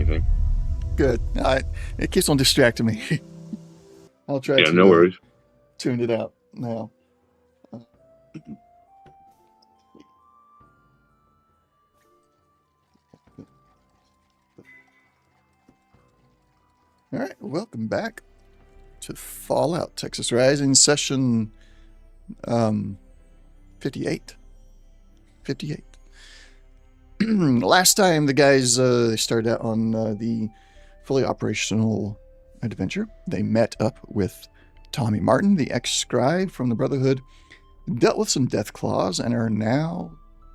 anything. Good. It keeps on distracting me. I'll try Yeah, to no worries. tune it out now. All right, welcome back to Fallout Texas Rising session 58. 58. Last time the guys they started out on the fully operational adventure. They met up with Tommy Martin, the ex-scribe from the Brotherhood, dealt with some death claws, and are now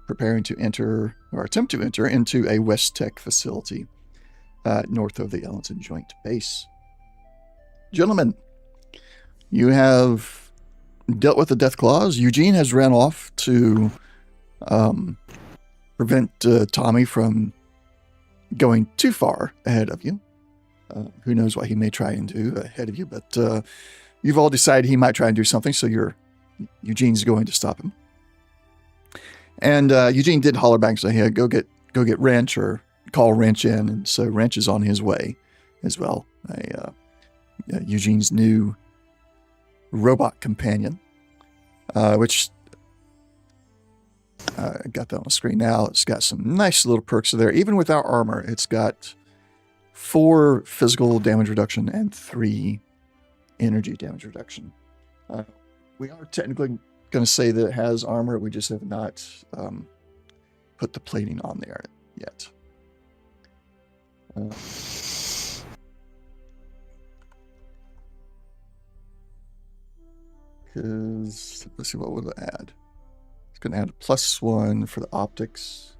preparing to enter, or attempt to enter, into a West Tech facility north of the Ellenton Joint Base. Gentlemen, you have dealt with the death claws. Eugene has ran off to prevent Tommy from going too far ahead of you. Who knows what he may try and do ahead of you, but you've all decided he might try and do something, so Eugene's going to stop him. And Eugene did holler back and say, hey, go get Wrench, or call Wrench in, and so Wrench is on his way as well. Eugene's new robot companion, which I got that on the screen now. It's got some nice little perks there. Even without armor, it's got 4 physical damage reduction and 3 energy damage reduction. We are technically going to say that it has armor. We just have not put the plating on there yet. Because, let's see, what will it add? It's going to add a +1 for the optics.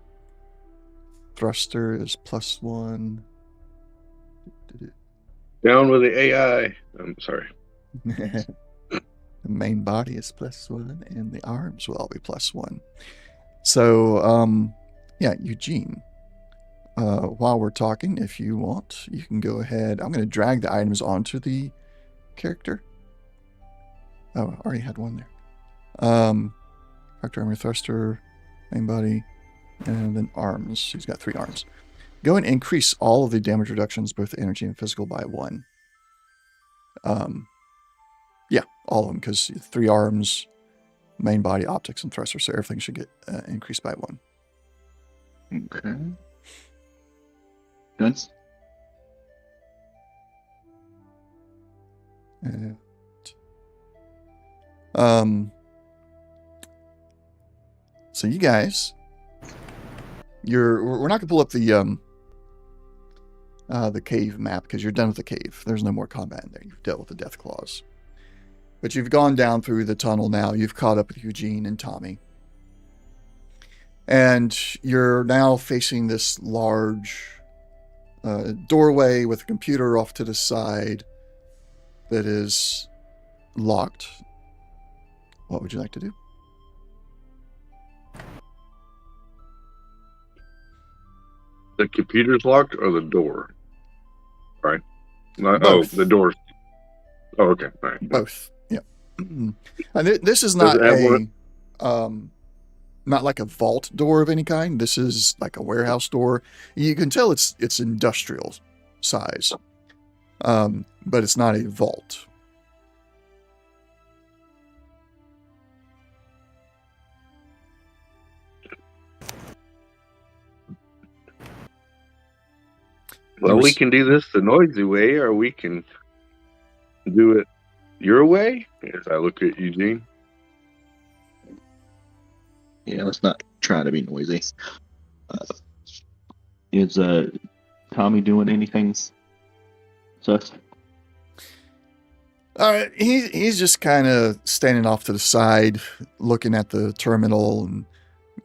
Thruster is +1. Down with the AI. I'm sorry. The main body is +1, and the arms will all be +1. So, yeah, Eugene, while we're talking, if you want, you can go ahead. I'm going to drag the items onto the character. Oh, I already had one there. Factor armor, thruster, main body, and then arms. He's got 3 arms. Go and increase all of the damage reductions, both energy and physical, by 1. Yeah, all of them, because 3 arms, main body, optics, and thruster, so everything should get increased by 1. Okay. Guns? And, so you guys, we're not gonna pull up the cave map because you're done with the cave. There's no more combat in there. You've dealt with the death claws, but you've gone down through the tunnel now. You've caught up with Eugene and Tommy, and you're now facing this large doorway with a computer off to the side that is locked. What would you like to do? The computer's locked or the door? Right. Both. The door. Oh, okay. All right. Both. Yeah. And this is not not like a vault door of any kind. This is like a warehouse door. You can tell it's industrial size, but it's not a vault. Well, we can do this the noisy way, or we can do it your way. As I look at Eugene. Yeah, let's not try to be noisy. Is Tommy doing anything sus? All right, he's just kind of standing off to the side, looking at the terminal and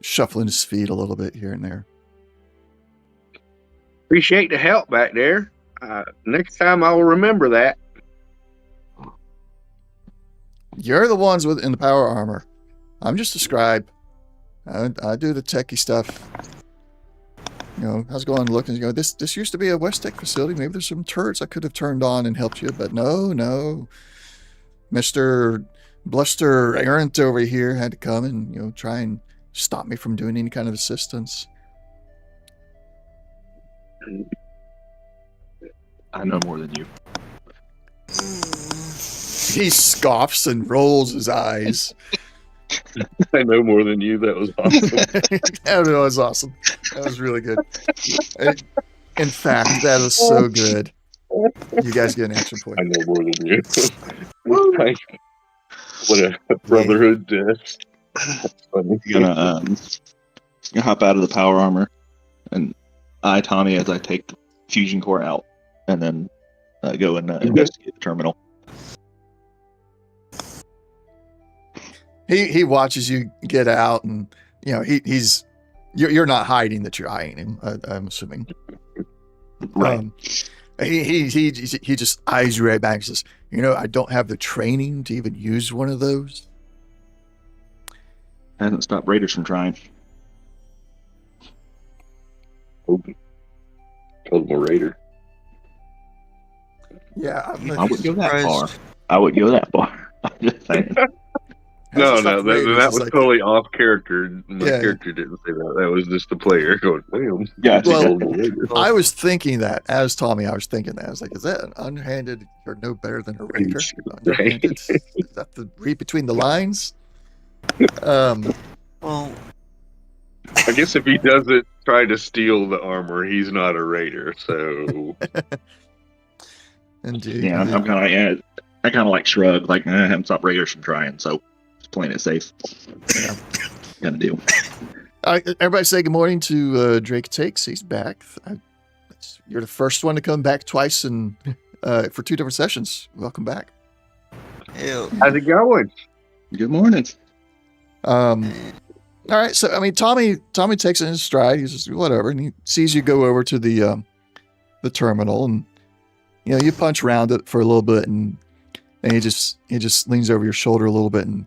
shuffling his feet a little bit here and there. Appreciate the help back there. Next time I will remember that. You're the ones in the power armor. I'm just a scribe. I do the techie stuff. You know, I was going looking, you know, this used to be a West Tech facility. Maybe there's some turrets I could have turned on and helped you, but no. Mr. Bluster Errant over here had to come and, you know, try and stop me from doing any kind of assistance. I know more than you. He scoffs and rolls his eyes. I know more than you. That was awesome. That was awesome. That was really good. In fact, that was so good. You guys get an action point. I know more than you. What a brotherhood test. That's funny. You're gonna you hop out of the power armor and eye Tommy as I take the fusion core out, and then go and investigate the terminal. He watches you get out, and you know you're not hiding that you're eyeing him. I'm assuming. Right. He just eyes you right back and says, I don't have the training to even use one of those. Hasn't stopped raiders from trying. Told him a raider. Yeah, I wouldn't go that far. I'm just saying. No, that was like totally off character. My character didn't say that. That was just the player going, damn. Yeah, well, I was thinking that, as Tommy, I was thinking that. I was like, is that an unhanded, you're no better than a raider? Underhanded? Is that the read between the lines? Well, I guess if he doesn't try to steal the armor, he's not a raider, so... Indeed. Yeah, I'm kind of like shrug, like, I haven't stopped raiders from trying, so just playing it safe. Yeah. Kind of deal. Everybody say good morning to Drake Takes. He's back. You're the first one to come back twice and for 2 different sessions. Welcome back. ew. How's it going? Good morning. All right, so I mean, Tommy takes it in his stride. He's just whatever, and he sees you go over to the terminal, and you punch around it for a little bit, and he just leans over your shoulder a little bit, and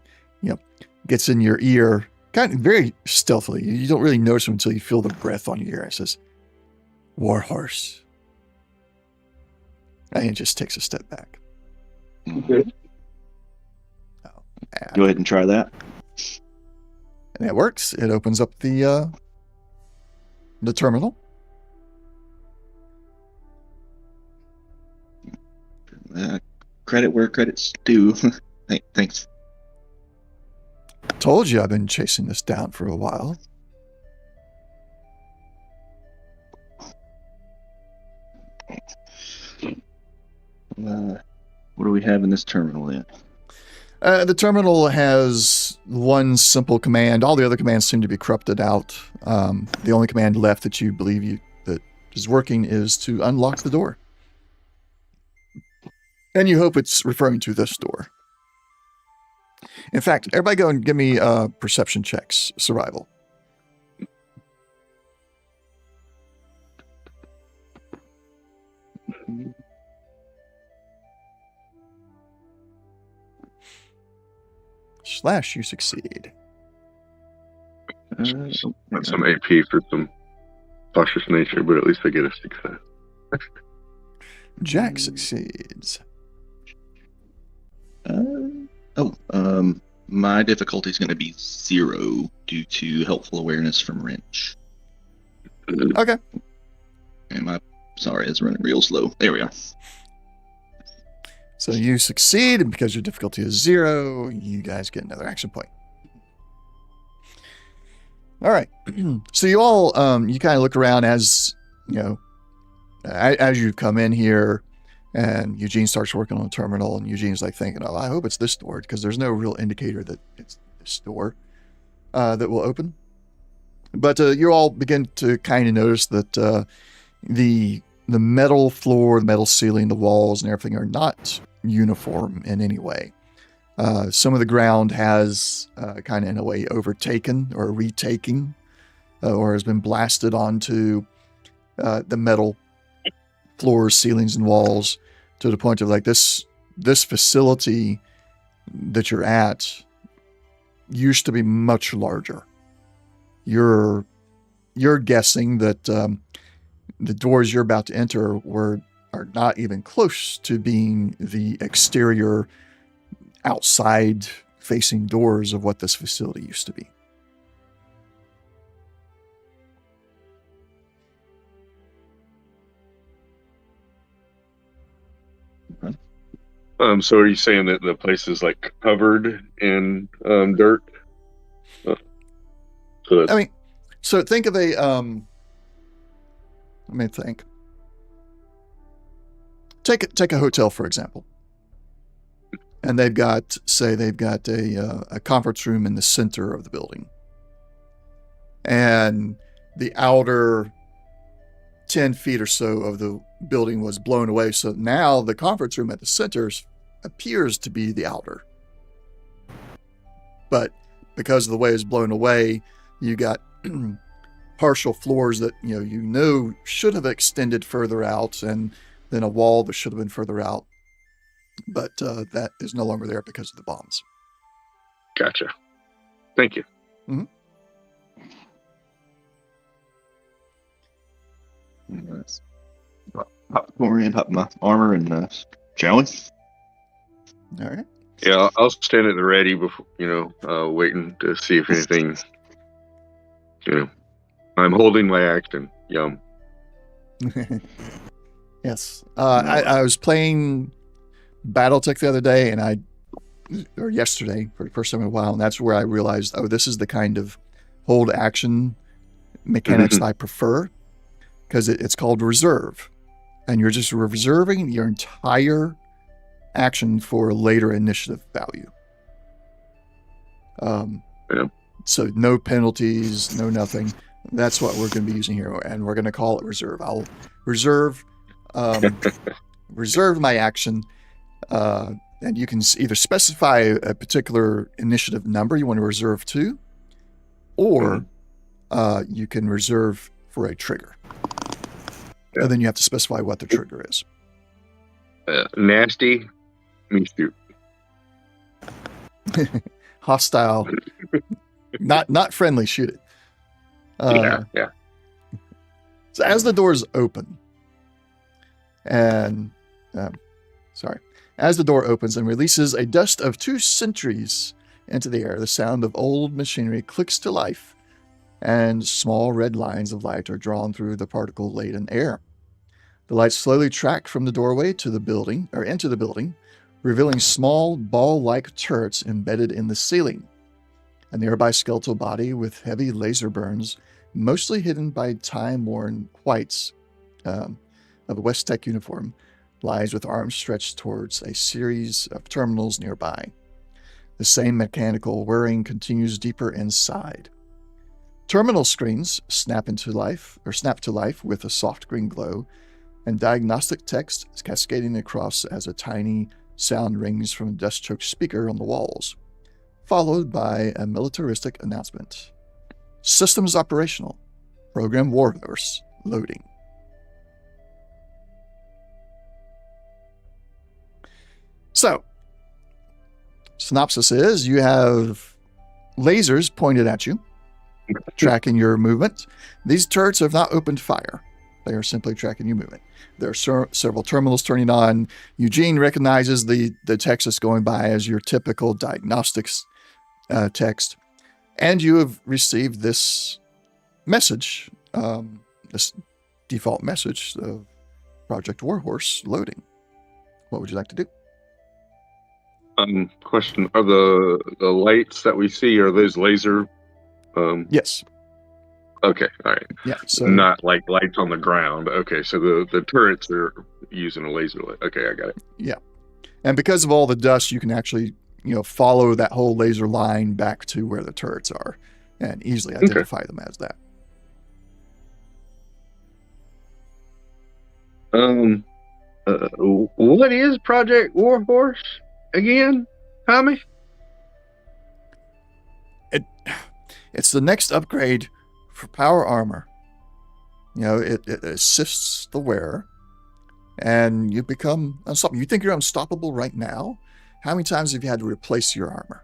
gets in your ear, kind of very stealthily. You don't really notice him until you feel the breath on your ear. It says, "Warhorse," and he just takes a step back. Okay. Go ahead and try that. And it works. It opens up the terminal. Credit where credit's due. Thanks. Told you I've been chasing this down for a while. What do we have in this terminal then? The terminal has one simple command. All the other commands seem to be corrupted out. The only command left that you believe that is working is to unlock the door. And you hope it's referring to this door. In fact, everybody go and give me perception checks, survival. / you succeed. Want some AP for some cautious nature, but at least I get a success. Jack succeeds. My difficulty is going to be 0 due to helpful awareness from Wrench. Okay. And sorry, it's running real slow. There we go. So you succeed, and because your difficulty is 0, you guys get another action point. All right. So you all, you kind of look around as you come in here, and Eugene starts working on the terminal, and Eugene's like thinking, I hope it's this door, because there's no real indicator that it's this door that will open. But you all begin to kind of notice that the metal floor, the metal ceiling, the walls, and everything are not uniform in any way. Some of the ground has kind of in a way overtaken or retaking or has been blasted onto the metal floors, ceilings, and walls to the point of like this facility that you're at used to be much larger. You're guessing that the doors you're about to enter are not even close to being the exterior outside facing doors of what this facility used to be. So are you saying that the place is like covered in dirt? So I mean, so think of a let me think. Take a hotel for example, and they've got a conference room in the center of the building, and the outer 10 feet or so of the building was blown away. So now the conference room at the center appears to be the outer, but because of the way it's blown away, you got partial floors that you know should have extended further out, and then a wall that should have been further out, but that is no longer there because of the bombs. Gotcha. Thank you. Mm-hmm. Pop my armor and shall we? All right. Yeah, I'll stand at the ready before, waiting to see if anything, I'm holding my action. Yum. Yes. I was playing Battletech the other day, or yesterday for the first time in a while, and that's where I realized, this is the kind of hold action mechanics that I prefer, because it's called reserve, and you're just reserving your entire action for later initiative value. So no penalties, no nothing. That's what we're going to be using here, and we're going to call it reserve. I'll reserve my action, and you can either specify a particular initiative number you want to reserve to, or you can reserve for a trigger. And then you have to specify what the trigger is. Nasty, me shoot. Hostile, not friendly, shoot it. Yeah. So as the doors open, as the door opens and releases a dust of 2 sentries into the air, the sound of old machinery clicks to life, and small red lines of light are drawn through the particle-laden air. The lights slowly track from the doorway to the building, or into the building, revealing small ball-like turrets embedded in the ceiling. A nearby skeletal body with heavy laser burns, mostly hidden by time-worn whites of a West Tech uniform, lies with arms stretched towards a series of terminals nearby. The same mechanical whirring continues deeper inside. Terminal screens snap to life with a soft green glow, and diagnostic text is cascading across as a tiny sound rings from a dust-choked speaker on the walls, followed by a militaristic announcement. Systems operational. Program Warhorse loading. So, synopsis is you have lasers pointed at you, tracking your movement. These turrets have not opened fire. They are simply tracking your movement. There are several terminals turning on. Eugene recognizes the text that's going by as your typical diagnostics text. And you have received this message, this default message of Project Warhorse loading. What would you like to do? Question: are the lights that we see, are those laser? Yes. Okay, all right. Yeah. So not like lights on the ground. Okay, so the turrets are using a laser light. Okay, I got it. Yeah, and because of all the dust, you can actually follow that whole laser line back to where the turrets are, and easily identify them as that. What is Project Warhorse again, Tommy? It's the next upgrade for power armor. It assists the wearer, and you become unstoppable. You think you're unstoppable right now? How many times have you had to replace your armor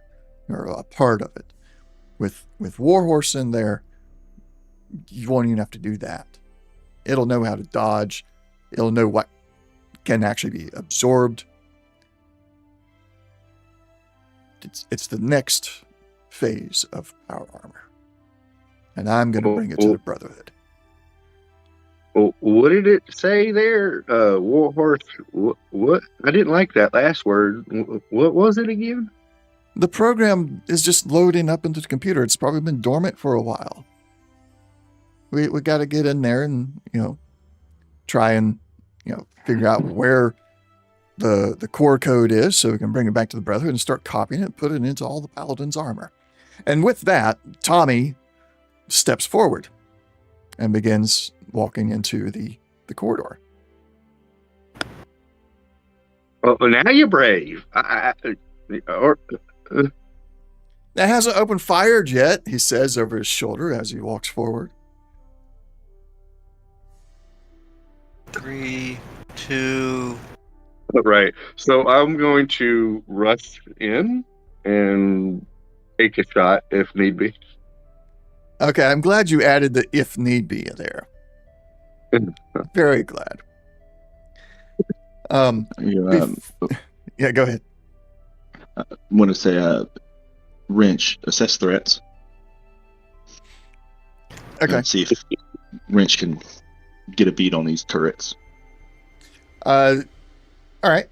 or a part of it? With Warhorse in there, you won't even have to do that. It'll know how to dodge. It'll know what can actually be absorbed. It's the next phase of power armor. And I'm going to bring it to the Brotherhood. What did it say there? Warhorse. What? I didn't like that last word. What was it again? The program is just loading up into the computer. It's probably been dormant for a while. We got to get in there and, try and, figure out where the core code is so we can bring it back to the Brotherhood and start copying it and put it into all the Paladins' armor. And with that, Tommy steps forward and begins walking into the corridor. Oh, now you're brave. That hasn't opened fire yet, he says over his shoulder as he walks forward. 3, 2. Right. So I'm going to rush in and take a shot if need be. Okay, I'm glad you added the if need be there. Very glad. Yeah, go ahead. I want to say, Wrench, assess threats. Okay. And see if Wrench can get a beat on these turrets. All right.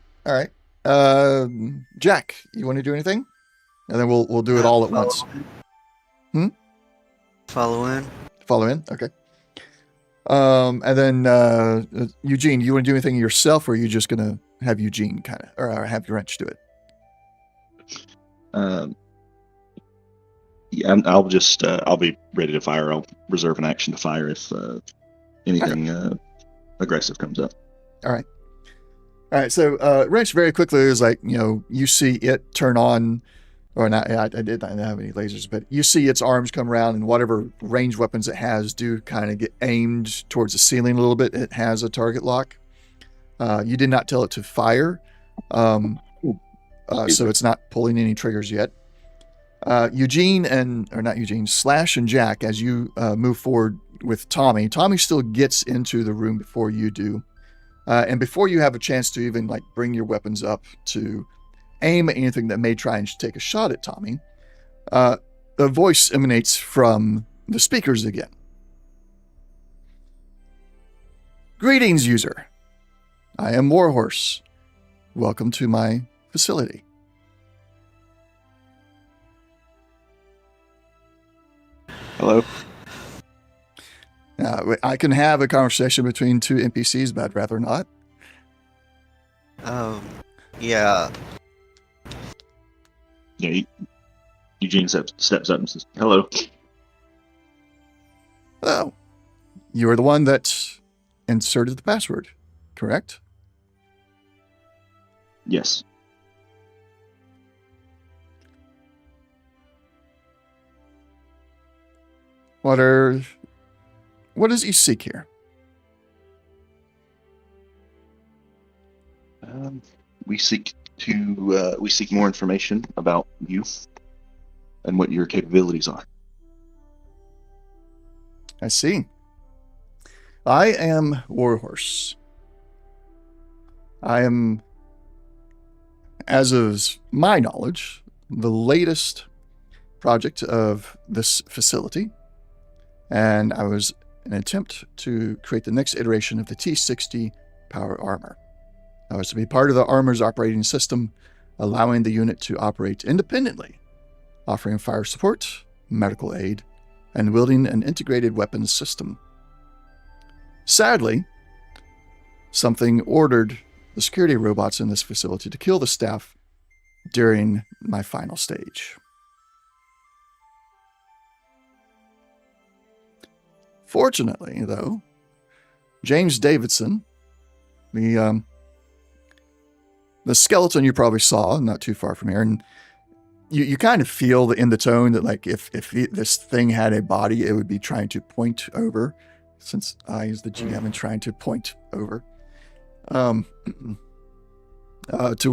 Jack, you want to do anything? And then we'll do it all at once. Follow in. Follow in? Okay. And then Eugene, you want to do anything yourself, or are you just going to have Eugene or have Wrench do it? Yeah, I'll be ready to fire. I'll reserve an action to fire if anything aggressive comes up. All right. So Wrench very quickly is like, you see it turn on, or not. I did not have any lasers, but you see its arms come around, and whatever range weapons it has do kind of get aimed towards the ceiling a little bit. It has a target lock. You did not tell it to fire, so it's not pulling any triggers yet. Slash and Jack, as you move forward with Tommy still gets into the room before you do. And before you have a chance to even bring your weapons up to aim at anything that may try and take a shot at Tommy, a voice emanates from the speakers again. Greetings, user. I am Warhorse. Welcome to my facility. Hello. I can have a conversation between two NPCs, but I'd rather not. Yeah. Yeah, Eugene steps up and says, hello. Oh, you are the one that inserted the password, correct? Yes. What does you seek here? We seek more information about you and what your capabilities are. I see. I am Warhorse. I am, as of my knowledge, the latest project of this facility, and I was an attempt to create the next iteration of the T-60 power armor. I was to be part of the armor's operating system, allowing the unit to operate independently, offering fire support, medical aid, and wielding an integrated weapons system. Sadly, something ordered the security robots in this facility to kill the staff during my final stage. Fortunately, though, James Davidson, the skeleton you probably saw not too far from here, and you kind of feel in the tone that if this thing had a body, it would be trying to point over, since I, as the GM, am trying to point over to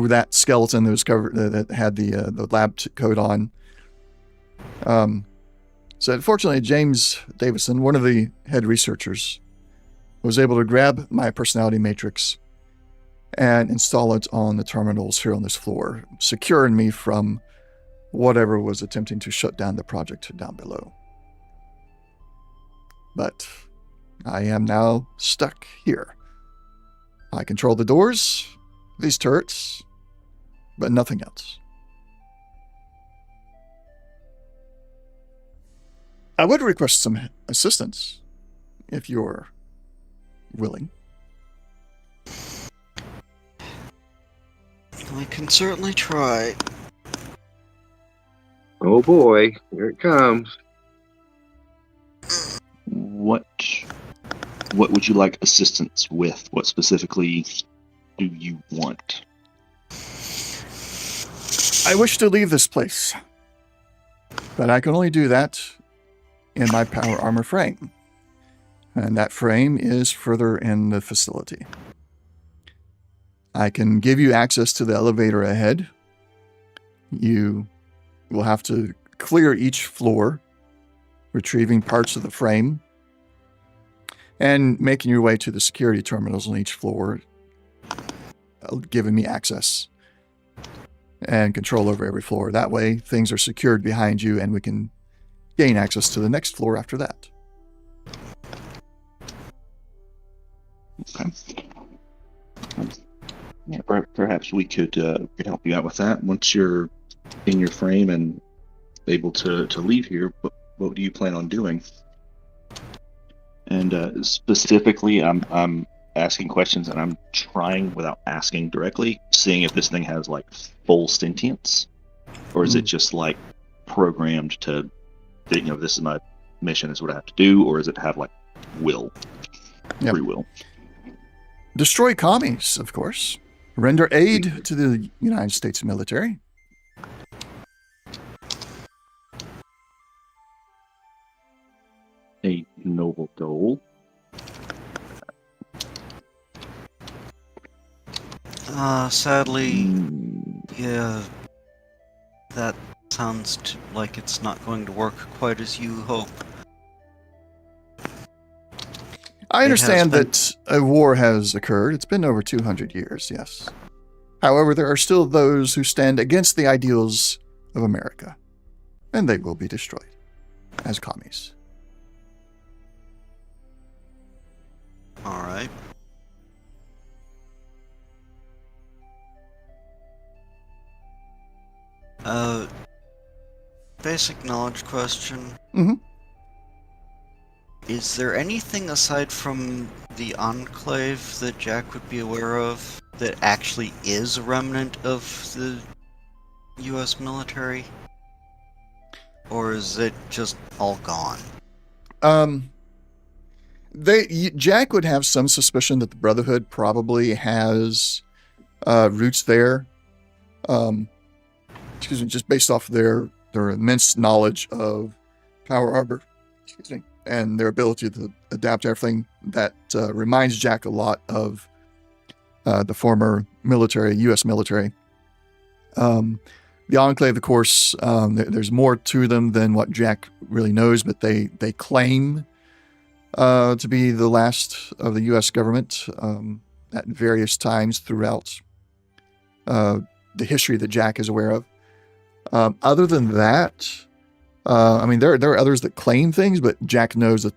that skeleton that was covered, that had the lab coat on. So unfortunately, James Davidson, one of the head researchers, was able to grab my personality matrix and install it on the terminals here on this floor, securing me from whatever was attempting to shut down the project down below. But I am now stuck here. I control the doors, these turrets, but nothing else. I would request some assistance, if you're willing. We can certainly try. Oh boy, here it comes. What would you like assistance with? What specifically do you want? I wish to leave this place, but I can only do that in my power armor frame. And that frame is further in the facility. I can give you access to the elevator ahead. You will have to clear each floor, retrieving parts of the frame, and making your way to the security terminals on each floor, giving me access and control over every floor. That way, things are secured behind you, and we can gain access to the next floor after that. Okay. Yeah, perhaps we could help you out with that. Once you're in your frame and able to leave here, what do you plan on doing? And specifically, I'm asking questions, and I'm trying without asking directly, seeing if this thing has like full sentience, or is it just like programmed to, this is my mission, this is what I have to do, or does it have like will, free will? Destroy commies, of course. Render aid to the United States military. A noble goal. Sadly, yeah, that sounds like it's not going to work quite as you hope. I understand that a war has occurred. It's been over 200 years, yes. However, there are still those who stand against the ideals of America, and they will be destroyed as commies. All right. Basic knowledge question. Mm-hmm. Is there anything aside from the Enclave that Jack would be aware of that actually is a remnant of the U.S. military? Or is it just all gone? Jack would have some suspicion that the Brotherhood probably has roots there. Just based off their immense knowledge of power armor. And their ability to adapt to everything. That reminds Jack a lot of the former military, U.S. military. The Enclave, of course, there's more to them than what Jack really knows, but they claim to be the last of the U.S. government at various times throughout the history that Jack is aware of. Other than that, there are others that claim things, but Jack knows that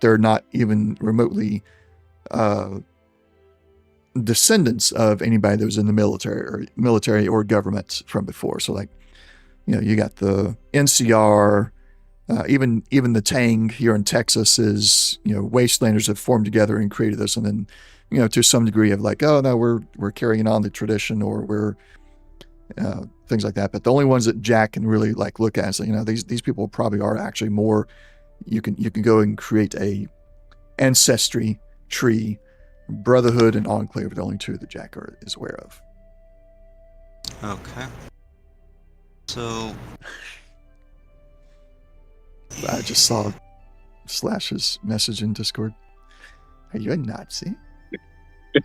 they're not even remotely descendants of anybody that was in the military or government from before. So, you got the NCR, even the Tang here in Texas is, wastelanders have formed together and created this, and then, to some degree of oh no, we're carrying on the tradition, or we're things like that. But the only ones that Jack can really look at is these people probably are actually more. You can go and create a ancestry tree. Brotherhood and Enclave are the only two that Jack is aware of. Okay. So I just saw Slash's message in Discord. Are you a Nazi?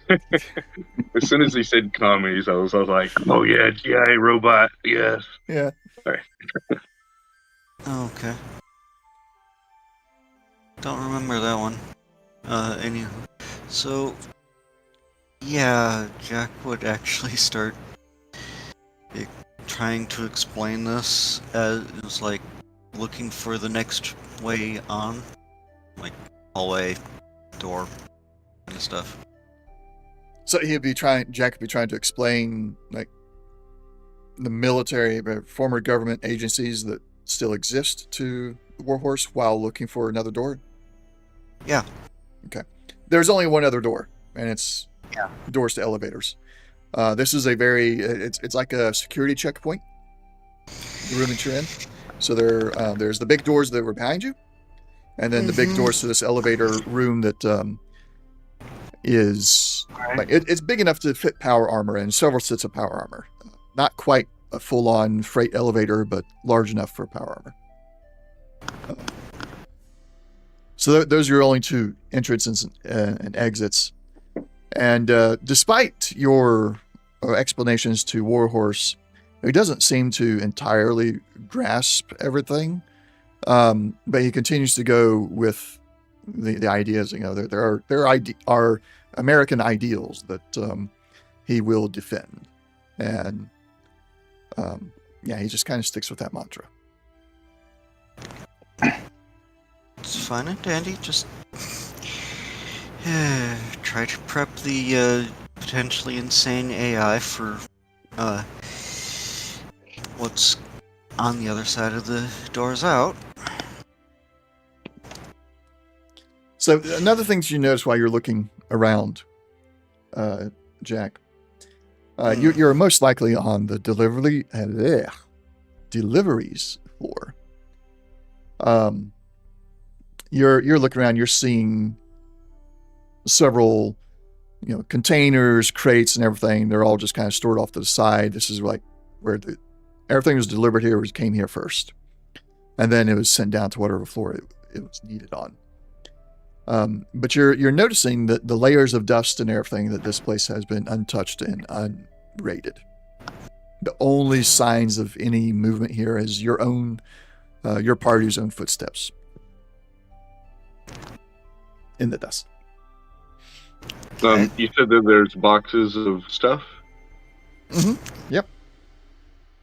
As soon as he said commies, I was like, oh yeah, GI robot, yes. Yeah. All right. Okay. Don't remember that one. Anywho. So, yeah, Jack would actually start trying to explain this as it was looking for the next way on. Hallway door kind of stuff. So Jack would be trying to explain like the military, former government agencies that still exist to the Warhorse while looking for another door. Yeah. Okay. There's only one other door, and it's Yeah. doors to elevators. This is it's like a security checkpoint, the room that you're in. So there's the big doors that were behind you, and then the big doors to this elevator room that is like it's big enough to fit power armor and several sets of power armor. Not quite a full-on freight elevator, but large enough for power armor. So those are your only two entrances and exits. And despite your explanations to Warhorse, he doesn't seem to entirely grasp everything. But he continues to go with the ideas. You know, there are American ideals that he will defend, and he just kind of sticks with that mantra. It's fine and dandy. Just try to prep the potentially insane AI for what's on the other side of the doors out. So another thing that you notice while you're looking around, Jack, you're most likely on the deliveries floor. You're looking around. You're seeing several, containers, crates, and everything. They're all just kind of stored off to the side. This is like where everything was delivered here. Came here first, and then it was sent down to whatever floor it was needed on. But you're noticing that the layers of dust and everything, that this place has been untouched and unraided. The only signs of any movement here is your party's own footsteps in the dust. You said that there's boxes of stuff? Mm-hmm. Yep.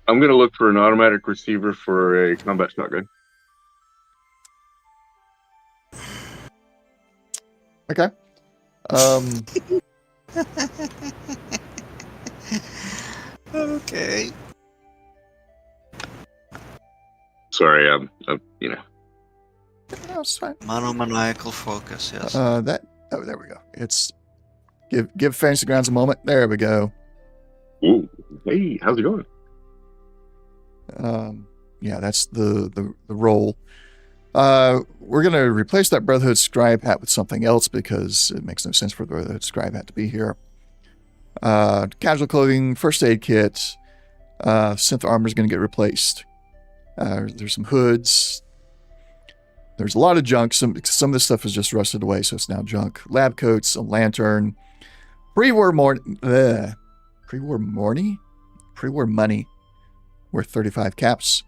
I'm going to look for an automatic receiver for a combat shotgun. Okay. Okay. Sorry, I'm That's fine. Monomaniacal focus, yes. There we go. It's give Fantasy Grounds a moment. There we go. Ooh, hey, how's it going? That's the roll. We're going to replace that Brotherhood Scribe hat with something else because it makes no sense for the Brotherhood Scribe hat to be here. Casual clothing, first aid kit, synth armor is going to get replaced. There's some hoods. There's a lot of junk. Some of this stuff is just rusted away, so it's now junk. Lab coats, a lantern, pre-war money worth 35 caps.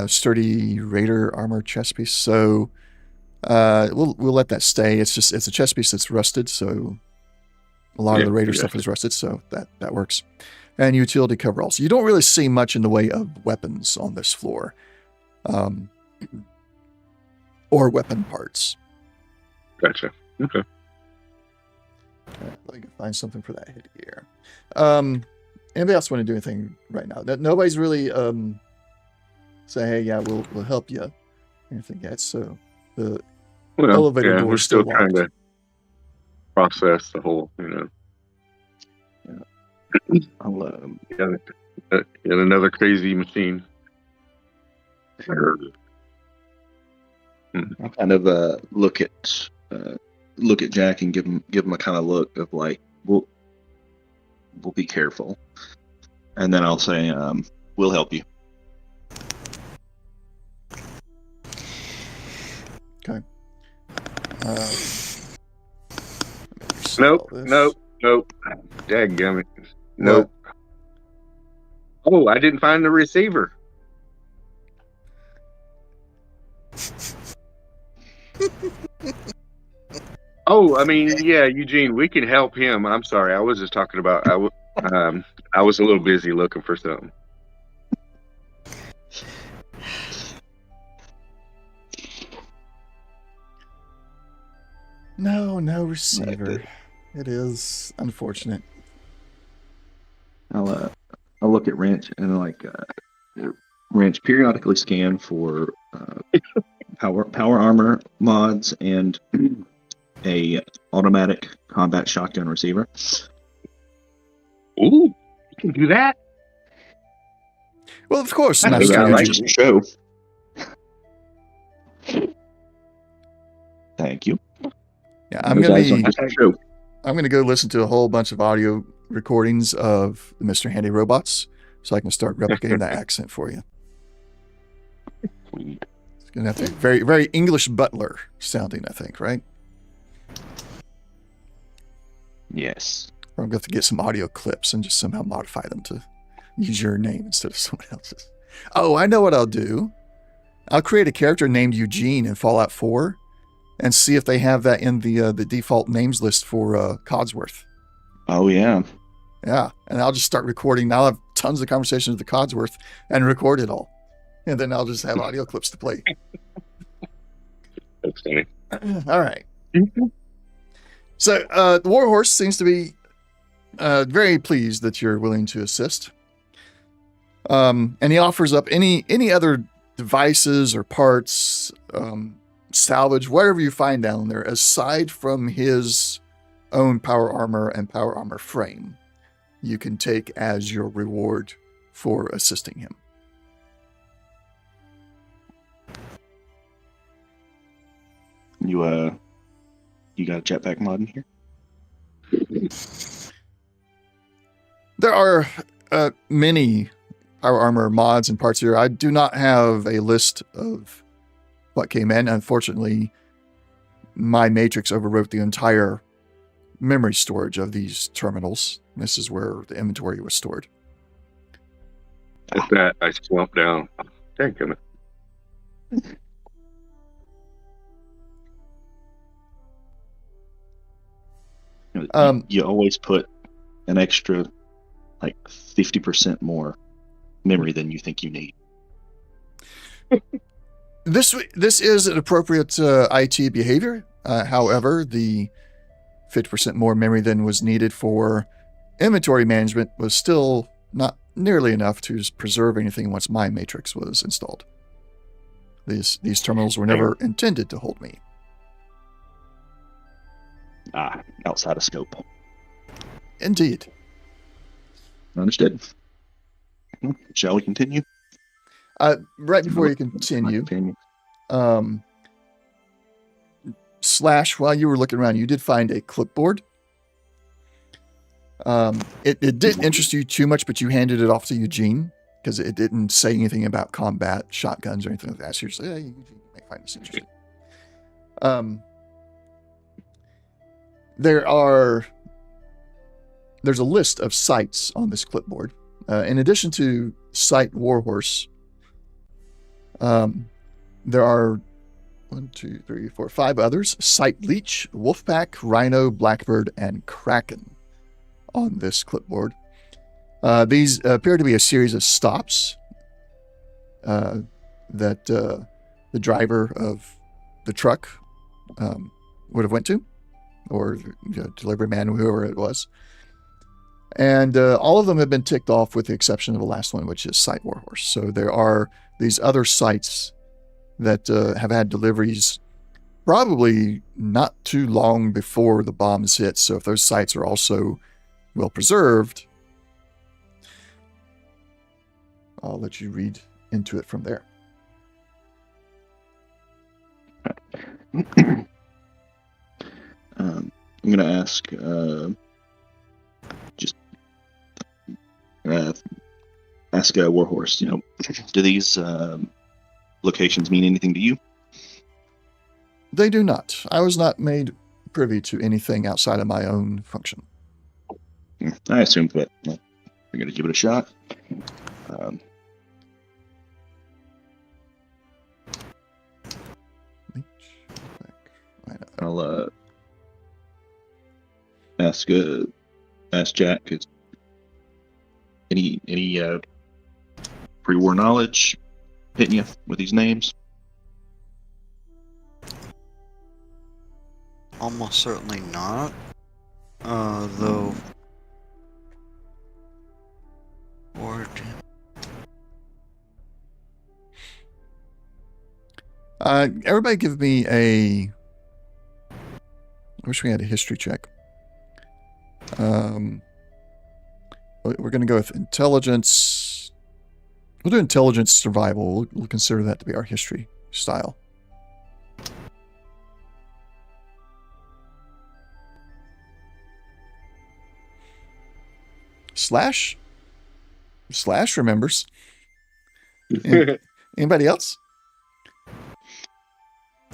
Sturdy Raider armor chest piece. So we'll let that stay. It's a chest piece that's rusted, so a lot of the Raider stuff is rusted, so that works. And utility coveralls. You don't really see much in the way of weapons on this floor, or weapon parts. Gotcha. Okay. Let me find something for that hit here. Anybody else want to do anything right now? Nobody's really say, hey, yeah, we'll help you. Anything yet? So the elevator door we're is still trying locked. to process the whole, I'll, yet another crazy machine. I'll kind of look at Jack and give him a kind of look of like, we'll be careful, and then I'll say, we'll help you. Okay. Nope. Dadgummit. Nope. Oh, I didn't find the receiver. Oh, I mean, yeah, Eugene, we can help him. I'm sorry, I was just talking about. I was a little busy looking for something. No receiver. It is unfortunate. I'll look at Wrench and Wrench periodically scan for power armor mods and a automatic combat shotgun receiver. Ooh, you can do that? Well, of course, I Master think I Andrew. like Just a show. Thank you. Yeah, I'm gonna show. go listen to a whole bunch of audio recordings of the Mr. Handy robots, so I can start replicating that accent for you. Sweet. It's gonna have to be very, very English butler sounding, I think, right? Yes. Or I'm going to have to get some audio clips and just somehow modify them to use your name instead of someone else's. Oh, I know what I'll do. I'll create a character named Eugene in Fallout 4 and see if they have that in the default names list for Codsworth. Oh, yeah. Yeah, and I'll just start recording. I'll have tons of conversations with the Codsworth and record it all. And then I'll just have audio clips to play. That's funny. All right. So the Warhorse seems to be very pleased that you're willing to assist. And he offers up any other devices or parts, salvage, whatever you find down there, aside from his own power armor and power armor frame, you can take as your reward for assisting him. You got a jetpack mod in here? There are many power armor mods and parts here. I do not have a list of what came in. Unfortunately, my matrix overwrote the entire memory storage of these terminals. This is where the inventory was stored. With that, I slump down. Thank you. You always put an extra, 50% more memory than you think you need. This is an appropriate IT behavior. However, the 50% more memory than was needed for inventory management was still not nearly enough to preserve anything once my matrix was installed. These terminals were never intended to hold me. Outside of scope. Indeed. Understood. Shall we continue? Right before you continue, Slash, while you were looking around, you did find a clipboard. It didn't interest you too much, but you handed it off to Eugene because it didn't say anything about combat, shotguns, or anything like that. So you're just like, you may find this interesting. There's a list of sites on this clipboard. In addition to Site Warhorse, there are 1, 2, 3, 4, 5 others: Site Leech, Wolfpack, Rhino, Blackbird, and Kraken on this clipboard. These appear to be a series of stops that the driver of the truck would have went to, or delivery man, whoever it was. And all of them have been ticked off with the exception of the last one, which is Site Warhorse. So there are these other sites that have had deliveries probably not too long before the bombs hit. So if those sites are also well preserved, I'll let you read into it from there. I'm going to ask, ask Warhorse, do these locations mean anything to you? They do not. I was not made privy to anything outside of my own function. I assumed, but we're going to give it a shot. I'll ask Jack, is any pre-war knowledge hitting you with these names? almost certainly not. Though. Or. Everybody give me a... I wish we had a history check. We're going to go with intelligence. We'll do intelligence survival. We'll consider that to be our history style. Slash remembers. Anybody else?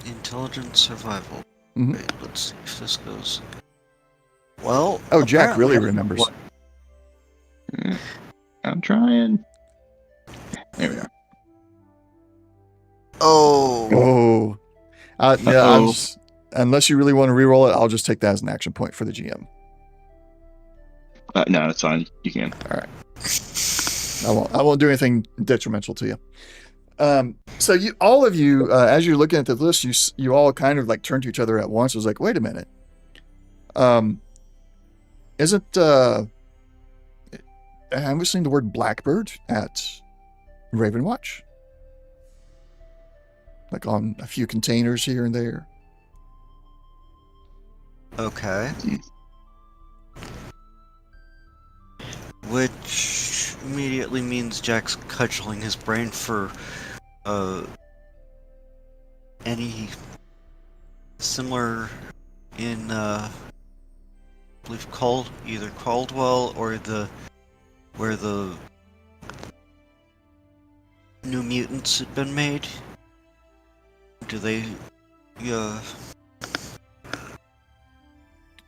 Intelligence survival. Mhm. Wait, let's see if this goes. Well. Oh, Jack apparently really I- remembers. what- I'm trying. There we are. Oh. Yeah, Uh-oh. unless you really want to re-roll it, I'll just take that as an action point for the GM. No, that's fine. You can. I won't do anything detrimental to you. So all of you, as you're looking at the list, you all kind of like turn to each other at once. It was like, wait a minute. Isn't have we seen the word blackbird at Ravenwatch? Like on a few containers here and there. Okay. Which immediately means Jack's cudgeling his brain for any similar in I believe either Caldwell or where the New Mutants had been made. Do they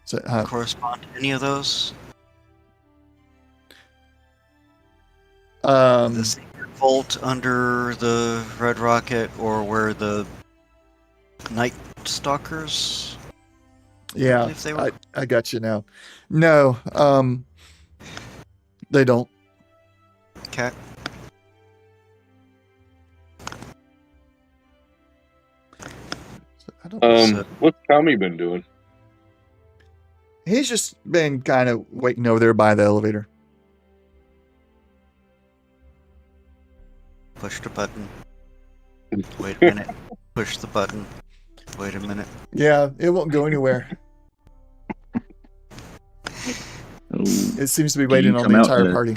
So, correspond to any of those? um, The secret vault under the Red Rocket, or where the Night Stalkers? yeah, If they were. I got you now. No, they don't. Okay. I don't. What's Tommy been doing? He's just been kind of waiting over there by the elevator. Push the button. Wait a minute. Push the button. Wait a minute. Yeah, it won't go anywhere. Oh, It seems to be Do waiting you on come the out entire in a- party.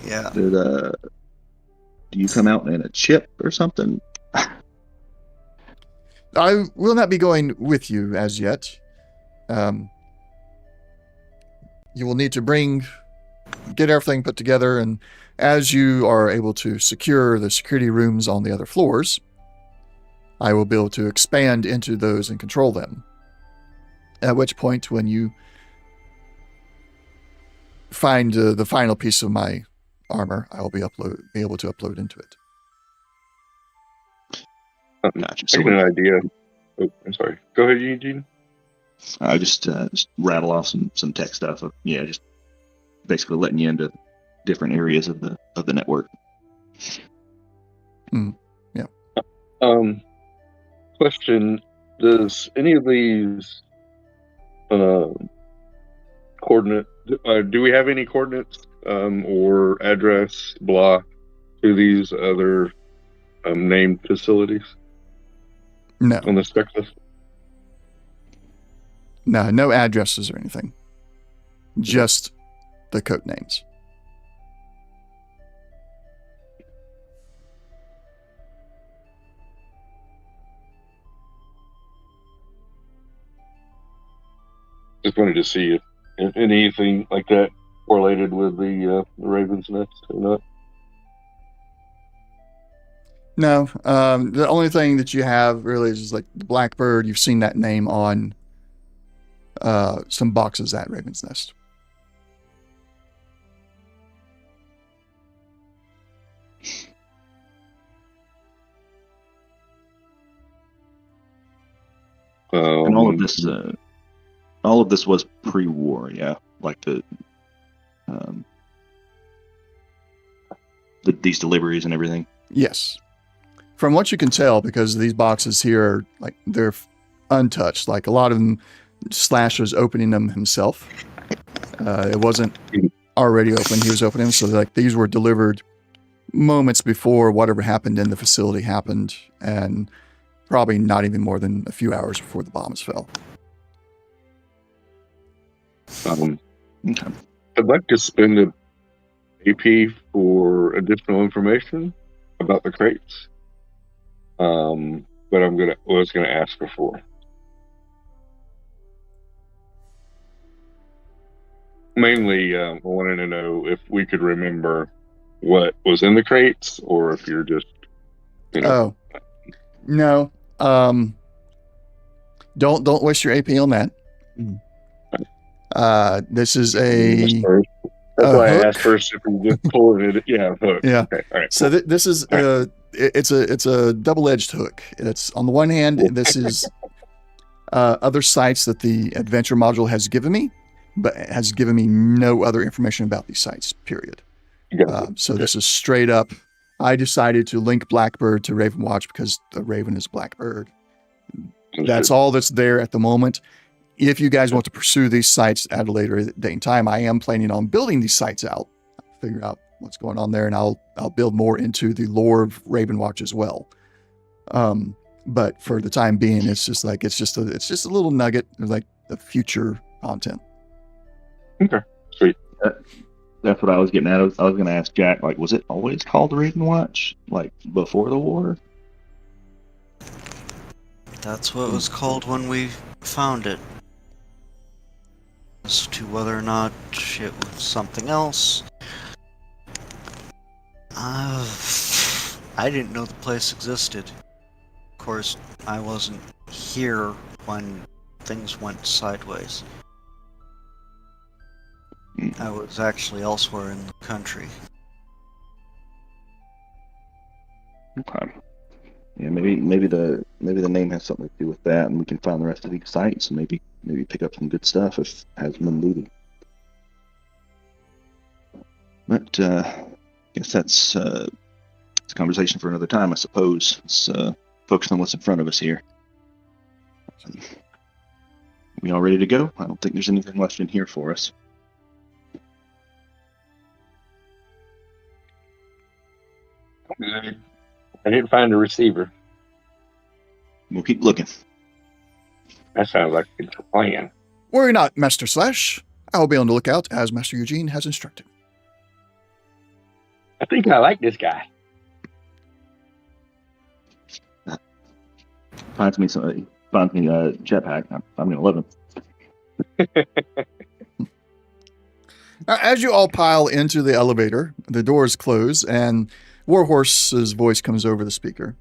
Yeah. do you come out in a chip or something? I will not be going with you as yet. You will need to get everything put together, and as you are able to secure the security rooms on the other floors, I will be able to expand into those and control them. At which point, when you find the final piece of my armor, I will be able to upload into it. Gotcha. I got an idea. Oh, I'm sorry. Go ahead, Eugene. I just rattle off some tech stuff. Just basically letting you into different areas of the network. Question: does any of these coordinate? Do we have any coordinates or address block to these other named facilities No, on the spec list? no addresses or anything. Just the code names. Just wanted to see if anything like that correlated with the Raven's Nest or not. No, the only thing that you have really is like the Blackbird. You've seen that name on some boxes at Raven's Nest. And all of this was pre-war, yeah. Like these deliveries and everything. Yes. from what you can tell, because these boxes here are like they're untouched. Like a lot of them, Slash was opening them himself. It wasn't already open; he was opening them. So like these were delivered moments before whatever happened in the facility happened, and probably not even more than a few hours before the bombs fell. Okay. Okay. I'd like to spend an AP for additional information about the crates. But was gonna ask before. Mainly, I wanted to know if we could remember what was in the crates, or if you're just, Oh, no. Don't waste your AP on that. This is a That's why hook. I asked first if we just pulling it. Yeah, hook. Yeah. Okay. All right. So this is it's a double-edged hook. It's on the one hand, this is other sites that the adventure module has given me, but it has given me no other information about these sites. Period. So this is straight up. I decided to link Blackbird to Ravenwatch because the Raven is Blackbird. That's all that's there at the moment. If you guys want to pursue these sites at a later date and time, I am planning on building these sites out, figure out what's going on there, and I'll build more into the lore of Ravenwatch as well. But for the time being, it's just a little nugget of like the future content. Okay, sweet. That's what I was getting at. I was going to ask Jack, like, was it always called Ravenwatch, like before the war? That's what it was called when we found it. As to whether or not it was something else, I didn't know the place existed. Of course, I wasn't here when things went sideways. I was actually elsewhere in the country. Okay. Yeah, maybe the name has something to do with that, and we can find the rest of these sites and maybe pick up some good stuff if it has been looted. But I guess that's a conversation for another time, I suppose. Let's focus on what's in front of us here. We all ready to go? I don't think there's anything left in here for us. I didn't find a receiver. We'll keep looking. That sounds like it's a plan. Worry not, Master Slash. I will be on the lookout as Master Eugene has instructed. I think I like this guy. Finds me a jetpack. I'm gonna love him. As you all pile into the elevator, the doors close, and Warhorse's voice comes over the speaker.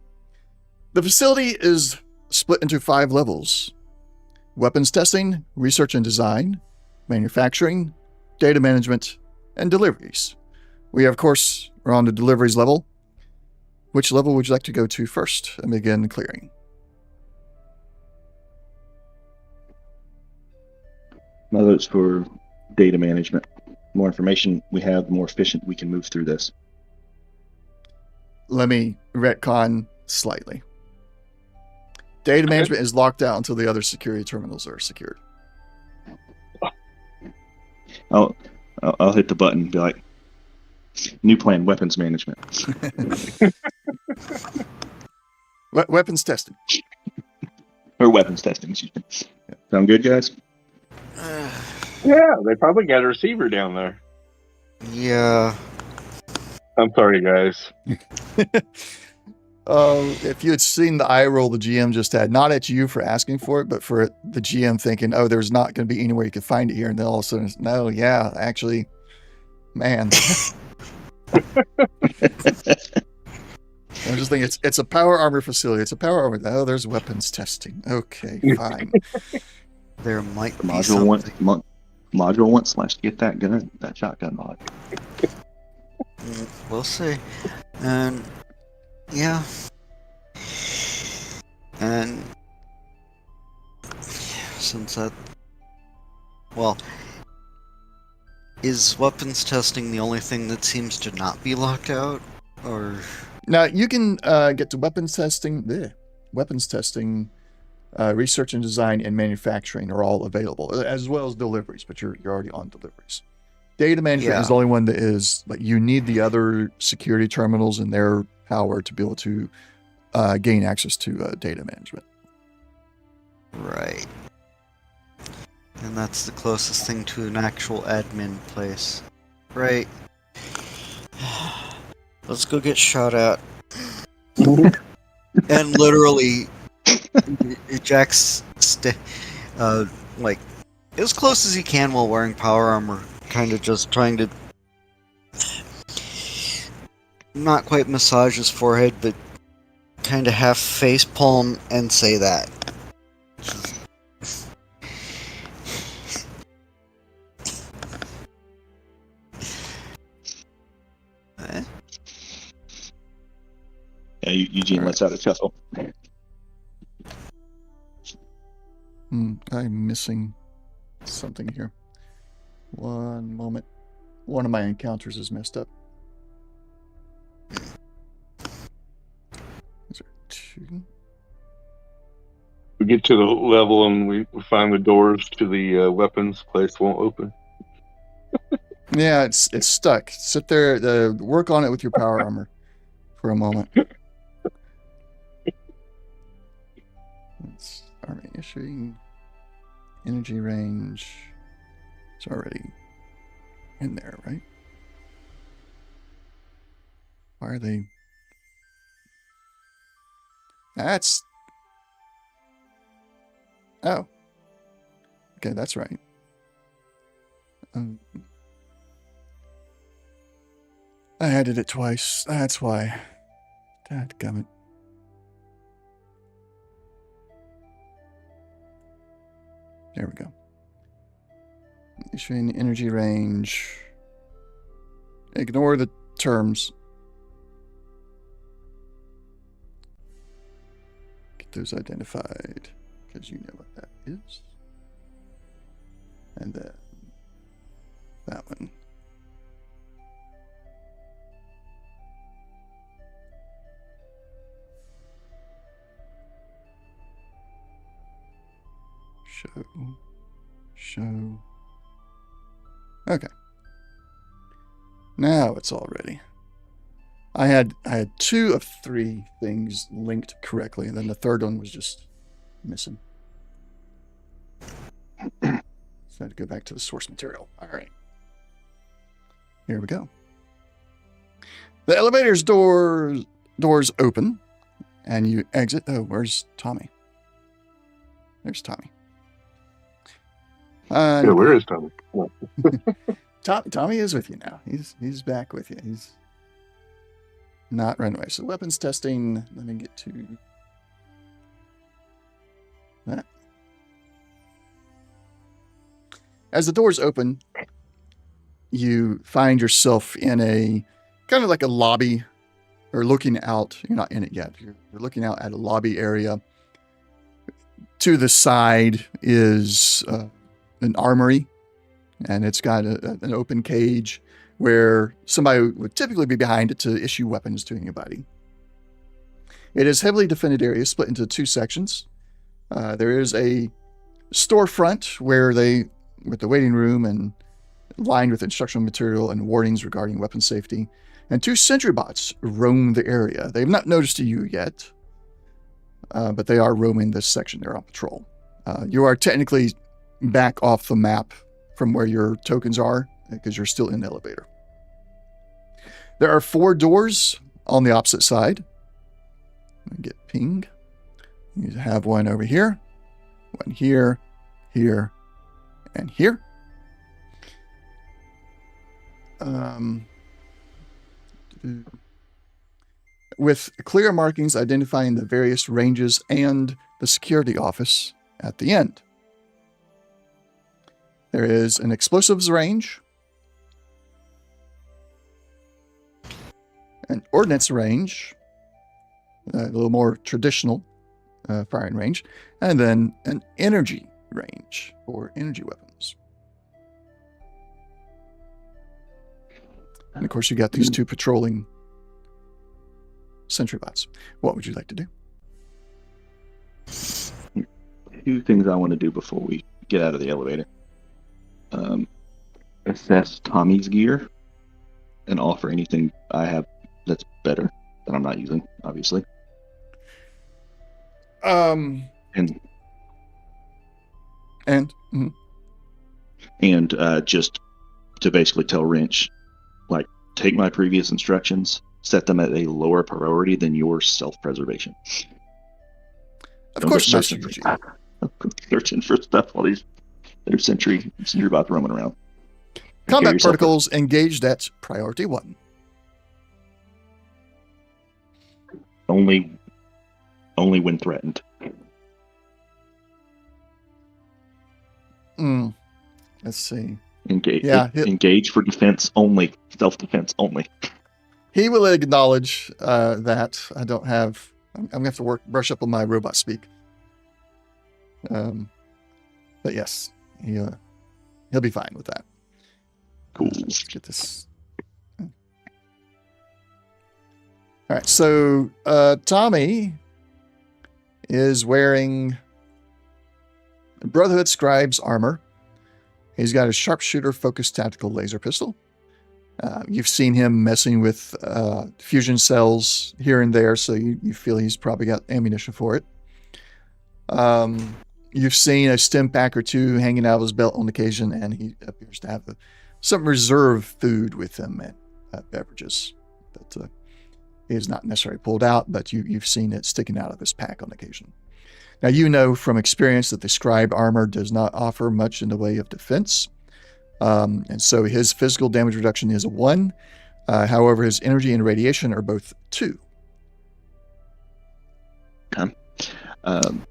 The facility is split into 5 levels: weapons testing, research and design, manufacturing, data management, and deliveries. We, of course, are on the deliveries level. Which level would you like to go to first and begin clearing? My vote's for data management. The more information we have, the more efficient we can move through this. Let me retcon slightly. Data management is locked out until the other security terminals are secured. I'll hit the button and be like, new plan, weapons management. Weapons testing. Or weapons testing, excuse me. Yeah. Sound good, guys? Yeah, they probably got a receiver down there. Yeah. I'm sorry, guys. If you had seen the eye roll the GM just had, not at you for asking for it, but for the GM thinking, oh, there's not going to be anywhere you can find it here. And then all of a sudden, no, yeah, actually, man. I just think it's a power armor facility. It's a power armor. Oh, there's weapons testing. Okay, fine. There might be Module wants Slash to get that shotgun mod. We'll see. And yeah. And since that, well, is weapons testing the only thing that seems to not be locked out, or Now you can get to weapons testing, research and design, and manufacturing are all available, as well as deliveries. But you're already on deliveries. Data management is the only one that is like you need the other security terminals and their power to be able to gain access to data management. Right. And that's the closest thing to an actual admin place. Right. Let's go get shot at. And literally, Jack's like as close as he can while wearing power armor, kind of just trying to not quite massage his forehead, but kind of half face palm and say that. Yeah, Eugene lets out a chuckle. I'm missing something here. One moment. One of my encounters is messed up. Is there two? We get to the level and we find the doors to the weapons place won't open. Yeah, it's stuck. Sit there, work on it with your power armor for a moment. It's army issuing. Energy range. It's already in there, right? Why are they? That's. Oh. Okay, that's right. I added it twice. That's why. Dadgummit. There we go. Issuing energy range. Ignore the terms. Get those identified, because you know what that is. And then that one. Show. Okay. Now it's all ready. I had 2 of 3 things linked correctly, and then the third one was just missing. So I had to go back to the source material. All right. Here we go. The elevator's doors open, and you exit. Oh, where's Tommy? There's Tommy. Yeah, where is Tommy? Tommy is with you now. He's back with you. He's not run away. So weapons testing. Let me get to that. As the doors open, you find yourself in a kind of like a lobby, or looking out. You're not in it yet. You're looking out at a lobby area. To the side is an armory, and it's got an open cage where somebody would typically be behind it to issue weapons to anybody. It is heavily defended area, split into 2 sections. There is a storefront with the waiting room and lined with instructional material and warnings regarding weapon safety. And 2 sentry bots roam the area. They've not noticed you yet, but they are roaming this section. They're on patrol. You are technically back off the map from where your tokens are, because you're still in the elevator. There are 4 doors on the opposite side. Let me get ping. You have one over here, one here, here, and here. With clear markings identifying the various ranges and the security office at the end. There is an explosives range, an ordnance range, a little more traditional firing range, and then an energy range for energy weapons. And of course, you got these 2 patrolling sentry bots. What would you like to do? Two things I want to do before we get out of the elevator. Assess Tommy's gear and offer anything I have that's better that I'm not using, obviously. And just to basically tell Wrench, like, take my previous instructions, set them at a lower priority than your self-preservation. Of course, Master G. Searching for stuff while there's sentry bots roaming around. Combat particles engaged at priority 1. Only when threatened. Let's see. Engage. Yeah, engage for defense only. Self-defense only. He will acknowledge that. I don't have. I'm gonna have to brush up on my robot speak. But yes, he'll be fine with that. Cool. Let's get this. All right. So Tommy is wearing Brotherhood Scribe's armor. He's got a sharpshooter focused tactical laser pistol. You've seen him messing with fusion cells here and there, so you feel he's probably got ammunition for it. You've seen a stim pack or two hanging out of his belt on occasion, and he appears to have some reserve food with him and beverages that he has not necessarily pulled out, but you've seen it sticking out of his pack on occasion. Now, you know from experience that the scribe armor does not offer much in the way of defense. And so his physical damage reduction is a 1. However, his energy and radiation are both 2. Okay. I'm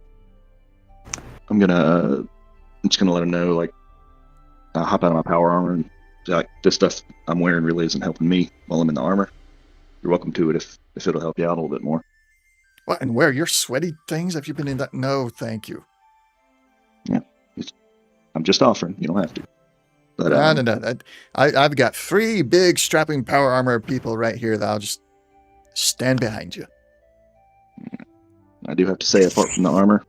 just gonna let him know, like, I'll hop out of my power armor and say, like, this stuff I'm wearing really isn't helping me while I'm in the armor. You're welcome to it if it'll help you out a little bit more. What, and wear your sweaty things? Have you been in that? No, thank you. Yeah. I'm just offering. You don't have to. But, no. I've got 3 big strapping power armor people right here that I'll just stand behind you. I do have to say, apart from the armor,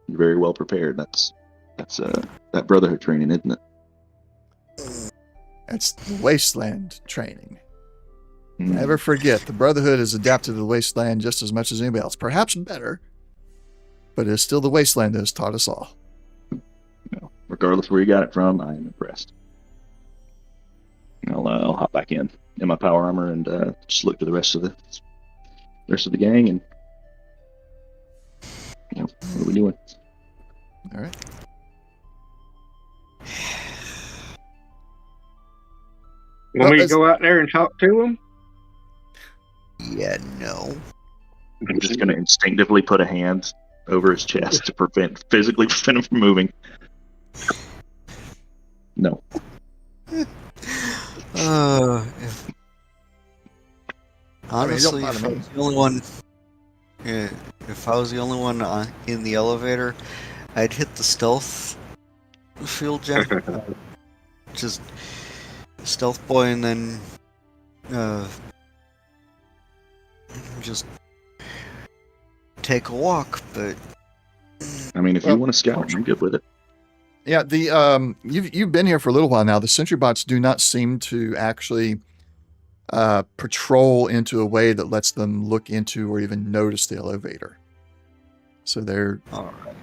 you're very well prepared. That's that Brotherhood training, isn't it? That's the wasteland training. Never forget, the Brotherhood is adapted to the wasteland just as much as anybody else. Perhaps better, but it's still the wasteland that has taught us all. No, regardless where you got it from, I am impressed. I'll hop back in my power armor and just look to the rest of the gang and what are we doing? All right. Want me to go out there and talk to him? Yeah, no. I'm just going to instinctively put a hand over his chest to physically prevent him from moving. No. Honestly, if I was the only one, if I was the only one in the elevator, I'd hit the stealth field gem. Just stealth boy, and then just take a walk. But I mean, if you want to scout, I'm good with it. Yeah, the you've been here for a little while now. The sentry bots do not seem to actually patrol into a way that lets them look into or even notice the elevator. So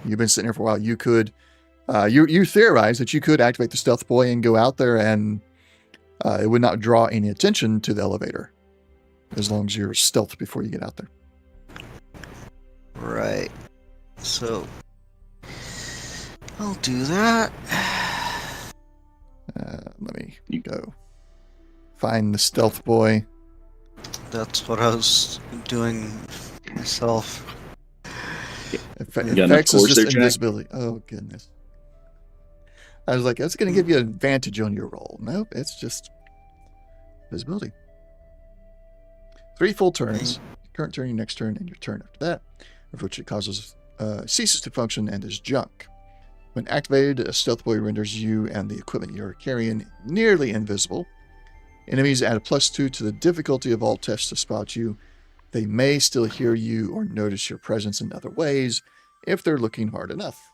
you've been sitting here for a while. You could you theorize that you could activate the stealth boy and go out there, and it would not draw any attention to the elevator as long as you're stealth before you get out there. Right. So I'll do that. Let me go find the stealth boy. That's what I was doing myself. Effects is just invisibility. Oh, goodness. I was like, that's going to give you an advantage on your roll. Nope, it's just visibility. 3 full turns. Current turn, your next turn, and your turn after that, of which it ceases to function and is junk. When activated, a stealth boy renders you and the equipment you're carrying nearly invisible. Enemies add a +2 to the difficulty of all tests to spot you. They may still hear you or notice your presence in other ways if they're looking hard enough.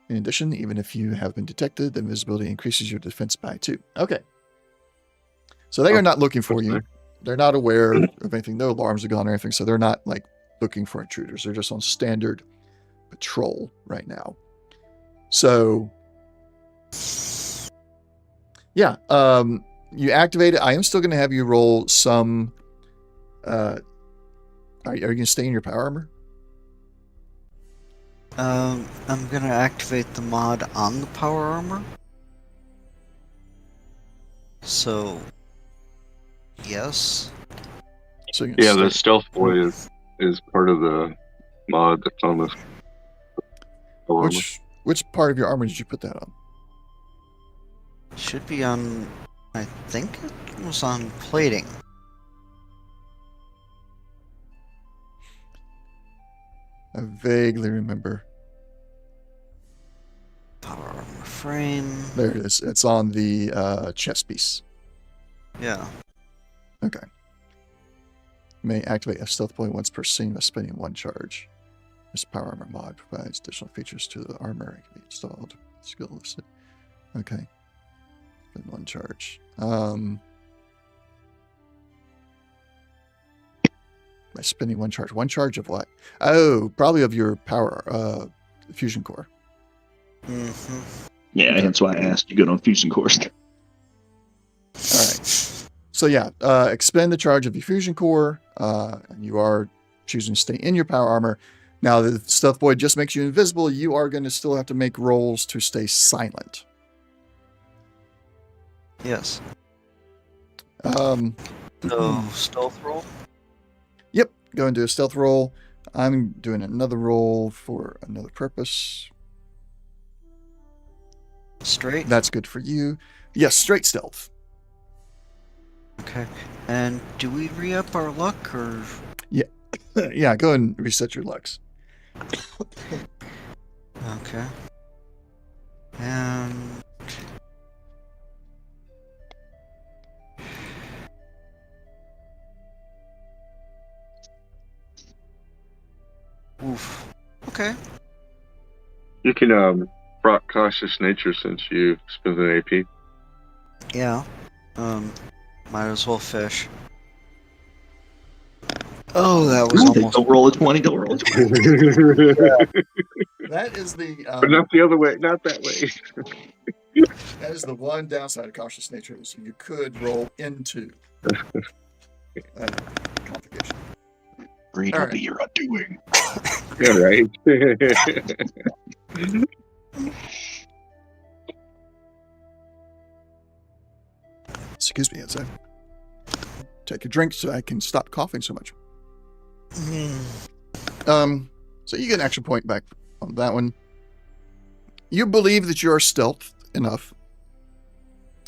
In addition, even if you have been detected, the invisibility increases your defense by 2. Okay. So they are not looking for you. They're not aware of anything. No alarms have gone or anything. So they're not like looking for intruders. They're just on standard patrol right now. So yeah, you activate it. I am still going to have you roll some. Are you going to stay in your power armor? I'm gonna activate the mod on the power armor. So, yes. So you Yeah, the stealth boy is part of the mod that's on this. Which part of your armor did you put that on? Should be on. I think it was on plating. I vaguely remember. Power armor frame. There it is. It's on the chest piece. Yeah. Okay. May activate a stealth point once per scene by spending 1 charge. This power armor mod provides additional features to the armor. It can be installed. Skill listed. Okay. Spend 1 charge. By spending 1 charge. 1 charge of what? Oh, probably of your power fusion core. Mm-hmm. Yeah, Okay. that's why I asked you good on fusion cores. All right. So yeah, expend the charge of your fusion core. And you are choosing to stay in your power armor. Now, the stealth void just makes you invisible. You are going to still have to make rolls to stay silent. Yes. So Stealth roll? Yep. Go and do a stealth roll. I'm doing another roll for another purpose. Straight? That's good for you. Yes, straight stealth. Okay. And do we re-up our luck, or...? Yeah, go and reset your lucks. Okay. And... Oof. Okay. You can rock cautious nature since you spent an AP. Yeah. Might as well fish. Oh, that was almost... Don't roll a 20, don't roll a 20. That is the But not the other way, not that way. that is the one downside of cautious nature. So you could roll into complication. Greed All will right. be your undoing. Yeah, right. Excuse me as I take a drink so I can stop coughing so much. So you get an action point back on that one. You believe that you are stealth enough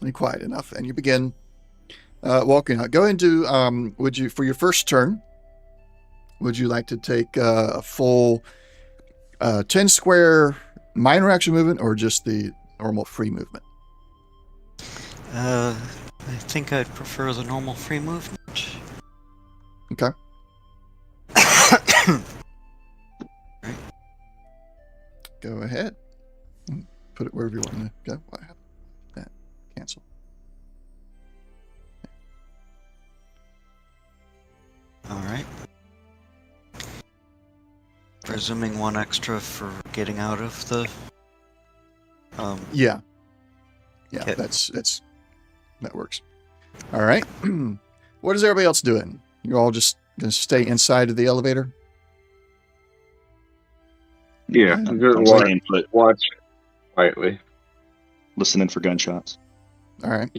and quiet enough, and you begin walking out. Go into would you, for your first turn, would you like to take a full 10 square minor action movement or just the normal free movement? I think I'd prefer the normal free movement. Okay. Right. Go ahead. Put it wherever you want to go. What happened? That. Cancel. Alright. Presuming 1 extra for getting out of the... Yeah. Yeah, Okay. that works. All right. What is everybody else doing? You're all just going to stay inside of the elevator? Yeah, I'm just staying put, watch quietly. listening for gunshots. All right.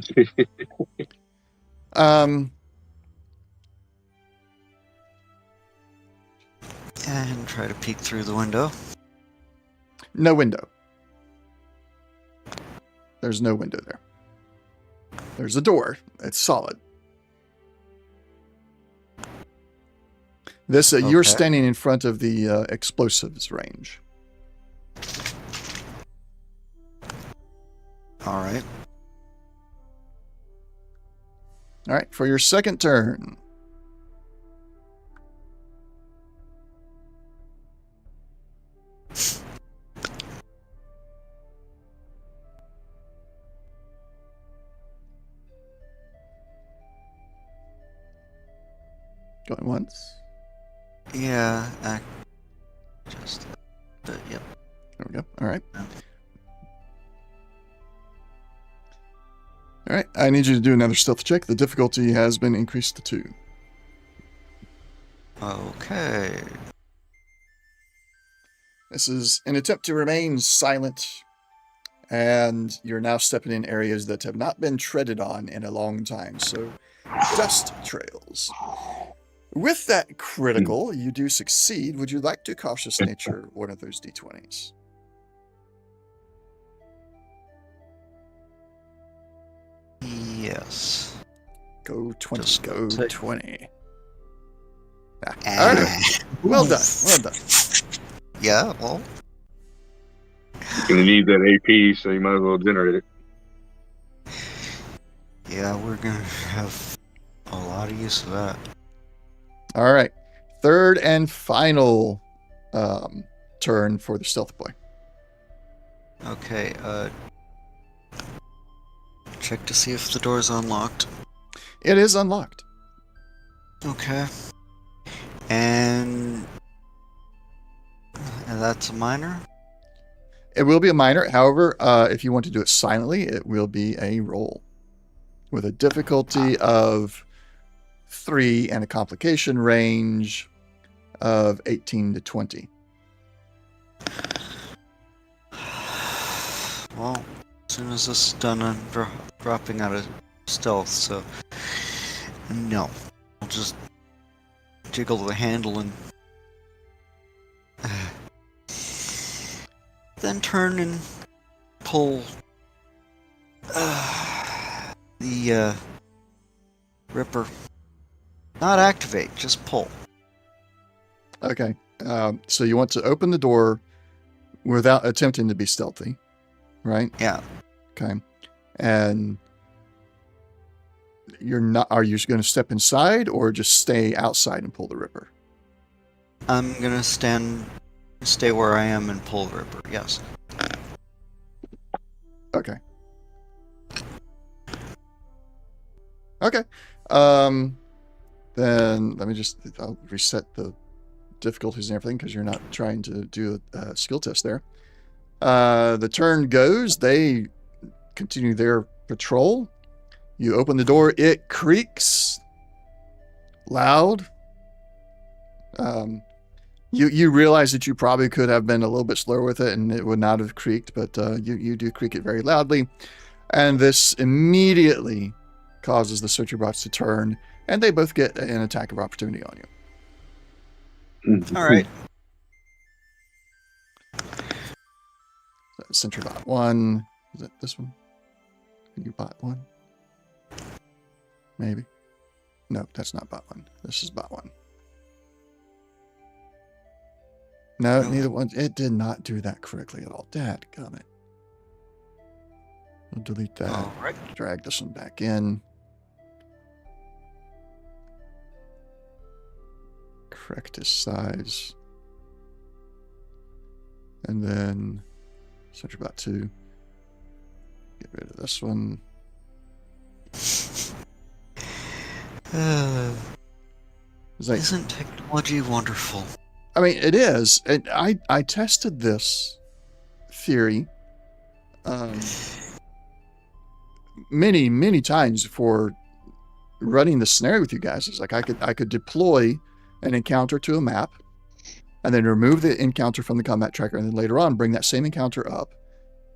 And try to peek through the window. No window. There's no window there. There's a door. It's solid. This you're Okay. standing in front of the explosives range. Alright. All right. For your second turn, Going once. Yeah, just. Yep. There we go. All right. All right. I need you to do another stealth check. The difficulty has been increased to 2. Okay. This is an attempt to remain silent, and you're now stepping in areas that have not been treaded on in a long time, so dust trails. With that critical, you do succeed. Would you like to cautious nature one of those d20s? Yes. Go 20. Just Go take- 20. All right. Well done. Well done. Yeah, well. You're gonna need that AP, so you might as well generate it. Yeah, we're gonna have a lot of use of that. All right. Third and final turn for the stealth boy. Okay, check to see if the door's unlocked. It is unlocked. Okay. And that's a minor? It will be a minor. However, if you want to do it silently, it will be a roll with a difficulty of 3 and a complication range of 18 to 20. Well, as soon as this is done, I'm dropping out of stealth, so no. I'll just jiggle the handle and then turn and pull the Ripper. Not activate, just pull. Okay. So you want to open the door without attempting to be stealthy, right? Yeah. Okay. And you're not. Are you going to step inside or just stay outside and pull the Ripper? I'm gonna stay where I am and pull the Ripper, yes. Okay. Okay. Then let me I'll reset the difficulties and everything because you're not trying to do a skill test there. The turn goes. They continue their patrol. You open the door. It creaks loud. You realize that you probably could have been a little bit slower with it and it would not have creaked, but you do creak it very loudly. And this immediately causes the searcher bots to turn, and they both get an attack of opportunity on you. Alright. Sentry bot 1. Is it this one? Are you bot 1? Maybe. No, that's not bot 1. This is bot 1. No, Nope. neither one. It did not do that correctly at all. Dadgummit. We'll delete that. Alright. Drag this one back in. Correct his size. And then Sentry bot 2. Get rid of this one. It's like, Isn't technology wonderful? I mean, it is. And I tested this theory many times for running the scenario with you guys. It's like I could deploy an encounter to a map and then remove the encounter from the combat tracker, and then later on bring that same encounter up,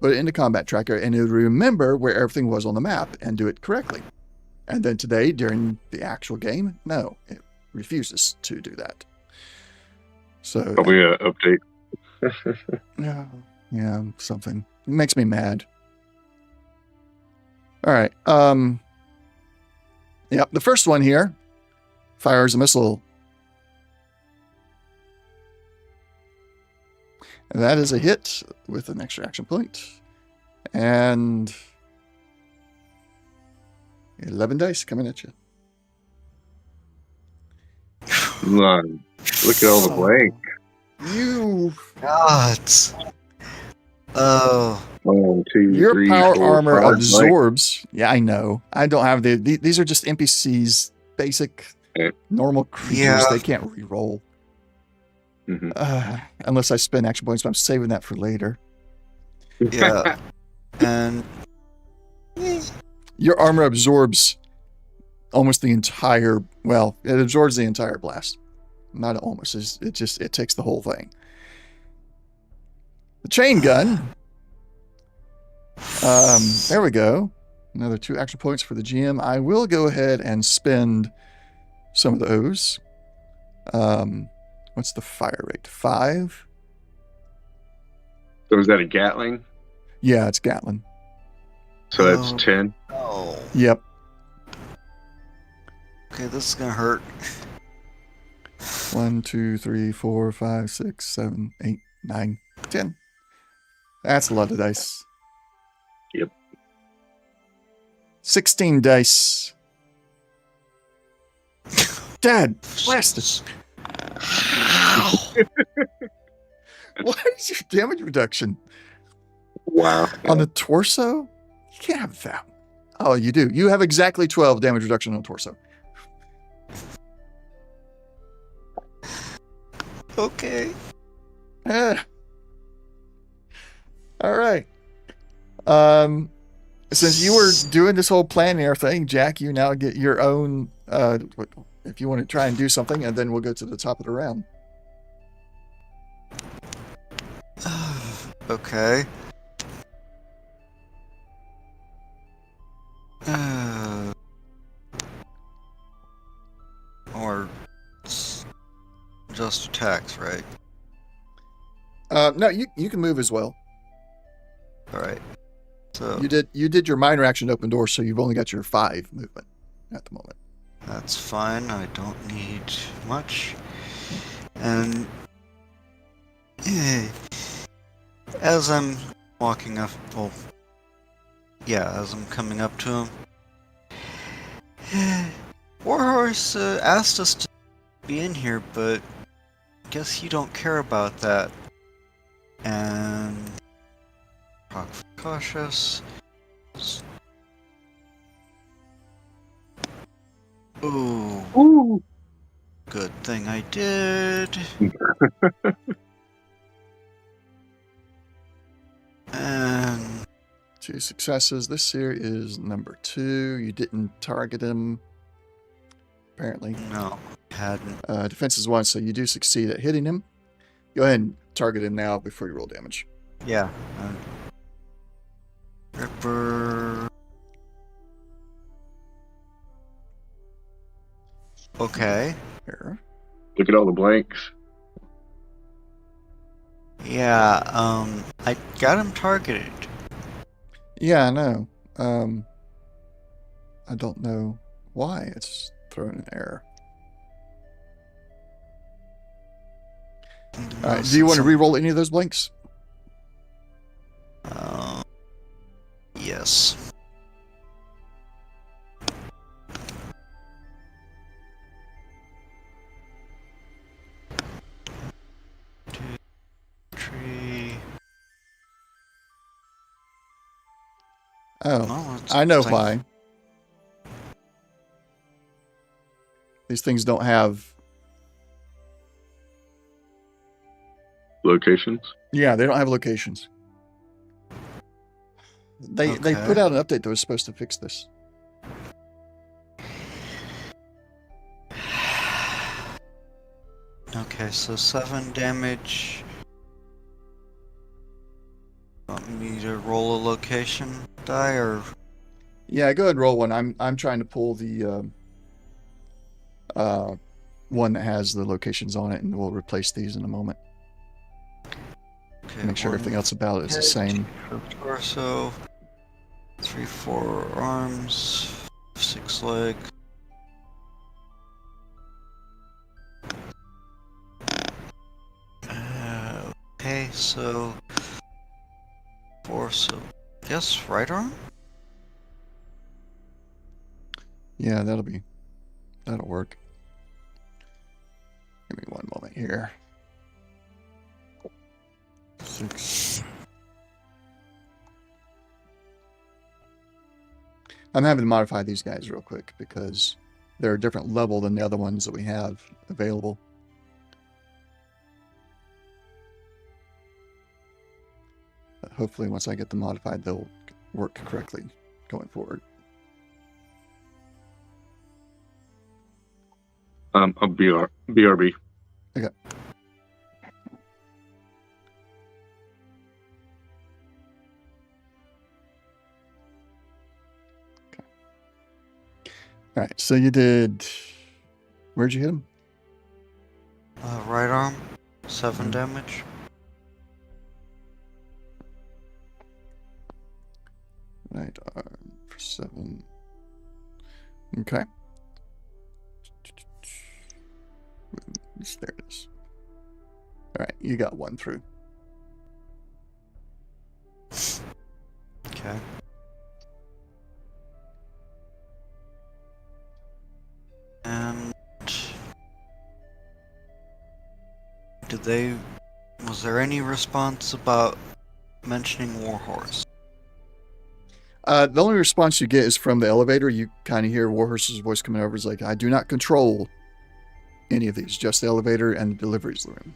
put it into combat tracker, and it would remember where everything was on the map and do it correctly. And then today, during the actual game, no, it refuses to do that. So Probably an update. yeah, something. It makes me mad. All right. Yep, the first one here fires a missile. And that is a hit with an extra action point. And 11 dice coming at you. Look at all the blank. You, Gods. Oh. 1, 2, your 3, power 4, armor 5 blank. absorbs. Yeah, I know. I don't have these are just NPCs, basic Okay. Normal creatures, Yeah. they can't re-roll. Mhm. Unless I spend action points, but I'm saving that for later. Yeah. And Your armor absorbs almost the entire, well, it absorbs the entire blast. Not almost, it takes the whole thing. The chain gun. There we go. Another 2 action points for the GM. I will go ahead and spend some of those. What's the fire rate? 5? So is that a Gatling? Yeah, it's Gatlin. So that's Oh. 10. oh, Yep. okay, this is gonna hurt. 1, 2, 3, 4, 5, 6, 7, 8, 9, 10. That's a lot of dice. Yep. 16 dice. Dad, blast it. What is your damage reduction? Wow. On the torso? You can't have that. Oh, you do. You have exactly 12 damage reduction on torso. Okay. Eh. All right. Since you were doing this whole plan and everything, Jack, you now get your own. If you want to try and do something, and then we'll go to the top of the round. Okay. Or just attacks, right? No, you can move as well. All right. So You did your minor action to open door, so you've only got your 5 movement at the moment. that's fine. I don't need much. And as I'm walking up, well, yeah, as I'm coming up to him, Warhorse asked us to be in here, but guess you don't care about that. And rock cautious. Ooh, Ooh. good thing I did. And 2 successes. This here is number 2. You didn't target him, apparently. no, hadn't. Defense is 1, so you do succeed at hitting him. Go ahead and target him now before you roll damage. Yeah. Ripper. Okay. Here. Look at all the blanks. Yeah, I got him targeted. Yeah, I know. I don't know why it's thrown an error. All right. Do you want to re-roll any of those blanks? Yes. Tree. Oh, No, it's I know like- why. These things don't have. Locations. Yeah, they don't have locations. They Okay. put out an update that was supposed to fix this. Okay, so 7 damage. Want me to roll a location die or? Yeah, go ahead and roll one. I'm trying to pull the one that has the locations on it, and we'll replace these in a moment. Okay, Make sure everything else about it is the same. For torso, 3, 4 arms, 6 legs. Okay, so 4, so guess right arm? Yeah, that'll work. Give me one moment here. 6. I'm having to modify these guys real quick because they're a different level than the other ones that we have available. But hopefully, once I get them modified, they'll work correctly going forward. A BRB. Okay. All right, so you did. Where'd you hit him? Right arm, 7 damage. Right arm for 7. Okay. There it is. All right, you got 1 through. Okay. And was there any response about mentioning Warhorse? The only response you get is from the elevator. You kind of hear Warhorse's voice coming over. It's like, I do not control any of these, just the elevator and the deliveries room.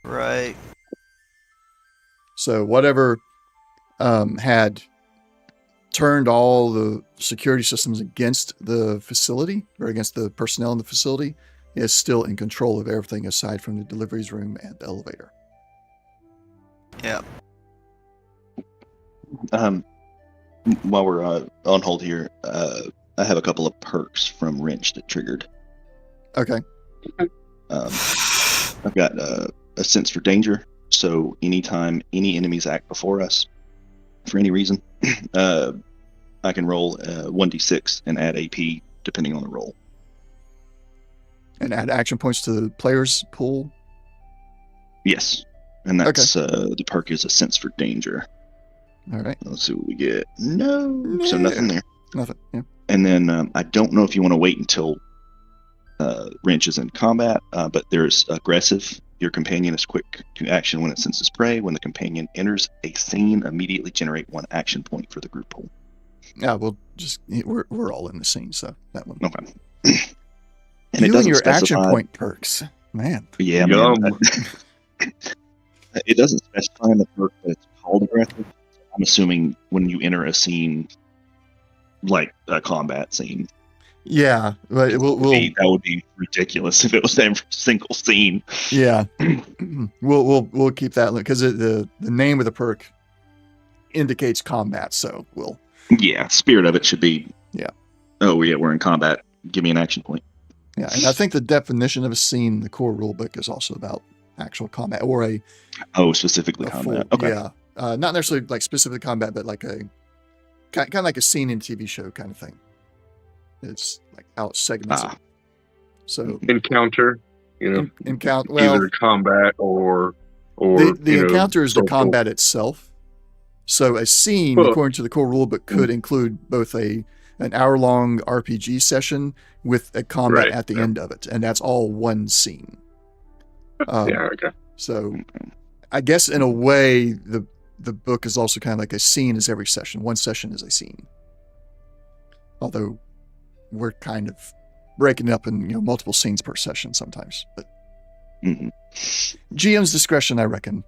Right. So whatever had turned all the security systems against the facility or against the personnel in the facility is still in control of everything aside from the deliveries room and the elevator. Yeah. While we're on hold here, I have a couple of perks from Wrench that triggered. Okay. I've got a sense for danger, so anytime any enemies act before us, for any reason, I can roll 1d6 and add AP depending on the roll. And add action points to the player's pool? Yes. And that's the perk is a sense for danger. All right. Let's see what we get. No. So nothing there. Nothing. Yeah. And then I don't know if you want to wait until Wrench is in combat, but there's aggressive. Your companion is quick to action when it senses prey. When the companion enters a scene, immediately generate 1 action point for the group pool. Yeah, we're all in the scene, so that one. Okay. And you it doesn't and your specify action point perks, man. Yeah, Yum. man. It doesn't specify in the perk that it's called aggressive. I'm assuming when you enter a scene, like a combat scene. Yeah, but that would be ridiculous if it was every single scene. Yeah, we'll keep that because the name of the perk indicates combat, so we'll. Yeah, spirit of it should be. Yeah. Oh yeah, we're in combat. Give me an action point. Yeah, and I think the definition of a scene, the core rulebook, is also about actual combat or specifically combat. Full, okay. Yeah, not necessarily like specific combat, but like a kind of like a scene in a TV show kind of thing. It's like how it segments it. So encounter, encounter. Well, either combat or the encounter is the combat itself. So a scene, according to the core rulebook, could include both an hour-long RPG session with a combat at the end of it, and that's all one scene. Okay. So I guess in a way, the book is also kind of like a scene is every session. One session is a scene. Although we're kind of breaking it up in multiple scenes per session sometimes. But GM's discretion, I reckon,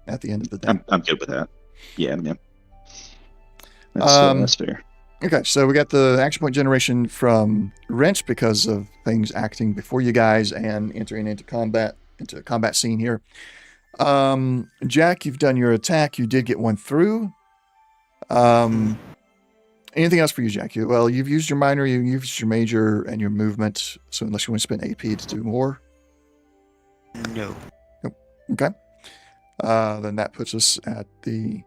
at the end of the day. I'm good with that. Yeah. That's fair. Okay, so we got the action point generation from Wrench because of things acting before you guys and entering into a combat scene here. Jack, you've done your attack. You did get 1 through. Anything else for you, Jack? You've used your minor, you used your major, and your movement. So unless you want to spend AP to do more. No. Okay. Then that puts us at the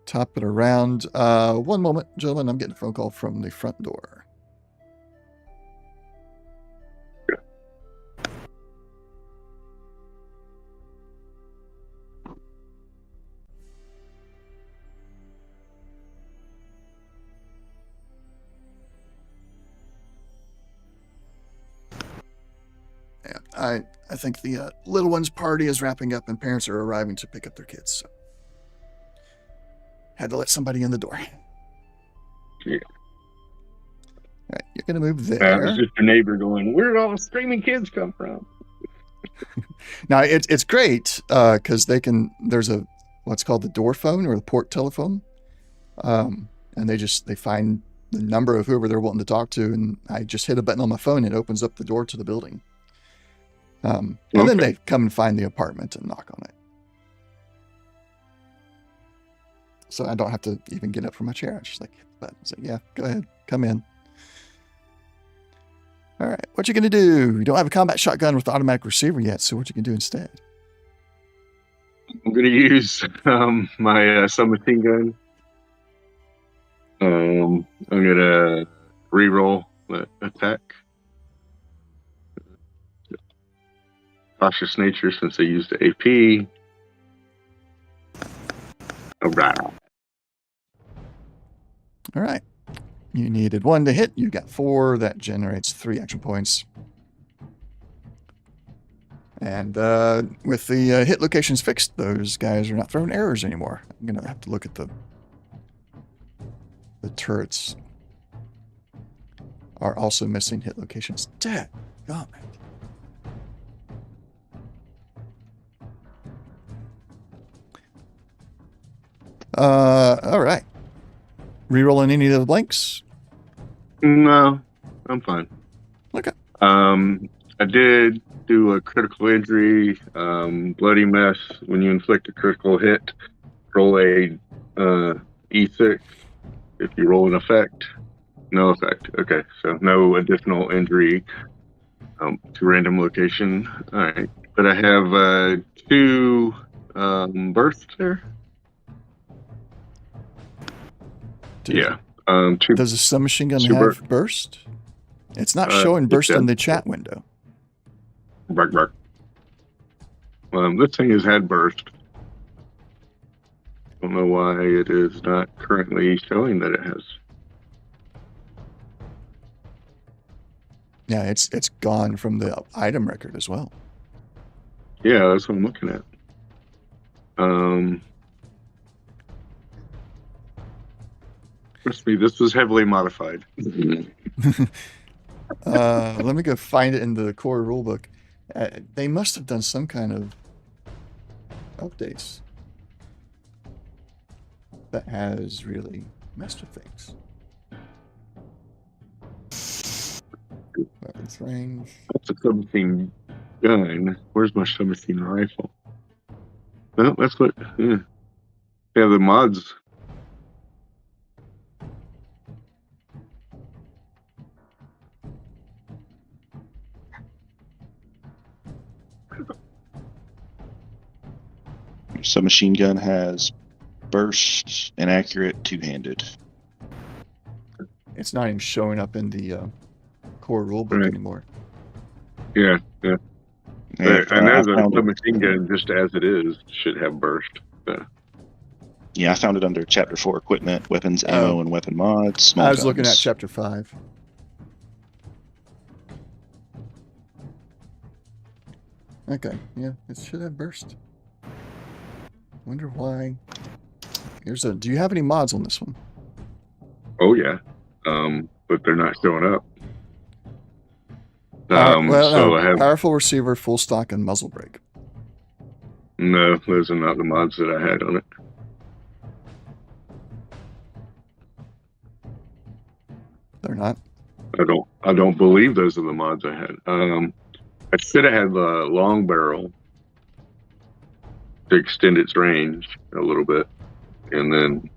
top of the round. 1 moment, gentlemen. I'm getting a phone call from the front door. Yeah, I think the little one's party is wrapping up and parents are arriving to pick up their kids. So had to let somebody in the door. Yeah. right, you're going to move That there. was just your neighbor going, "Where did all the screaming kids come from?" Now it's great because there's a what's called the door phone or the port telephone, and they find the number of whoever they're wanting to talk to, and I just hit a button on my phone and it opens up the door to the building. And then they come and find the apartment and knock on it. So I don't have to even get up from my chair. I just hit the button. It's yeah, go ahead, come in. All right, what you gonna do? You don't have a combat shotgun with automatic receiver yet, so what you can do instead? I'm gonna use my submachine gun. I'm gonna reroll the attack. Cautious nature since I used the AP. All right. You needed 1 to hit. You got 4. That generates 3 action points. And with the hit locations fixed, those guys are not throwing errors anymore. I'm going to have to look at the turrets. Are also missing hit locations. Dad, God, man. All right. Rerolling any of the blanks? No, I'm fine. Okay. I did do a critical injury, bloody mess. When you inflict a critical hit, roll a E6. If you roll an effect, no effect. Okay, so no additional injury to random location. All right, but I have 2 bursts there. Yeah. 2. Does a submachine gun have burst? It's not showing burst in the chat window. Bark, bark. This thing has had burst. I don't know why it is not currently showing that it has. Yeah, it's gone from the item record as well. Yeah, that's what I'm looking at. Trust me, this was heavily modified. Let me go find it in the core rulebook. They must have done some kind of updates that has really messed with things. Weapons range. That's a submachine gun. Where's my submachine rifle? Well, that's what. Yeah, the mods. Submachine gun has burst, inaccurate, two-handed. It's not even showing up in the core rulebook anymore. Yeah. Yeah, I know the submachine gun, just as it is, should have burst. Yeah, I found it under Chapter 4 Equipment, Weapons, Ammo, and Weapon Mods. Small I was guns. looking at Chapter 5. Okay, yeah, it should have burst. Wonder why. Do you have any mods on this one? Oh yeah, but they're not showing up. No. I have powerful receiver, full stock, and muzzle brake. No, those are not the mods that I had on it. They're not. I don't believe those are the mods I had. I should have had the long barrel to extend its range a little bit, and then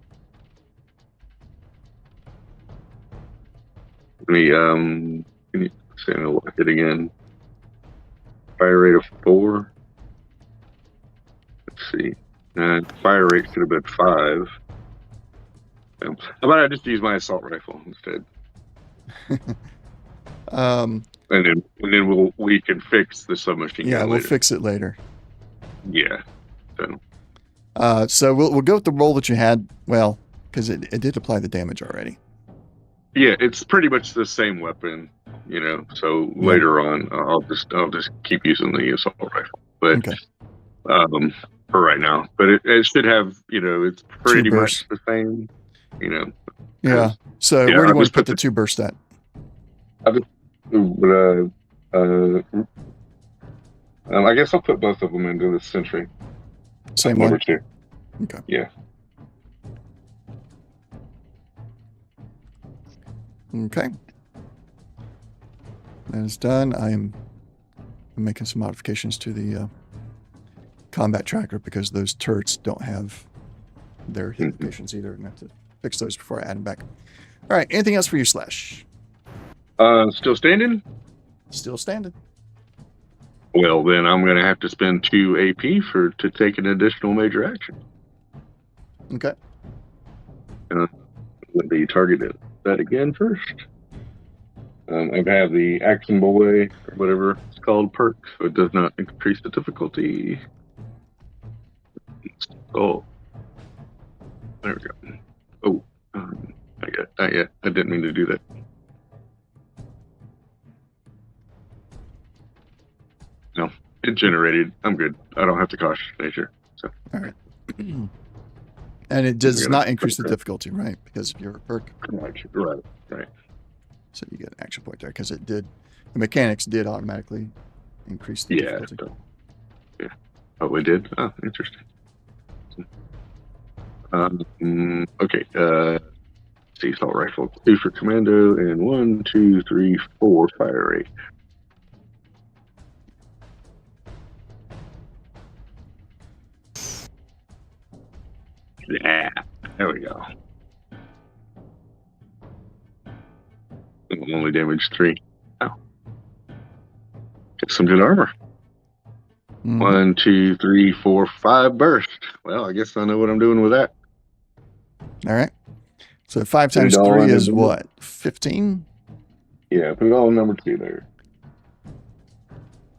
let me can you say I'll look it again. Fire rate of 4. Let's see. Fire rate should have been 5. How about I just use my assault rifle instead? And then we can fix the submachine gun. Yeah, we'll later. fix it later. Yeah. So we'll go with the roll that you had. Well, because it did apply the damage already. Yeah, it's pretty much the same weapon, So later on, I'll just keep using the assault rifle. But for right now, but it should have, it's pretty much the same, Yeah. So where do you want to put the 2 burst at? I just, I guess I'll put both of them into the sentry. Same Number one? 2. Okay. Yeah. Okay. That is done. I'm making some modifications to the combat tracker because those turrets don't have their hit locations either, and I have to fix those before I add them back. All right. Anything else for you, Slash? Still standing? Still standing. Well, then I'm going to have to spend 2 AP to take an additional major action. Okay. Let me target that again first. I have the action boy, or whatever it's called, perk, so it does not increase the difficulty. Oh, there we go. Oh, I didn't mean to do that. No, it generated. I'm good. I don't have to cautious nature. So. All right. And it does not increase the difficulty, right? Because of your perk. Right. So you get an action point there because it did. The mechanics did automatically increase the difficulty. Yeah. Oh, it did? Oh, interesting. Okay. See, assault rifle. 2 for commando, and 1, 2, 3, 4 fire rate. Yeah, there we go. Only damage 3. Oh. Get some good armor. 1, 2, 3, 4, 5 burst. Well, I guess I know what I'm doing with that. All right. So 5 times 3 is what? 15? Yeah, put it all in number 2 there.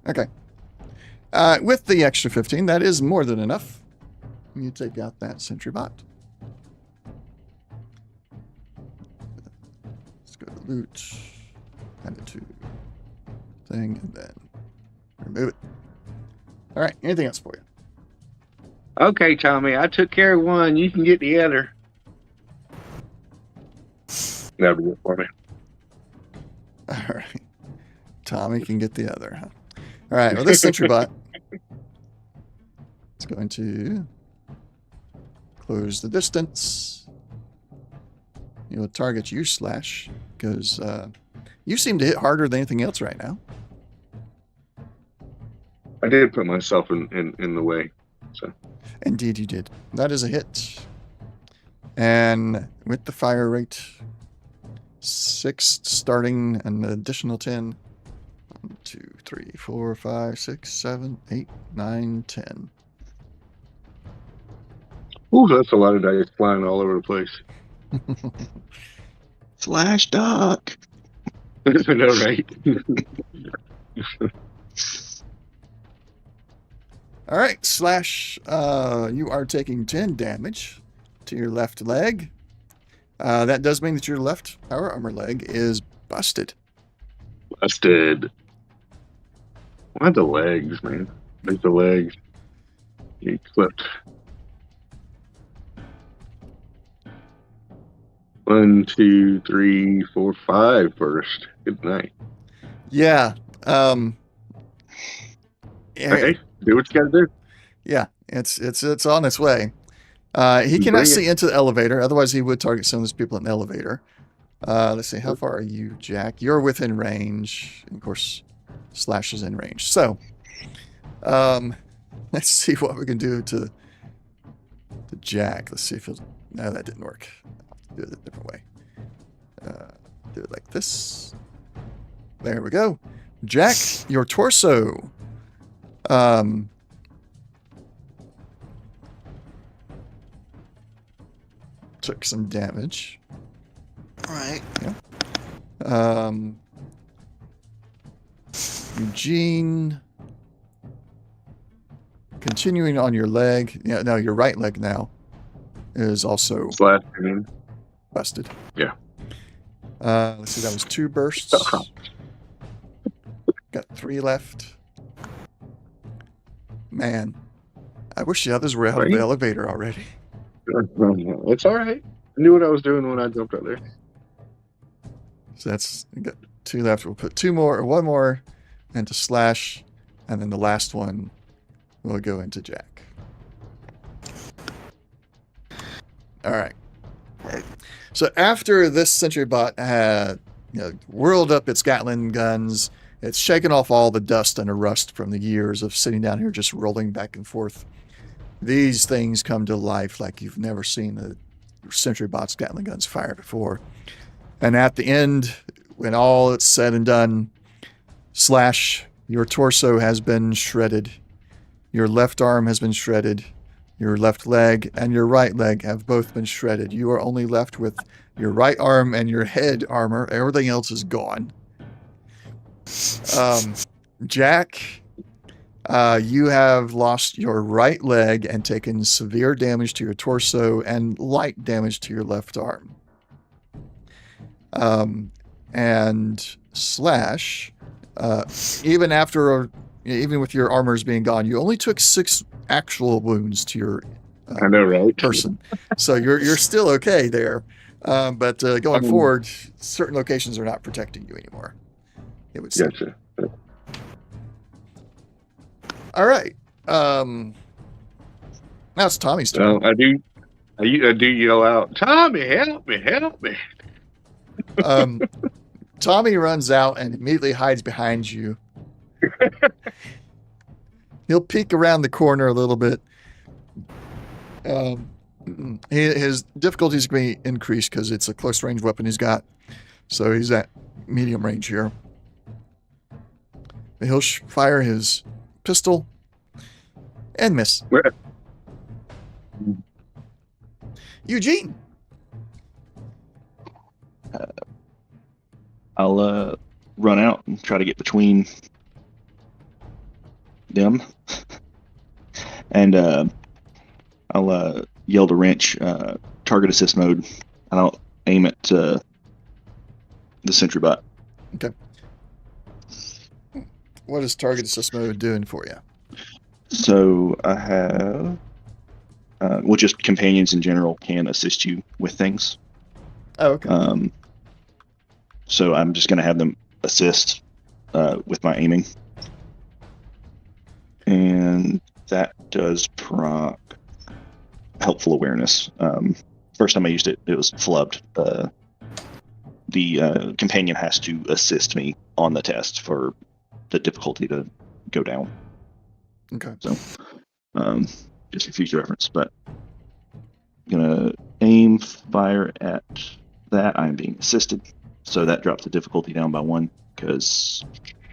Okay. With the extra 15, that is more than enough. You take out that sentry bot. Let's go to loot. Add it to thing, and then remove it. All right. Anything else for you? Okay, Tommy, I took care of one. You can get the other. That'll be it for me. All right. Tommy can get the other, huh? All right. Well, this sentry bot is going to close the distance. You'll target you, Slash, because you seem to hit harder than anything else right now. I did put myself in the way. So. Indeed, you did. That is a hit. And with the fire rate, 6 starting, an additional 10. 1, 2, 3, 4, 5, 6, 7, 8, 9, 10. Ooh, that's a lot of dice flying all over the place. Slash Doc. I know, right? All right, Slash, you are taking 10 damage to your left leg. That does mean that your left power armor leg is busted. Busted. Why the legs, man? Like the legs. He clipped. 1, 2, 3, 4, 5 first. Good night. Yeah. Okay, do what you gotta do. Yeah, it's on its way. He cannot see into the elevator, otherwise he would target some of those people in the elevator. Let's see, how far are you, Jack? You're within range. Of course, Slash is in range. So, let's see what we can do to Jack. Let's see if he'll... No, that didn't work. Do it a different way. Do it like this. There we go. Jack, your torso. Took some damage. All right. Yeah. Eugene, continuing on your leg. Yeah, no, your right leg now is also busted. Yeah. Let's see, that was 2 bursts. Got 3 left. Man, I wish the others were out of the elevator already. It's all right. I knew what I was doing when I jumped out there. So that's, you got 2 left. We'll put 2 more, or 1 more into Slash, and then the last one will go into Jack. All right. So after this sentry bot had whirled up its Gatling guns, it's shaken off all the dust and the rust from the years of sitting down here just rolling back and forth. These things come to life like you've never seen a sentry bot's Gatling guns fire before. And at the end, when all is said and done, Slash, your torso has been shredded. Your left arm has been shredded. Your left leg and your right leg have both been shredded. You are only left with your right arm and your head armor. Everything else is gone. Jack, you have lost your right leg and taken severe damage to your torso and light damage to your left arm. And Slash, even with your armors being gone, you only took 6 actual wounds to your I know, right? person. So you're still okay there. But going forward, certain locations are not protecting you anymore. It would seem. Gotcha. All right. Now it's Tommy's turn. I do yell out, Tommy, help me, help me. Tommy runs out and immediately hides behind you. He'll peek around the corner a little bit. His difficulty is going to be increased because it's a close range weapon he's got. So he's at medium range here. He'll fire his pistol and miss. Where? Eugene. I'll run out and try to get between them, and I'll yell to Wrench, target assist mode, and I'll aim at the sentry bot. Okay. What is target assist mode doing for you? So I have, just companions in general can assist you with things. Oh, okay. So I'm just going to have them assist with my aiming. And that does proc helpful awareness. First time I used it, it was flubbed. The companion has to assist me on the test for the difficulty to go down. Okay. So, just for future reference, but I'm gonna aim, fire at that. I'm being assisted, so that drops the difficulty down by 1 because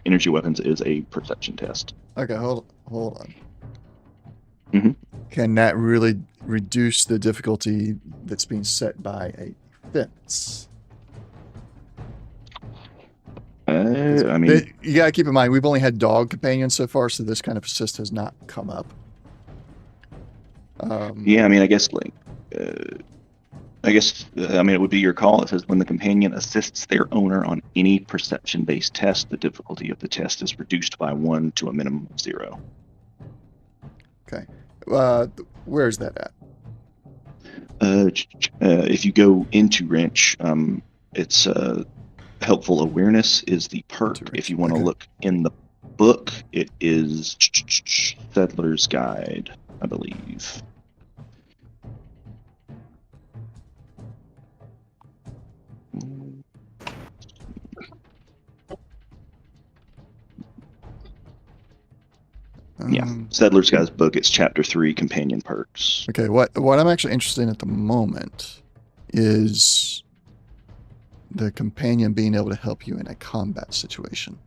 energy weapons is a perception test. Okay, hold on. Mm-hmm. Can that really reduce the difficulty that's being set by a fence? I mean, you gotta keep in mind we've only had dog companions so far, so this kind of assist has not come up. yeah, I mean, I guess it would be your call. It says when the companion assists their owner on any perception-based test, the difficulty of the test is reduced by 1 to a minimum of 0. Okay. Where's that at? If you go into Wrench, it's helpful awareness is the perk. If you want to look in the book, it is Settler's Guide, I believe. Yeah, Settler's Guide's book. It's chapter 3, companion perks. Okay, what I'm actually interested in at the moment is the companion being able to help you in a combat situation,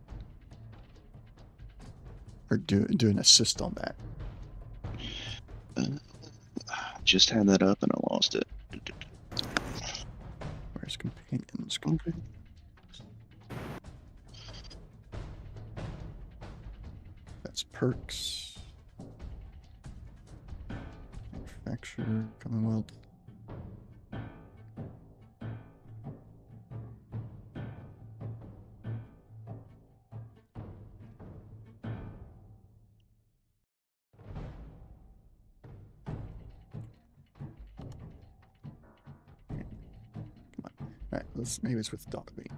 or do an assist on that. Just had that up and I lost it. Where's companions? That's perks. Manufacturer, Commonwealth. Alright, maybe it's with Dogmeat.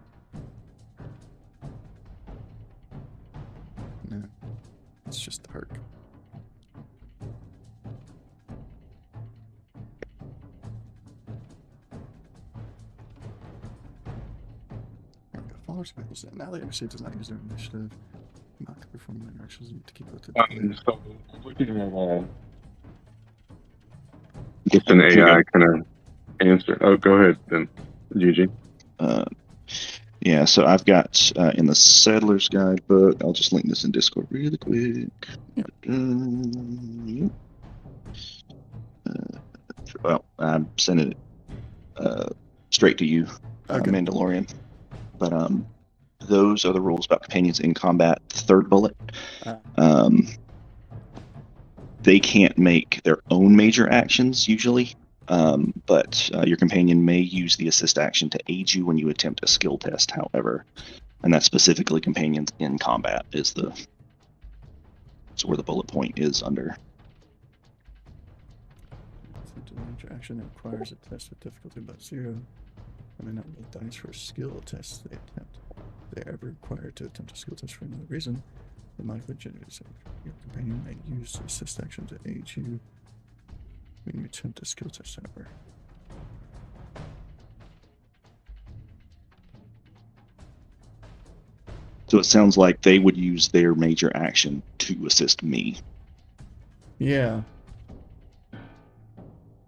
followers of this. Now the NPC does not use their initiative. Not perform interactions to keep with the So looking at just an AI kind of answer. Oh, go ahead then, Eugene. Yeah, so I've got in the Settler's Guidebook, I'll just link this in Discord really quick. Well, I'm sending it straight to you, Okay. Mandalorian. But those are the rules about companions in combat. Third bullet. They can't make their own major actions usually, but your companion may use the assist action to aid you when you attempt a skill test, however. And that's specifically companions in combat is where the bullet point is under. Major action that requires a test with difficulty about 0. I may not roll dice for a skill test they attempt. If they are ever required to attempt a skill test for another reason, the modified generates your companion may use the assist action to aid you when you attempt a skill test, however. So it sounds like they would use their major action to assist me. Yeah.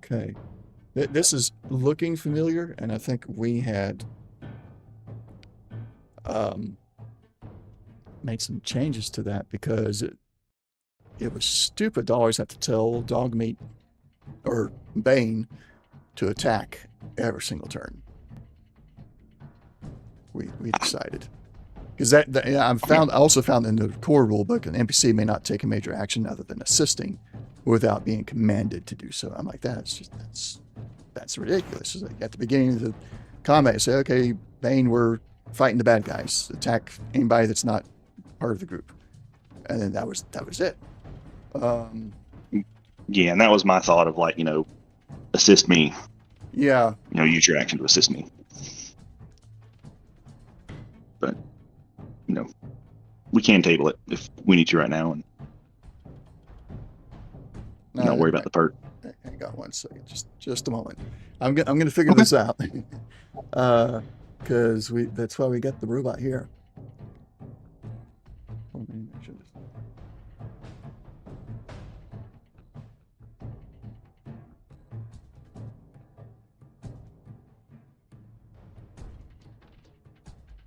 Okay. This is looking familiar, and I think we had made some changes to that because it was stupid to always have to tell Dogmeat or Bane to attack every single turn. We decided. Because I also found in the core rulebook an NPC may not take a major action other than assisting without being commanded to do so. I'm like, that's ridiculous. It's like at the beginning of the combat, you say, okay, Bane, we're fighting the bad guys. Attack anybody that's not part of the group. And then that was it. Yeah, and that was my thought of like, assist me. Yeah. Use your action to assist me. But, we can table it if we need to right now and not worry about the perk. Hang on one second, just a moment. I'm gonna figure this out, because that's why we got the robot here.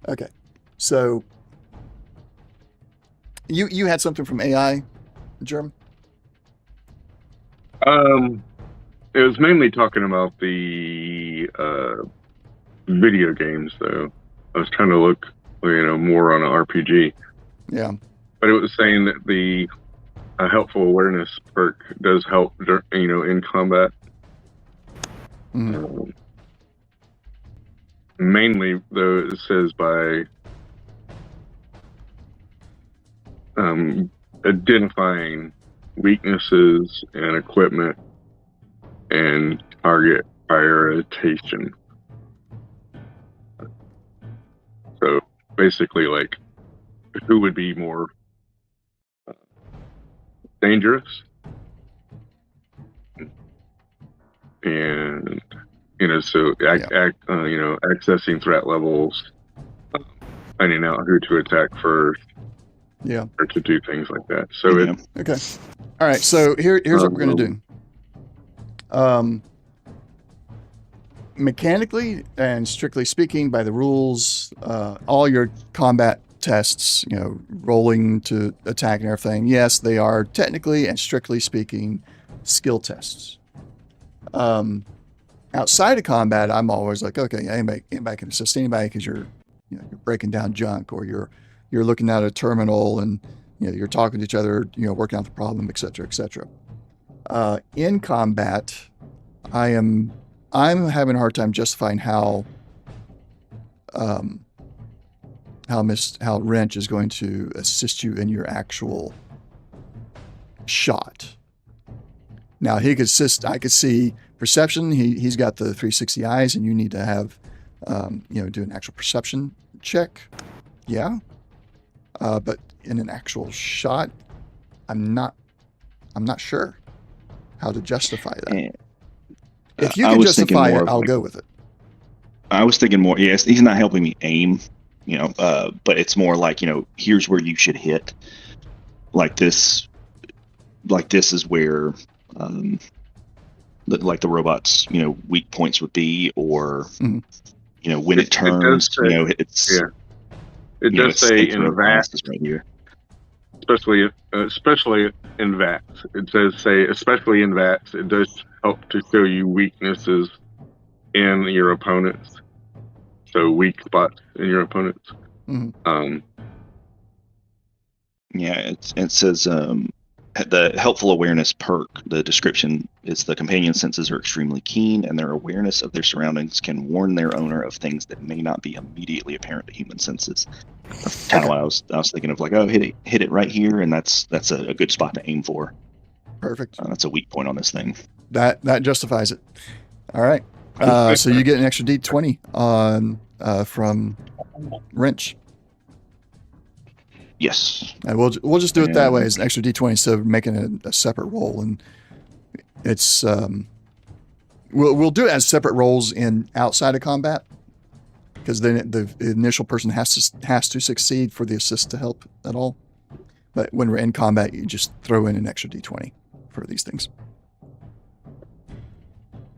Okay, so you had something from AI, Jerm? It was mainly talking about the video games, though. I was trying to look, more on an RPG. Yeah. But it was saying that the helpful awareness perk does help, in combat. Mm-hmm. Mainly, though, it says by identifying weaknesses and equipment and target prioritization. So basically, like, who would be more dangerous, and accessing threat levels, finding out who to attack first. Yeah. Or to do things like that. So okay. All right. So here's what we're gonna do. Mechanically and strictly speaking, by the rules, all your combat tests, rolling to attack and everything, yes, they are technically and strictly speaking skill tests. Outside of combat, I'm always like, okay, anybody can assist anybody because you're breaking down junk, or you're looking at a terminal and you're talking to each other, working out the problem, etc., etc. In combat, I'm having a hard time justifying how Wrench is going to assist you in your actual shot. Now he could assist. I could see perception. He's got the 360 eyes, and you need to have do an actual perception check. Yeah. But in an actual shot, I'm not sure how to justify that. If you can justify it, I'll go with it. I was thinking more. Yes, he's not helping me aim. but it's more like, here's where you should hit. Like this is where, like the robot's, weak points would be, or, Mhm. When it turns, it's, Yeah. It you know, does it's say throw in VAX, classes right here. especially in VAX. It does say especially in VAX. It does help to show you weaknesses in your opponents. So weak spots in your opponents. Mhm. Yeah, it says the helpful awareness perk. The description is the companion senses are extremely keen, and their awareness of their surroundings can warn their owner of things that may not be immediately apparent to human senses. That's kind of what I was thinking of, like, oh, hit it right here, and that's a good spot to aim for. Perfect. That's a weak point on this thing. That justifies it. All right. So you get an extra D20 on from wrench. Yes. And we'll just do it that way as an extra D20 instead of making a separate roll. And it's we'll do it as separate rolls in outside of combat, because then the initial person has to succeed for the assist to help at all. But when we're in combat, you just throw in an extra D20 for these things.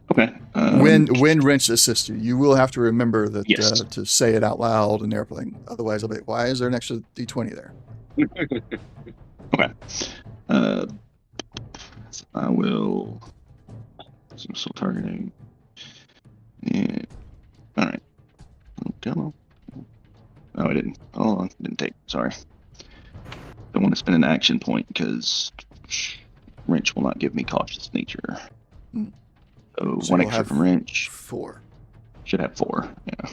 Okay. When wrench assists you, you will have to remember that Yes. to say it out loud and everything. Otherwise, I'll be like, why is there an extra D20 there? Okay. I will. I'm still targeting. Yeah. All right. Demo. Oh, I didn't. Oh, didn't take. Sorry. Don't want to spend an action point because wrench will not give me cautious nature. So So one you'll extra have from wrench. 4. Should have 4. Yeah.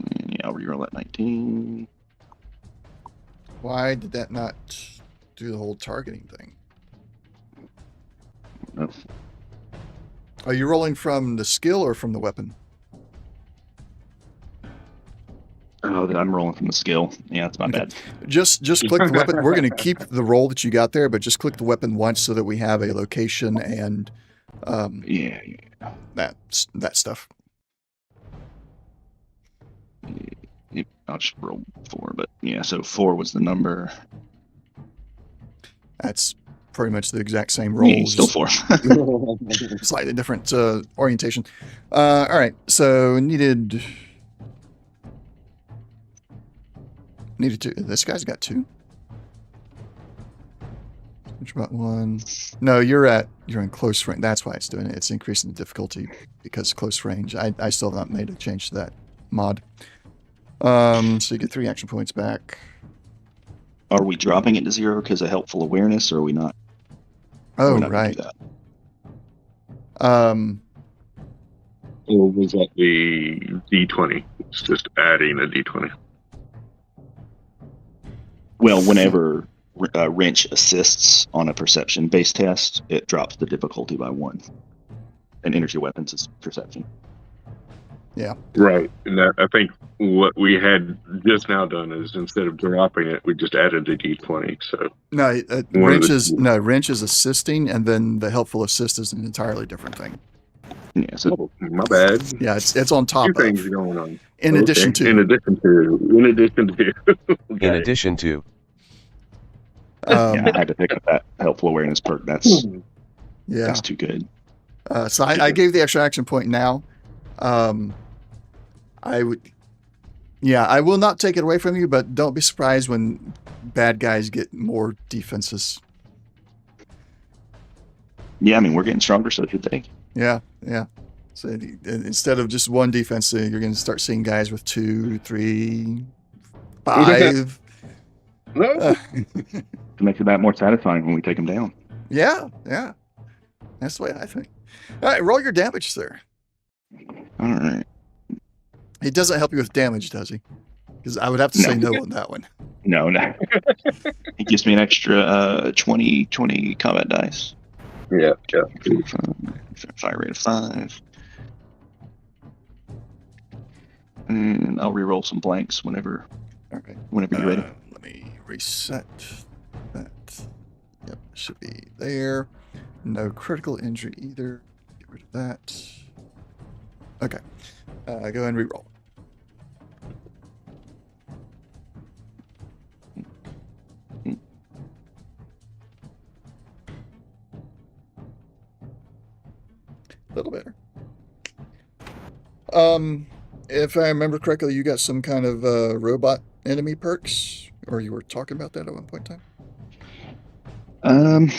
And yeah, I'll reroll at 19. Why did that not do the whole targeting thing? No. Are you rolling from the skill or from the weapon? Oh, I'm rolling from the skill. Yeah, that's my bad. Just click the weapon. We're going to keep the roll that you got there, but just click the weapon once so that we have a location and Yeah. that stuff. Yep, I'll just roll 4, but yeah, so 4 was the number. That's pretty much the exact same roll. Yeah, still 4. Slightly different orientation. All right, so needed 2. This guy's got 2. Which about 1? No, you're in close range. That's why it's doing it. It's increasing the difficulty because close range. I still have not made a change to that mod. So you get 3 action points back. Are we dropping it to 0 because of helpful awareness, or are we not? Oh, we're not gonna right. do that? Or was that the D20? It's just adding a D20. Well, whenever wrench assists on a perception-based test, it drops the difficulty by 1. And energy weapons is perception. Yeah. Right. And I think what we had just now done is instead of dropping it, we just added a D20. So No, wrench is assisting, and then the helpful assist is an entirely different thing. Yeah, so my bad. Yeah, it's on top Two of. things going on. In addition to. In addition to. Okay. In addition to. yeah, I had to pick up that helpful awareness perk. That's Yeah. that's too good. So I gave the extra action point now. I will not take it away from you, but don't be surprised when bad guys get more defenses. Yeah, I mean, we're getting stronger, so should they. Yeah. So instead of just 1 defense, you're going to start seeing guys with 2, 3, 5. No. It makes it that more satisfying when we take them down. Yeah. That's the way I think. All right, roll your damage, sir. All right. He doesn't help you with damage, does he? Because I would have to say no on that one. No. It gives me an extra 20 combat dice. Yeah. Fire rate of 5. And I'll re-roll some blanks whenever All right. you're ready. Let me reset that. Yep, should be there. No critical injury either. Get rid of that. Okay. Go ahead and reroll. A little better. If I remember correctly, you got some kind of robot enemy perks, or you were talking about that at one point in time.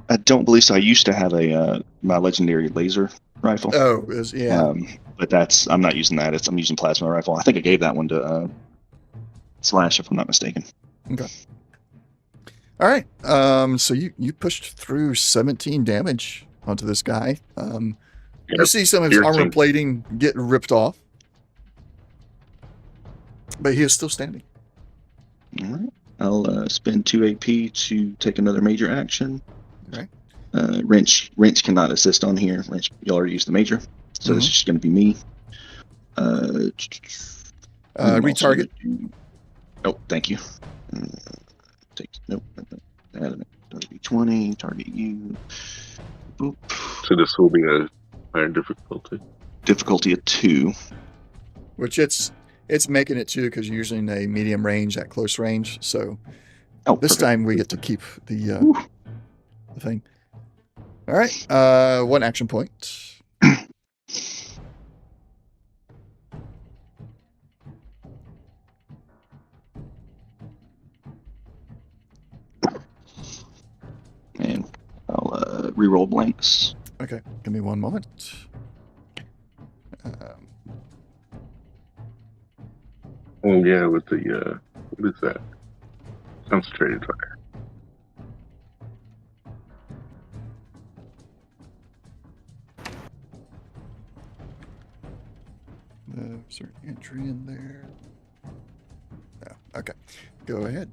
I don't believe so. I used to have a my legendary laser rifle. Oh, yeah. But I'm not using that. I'm using plasma rifle. I think I gave that one to Slash, if I'm not mistaken. Okay. All right. So you pushed through 17 damage onto this guy. You see some of his armor plating get ripped off, but he is still standing. All right. I'll spend 2 AP to take another major action. All right. Wrench cannot assist on here. Wrench, you already used the major, so this is just going to be me. Retarget. Oh, thank you. Nope. Target 20. Target you. Boop. So this will be a higher difficulty. Difficulty of 2. Which it's making it 2 because you're using a medium range at close range. So this time we get to keep the thing. All right. 1 action point. And I'll reroll blanks. Okay. Give me 1 moment. Oh yeah, with the what is that? Concentrated fire. Is there an entry in there? No. Okay. Go ahead.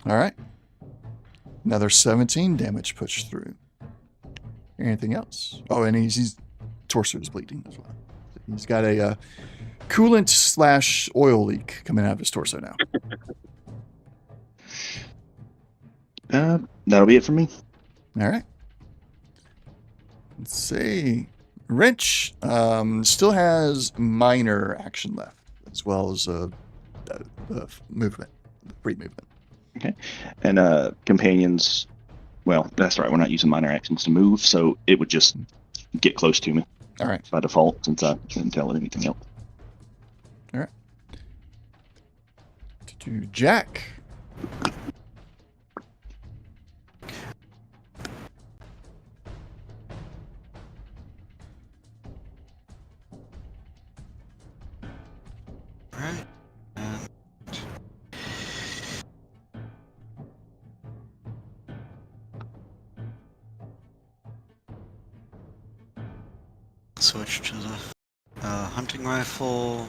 All right. Another 17 damage pushed through. Anything else? Oh, and his torso is bleeding as well. He's got a coolant / oil leak coming out of his torso now. That'll be it for me. All right. Let's see. Wrench still has minor action left, as well as movement, free movement. Okay. And companions, well, that's right. We're not using minor actions to move, so it would just get close to me. All right. By default, since I couldn't tell it anything else. All right. To Jack. All right. Switch to the hunting rifle.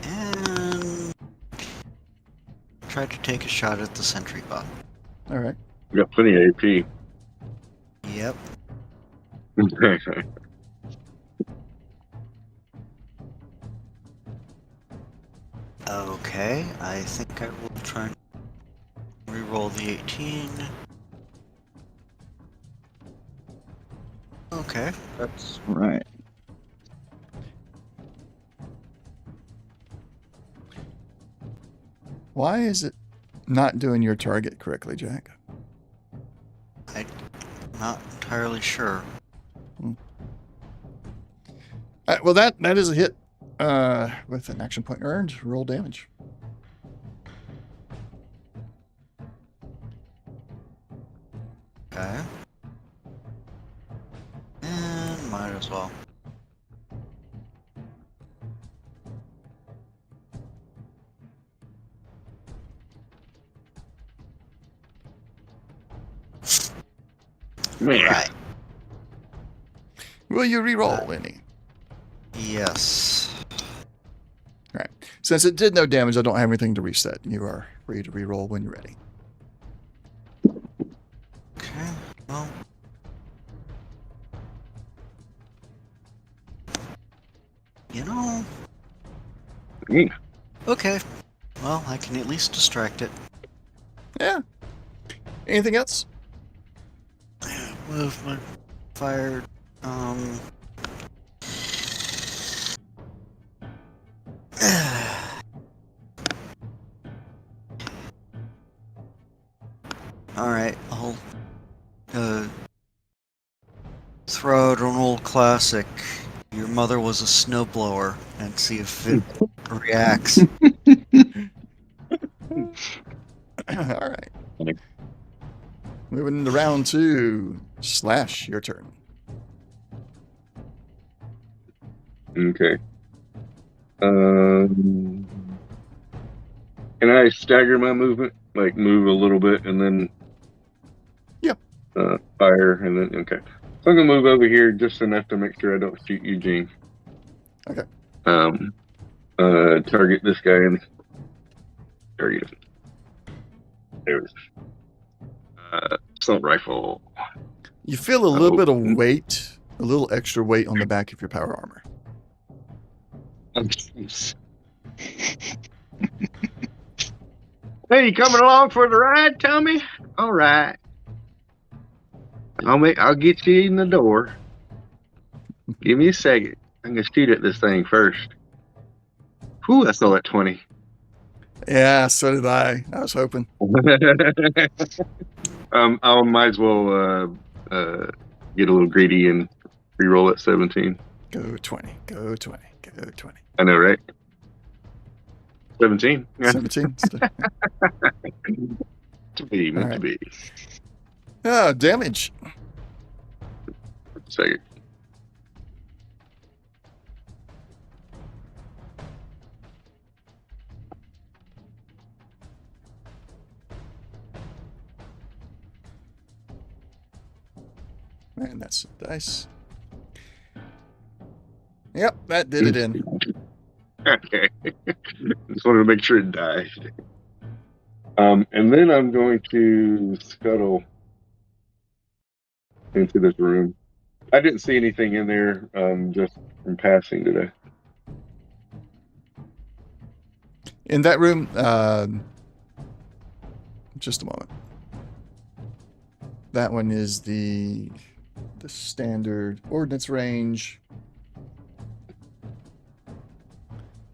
And try to take a shot at the sentry bot. All right. We got plenty of AP. Yep. Okay, I think I will try and reroll the 18. Okay, that's Right. Why is it not doing your target correctly, Jack? I'm not entirely sure. Well, that is a hit with an action point earned. Roll damage. Okay. And might as well. Man. Right. Will you re-roll any? Yes. All right. Since it did no damage, I don't have anything to reset. You are free to re-roll when you're ready. Okay. Well. know. Mm. Okay. Well, I can at least distract it. Yeah. Anything else? Movement, fire, Alright, I'll throw out an old classic. Your mother was a snowblower, and see if it reacts. All right. Moving to round 2. Slash, your turn. Okay. Can I stagger my movement? Like move a little bit and then Yep. Fire and then okay. So I'm gonna move over here just enough to make sure I don't shoot Eugene. Okay. Target this guy and target him. There it is. Assault rifle. You feel a little bit of weight, a little extra weight on the back of your power armor. Hey, you coming along for the ride, Tommy? All right. I'll get you in the door. Give me a second. I'm gonna shoot at this thing first. Whew, I saw that 20. Yeah, so did I. I was hoping. I might as well get a little greedy and re-roll at 17. Go 20. Go 20. Go 20. I know, right? 17. 17. To be, meant to be. Oh, damage. Second. Man, that's some dice. Yep, that did it in. Okay. Just wanted to make sure it died. And then I'm going to scuttle into this room. I didn't see anything in there just from passing today. In that room, just a moment. That one is the standard ordnance range.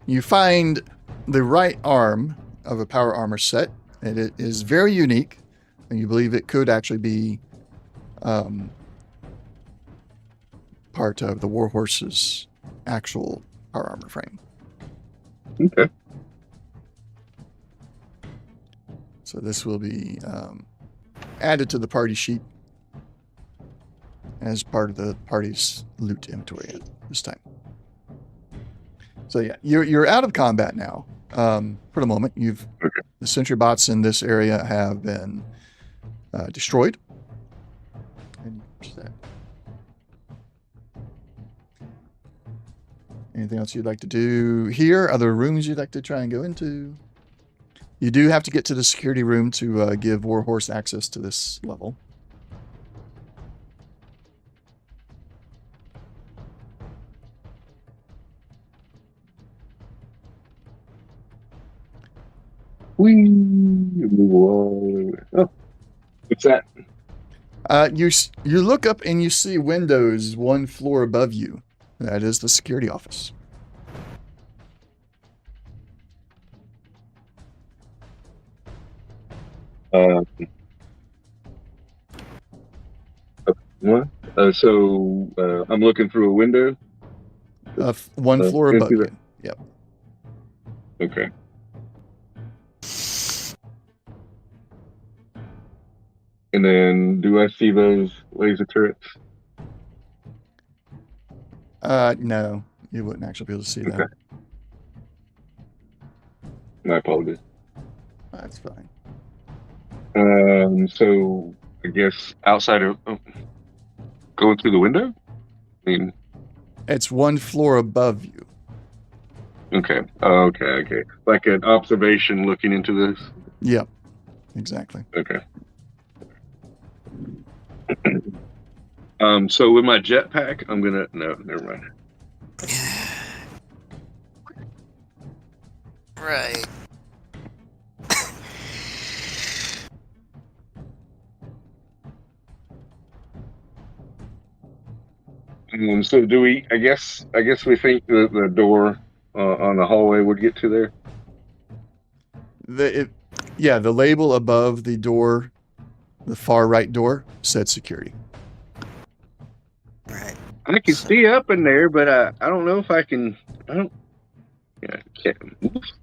You find the right arm of a power armor set, and it is very unique, and you believe it could actually be part of the Warhorse's actual power armor frame. Okay. So this will be added to the party sheet as part of the party's loot inventory at this time. So yeah, you're out of combat now. For the moment, the sentry bots in this area have been destroyed. And anything else you'd like to do here? Other rooms you'd like to try and go into? You do have to get to the security room to give Warhorse access to this level. Whee! Move all the way. Oh, what's that? You look up and you see windows one floor above you. That is the security office. What? So I'm looking through a window. One floor above you. Yep. Okay. And then, do I see those laser turrets? No, you wouldn't actually be able to see that. My apologies. That's fine. So I guess outside of going through the window. I mean, it's one floor above you. Okay. Okay. Like an observation looking into this. Yep. Exactly. Okay. So with my jetpack, I'm gonna no, never mind. Right. So do we? I guess we think the door on the hallway would get to there. The label above the door, the far right door, said security. Right. I can see up in there, but I don't know if I can. I don't. Yeah, I can't. It's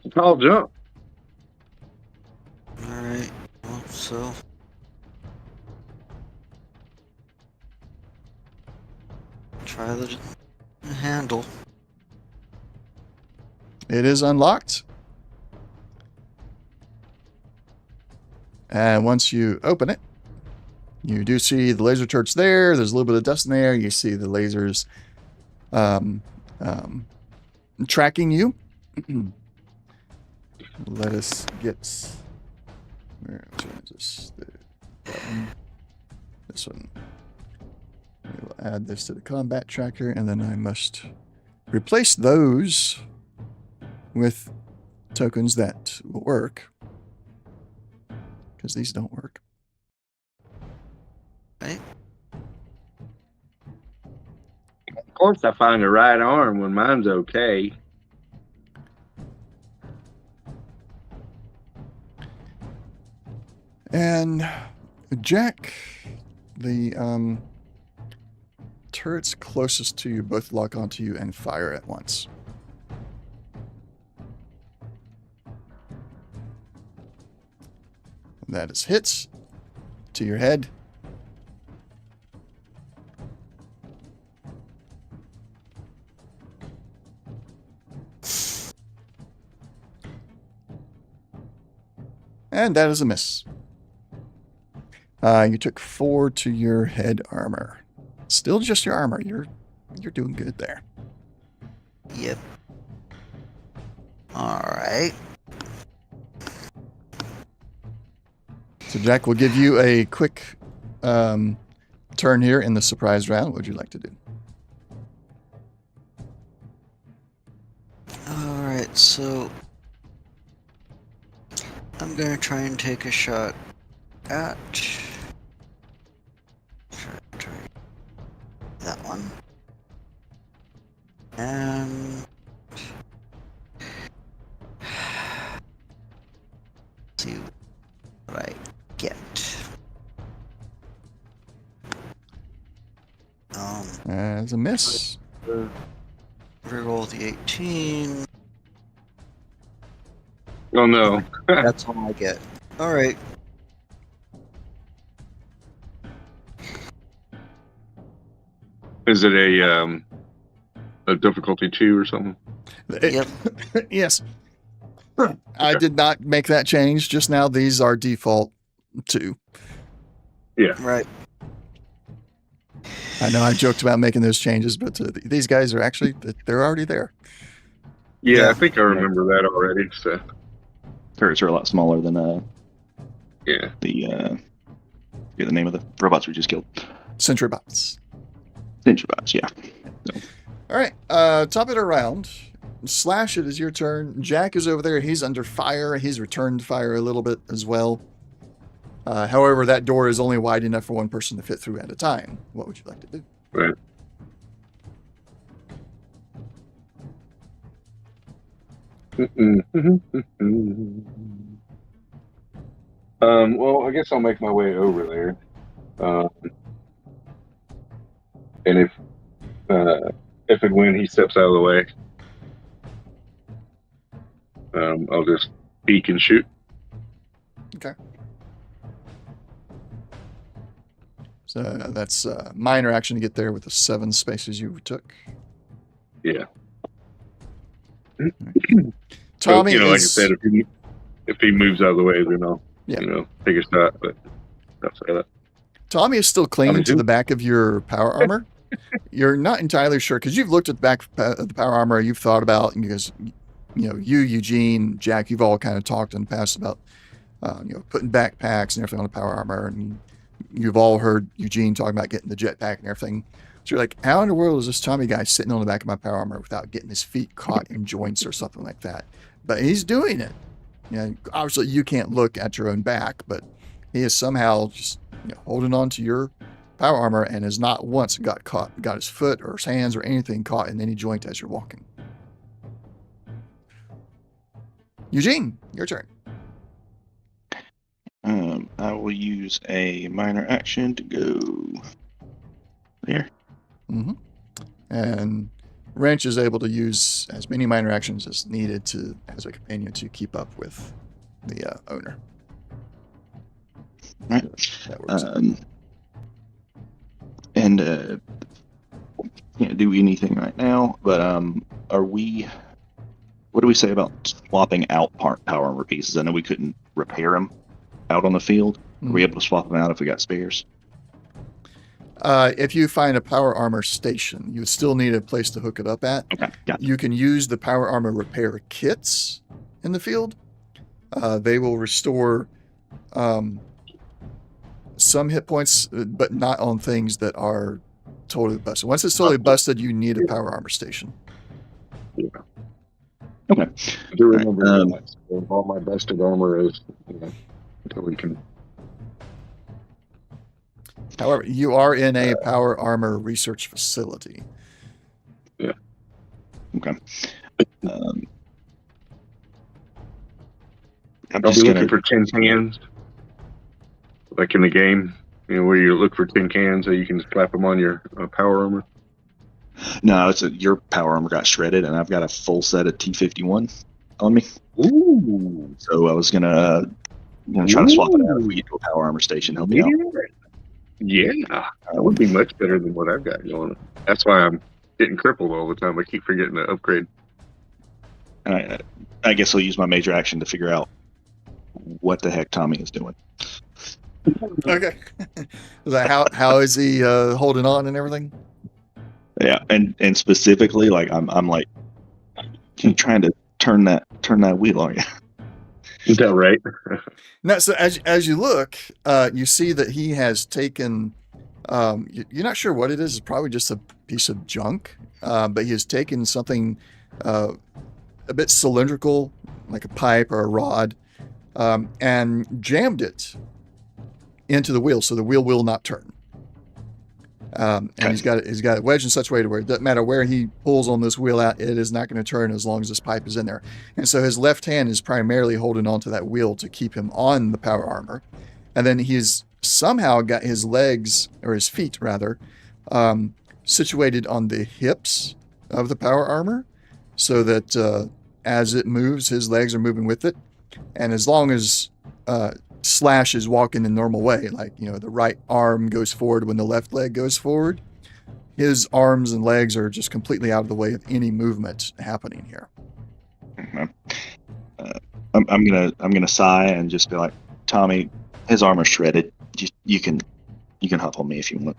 a tall jump. Alright. Well, so. Try the handle. It is unlocked. And once you open it, you do see the laser torch there. There's a little bit of dust in there. You see the lasers tracking you. Let us get... Which one is this? That one. This one. We will add this to the combat tracker, and then I must replace those with tokens that will work. Because these don't work. Right. Of course, I find the right arm when mine's okay. And Jack, the turrets closest to you both lock onto you and fire at once. That is hits to your head. And that is a miss. You took 4 to your head armor. Still just your armor. You're doing good there. Yep. Alright. So Jack will give you a quick turn here in the surprise round. What would you like to do? Alright, so I'm gonna try and take a shot at try that one. And see what I get. As a miss. Reroll the 18. Oh no. That's all I get. Alright. Is it a difficulty 2 or something? Yep. Yes. I did not make that change just now. These are default 2. Yeah. Right. I know I joked about making those changes, but these guys are actually, they're already there. Yeah, I think I remember that already. So Turrets are a lot smaller than yeah. the name of the robots we just killed. Sentry bots. Sentry bots, yeah. All right. Top it around. Slash, it is your turn. Jack is over there. He's under fire. He's returned fire a little bit as well. However, that door is only wide enough for one person to fit through at a time. What would you like to do? Right. Well, I guess I'll make my way over there. And if and when he steps out of the way, I'll just peek and shoot. Okay. So that's a minor action to get there with the 7 spaces you took. Yeah. Tommy so, like I is... said, if he moves out of the way, then I'll Yeah. take a shot. But outside of that. Tommy is still clinging to the back of your power armor. You're not entirely sure because you've looked at the back of the power armor. You've thought about, because you, Eugene, Jack, you've all kind of talked in the past about putting backpacks and everything on the power armor, and you've all heard Eugene talking about getting the jetpack and everything. So you're like, how in the world is this Tommy guy sitting on the back of my power armor without getting his feet caught in joints or something like that? but he's doing it. Obviously you can't look at your own back, but he is somehow just holding on to your power armor and has not once got his foot or his hands or anything caught in any joint as you're walking. Eugene, your turn. I will use a minor action to go there. Mm-hmm. And Wrench is able to use as many minor actions as needed as a companion to keep up with the owner. Right. That works. And can't do anything right now, but what do we say about swapping out power armor pieces? I know we couldn't repair them out on the field. Are we able to swap them out if we got spares? If you find a power armor station, you would still need a place to hook it up at. Okay, got it. You can use the power armor repair kits in the field. They will restore some hit points, but not on things that are totally busted. Once it's totally busted, you need a power armor station. Yeah. Okay. I do remember that. So all my busted armor is, until we can. However, you are in a power armor research facility. Yeah. Okay. I'm I'll just be gonna. looking for tin cans, like in the game, where you look for tin cans so you can slap them on your power armor. No, your power armor got shredded, and I've got a full set of T51 on me. Ooh. So I was gonna try to swap it out if we get to a power armor station. Help me out. Yeah, that would be much better than what I've got going. That's why I'm getting crippled all the time. I keep forgetting to upgrade. I guess I'll use my major action to figure out what the heck Tommy is doing. Okay. How is he holding on and everything? Yeah, and specifically, like I'm like trying to turn that wheel on you. Is that right? No. So as you look, you see that he has taken. You're not sure what it is. It's probably just a piece of junk. But he has taken something a bit cylindrical, like a pipe or a rod, and jammed it into the wheel, so the wheel will not turn. And he's got it wedged in such a way to where it doesn't matter where he pulls on this wheel out, it is not going to turn as long as this pipe is in there. And so his left hand is primarily holding onto that wheel to keep him on the power armor. And then he's somehow got his legs, or his feet rather, situated on the hips of the power armor, so that as it moves, his legs are moving with it. And as long as Slash is walking the normal way, like the right arm goes forward when the left leg goes forward, his arms and legs are just completely out of the way of any movement happening here. I'm gonna sigh and just be like, Tommy, his armor's shredded. You can hop on me if you want.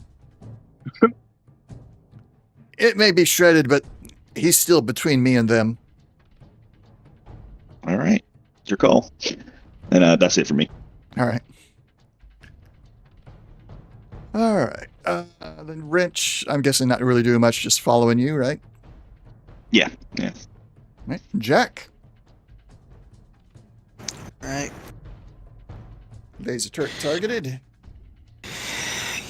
It may be shredded, but he's still between me and them. All right, it's your call. And that's it for me. All right. Then Wrench, I'm guessing not really doing much, just following you, right? Yeah. Right. Jack. Right. Laser turret targeted.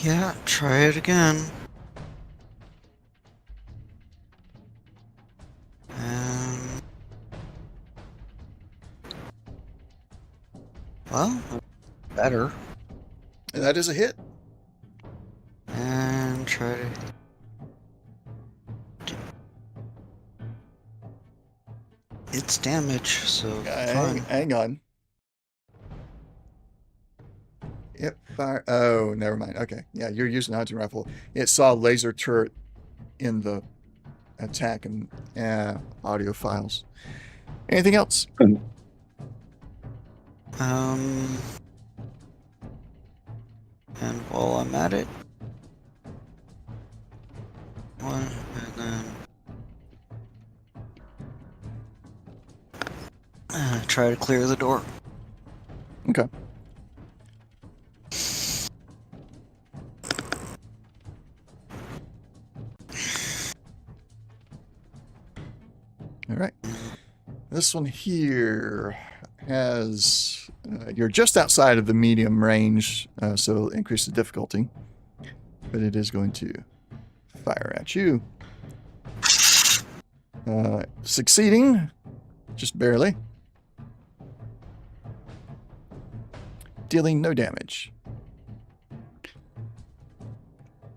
Yeah, try it again. Well, better. That is a hit. And try to... It's damage, so fine. Hang on. Yep, fire. Oh, never mind. Okay. Yeah, you're using a hunting rifle. It saw laser turret in the attack and audio files. Anything else? And while I'm at it, one, and then try to clear the door. Okay. All right. This one here has... you're just outside of the medium range, so it'll increase the difficulty. But it is going to fire at you. Succeeding, just barely. Dealing no damage.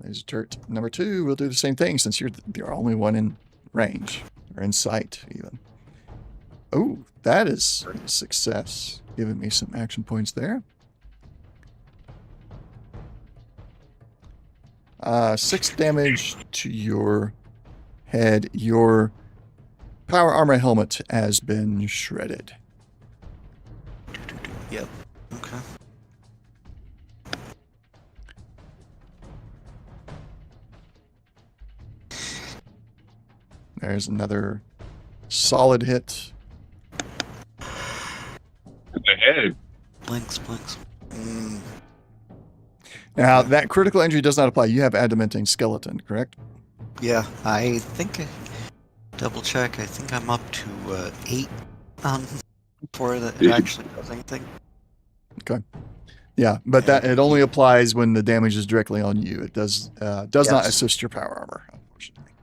There's turret number 2. We'll do the same thing since you're the only one in range, or in sight even. Oh, that is a success. Giving me some action points there. 6 damage to your head. Your power armor helmet has been shredded. Yep. Okay. There's another solid hit. The head. Blinks. Now, that critical injury does not apply. You have adamantine skeleton, correct? Yeah, I think double check. I think I'm up to 8 before that it actually does anything. Okay. Yeah, but that it only applies when the damage is directly on you. It does not assist your power armor, unfortunately.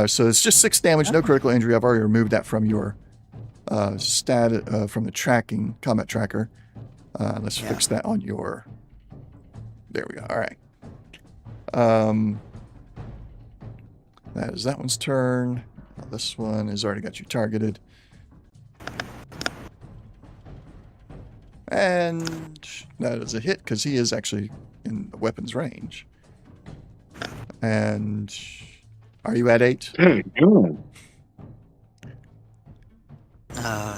So it's just 6 damage, no critical injury. I've already removed that from your from the combat tracker. Let's fix that on your. There we go. All right. That is that one's turn. This one has already got you targeted. And that is a hit because he is actually in the weapon's range. And are you at 8?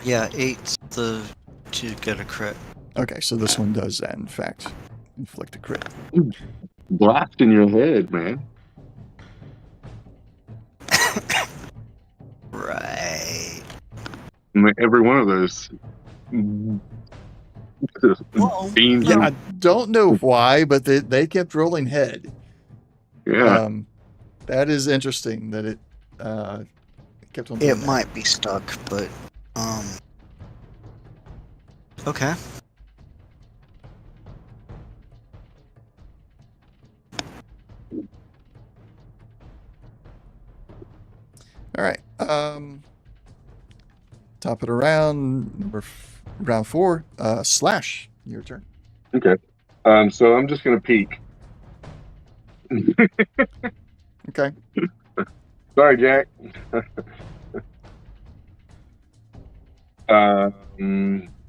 Yeah, 8 to get a crit. Okay, so this one does, in fact, inflict a crit. Blast in your head, man. Right. Every one of those Well, beams. Yeah, I don't know why, but they kept rolling head. Yeah. That is interesting that it kept on doing it that. might be stuck, but okay. All right. Top it around round 4. Slash, your turn. Okay. So I'm just gonna peek. Okay. Sorry, Jack.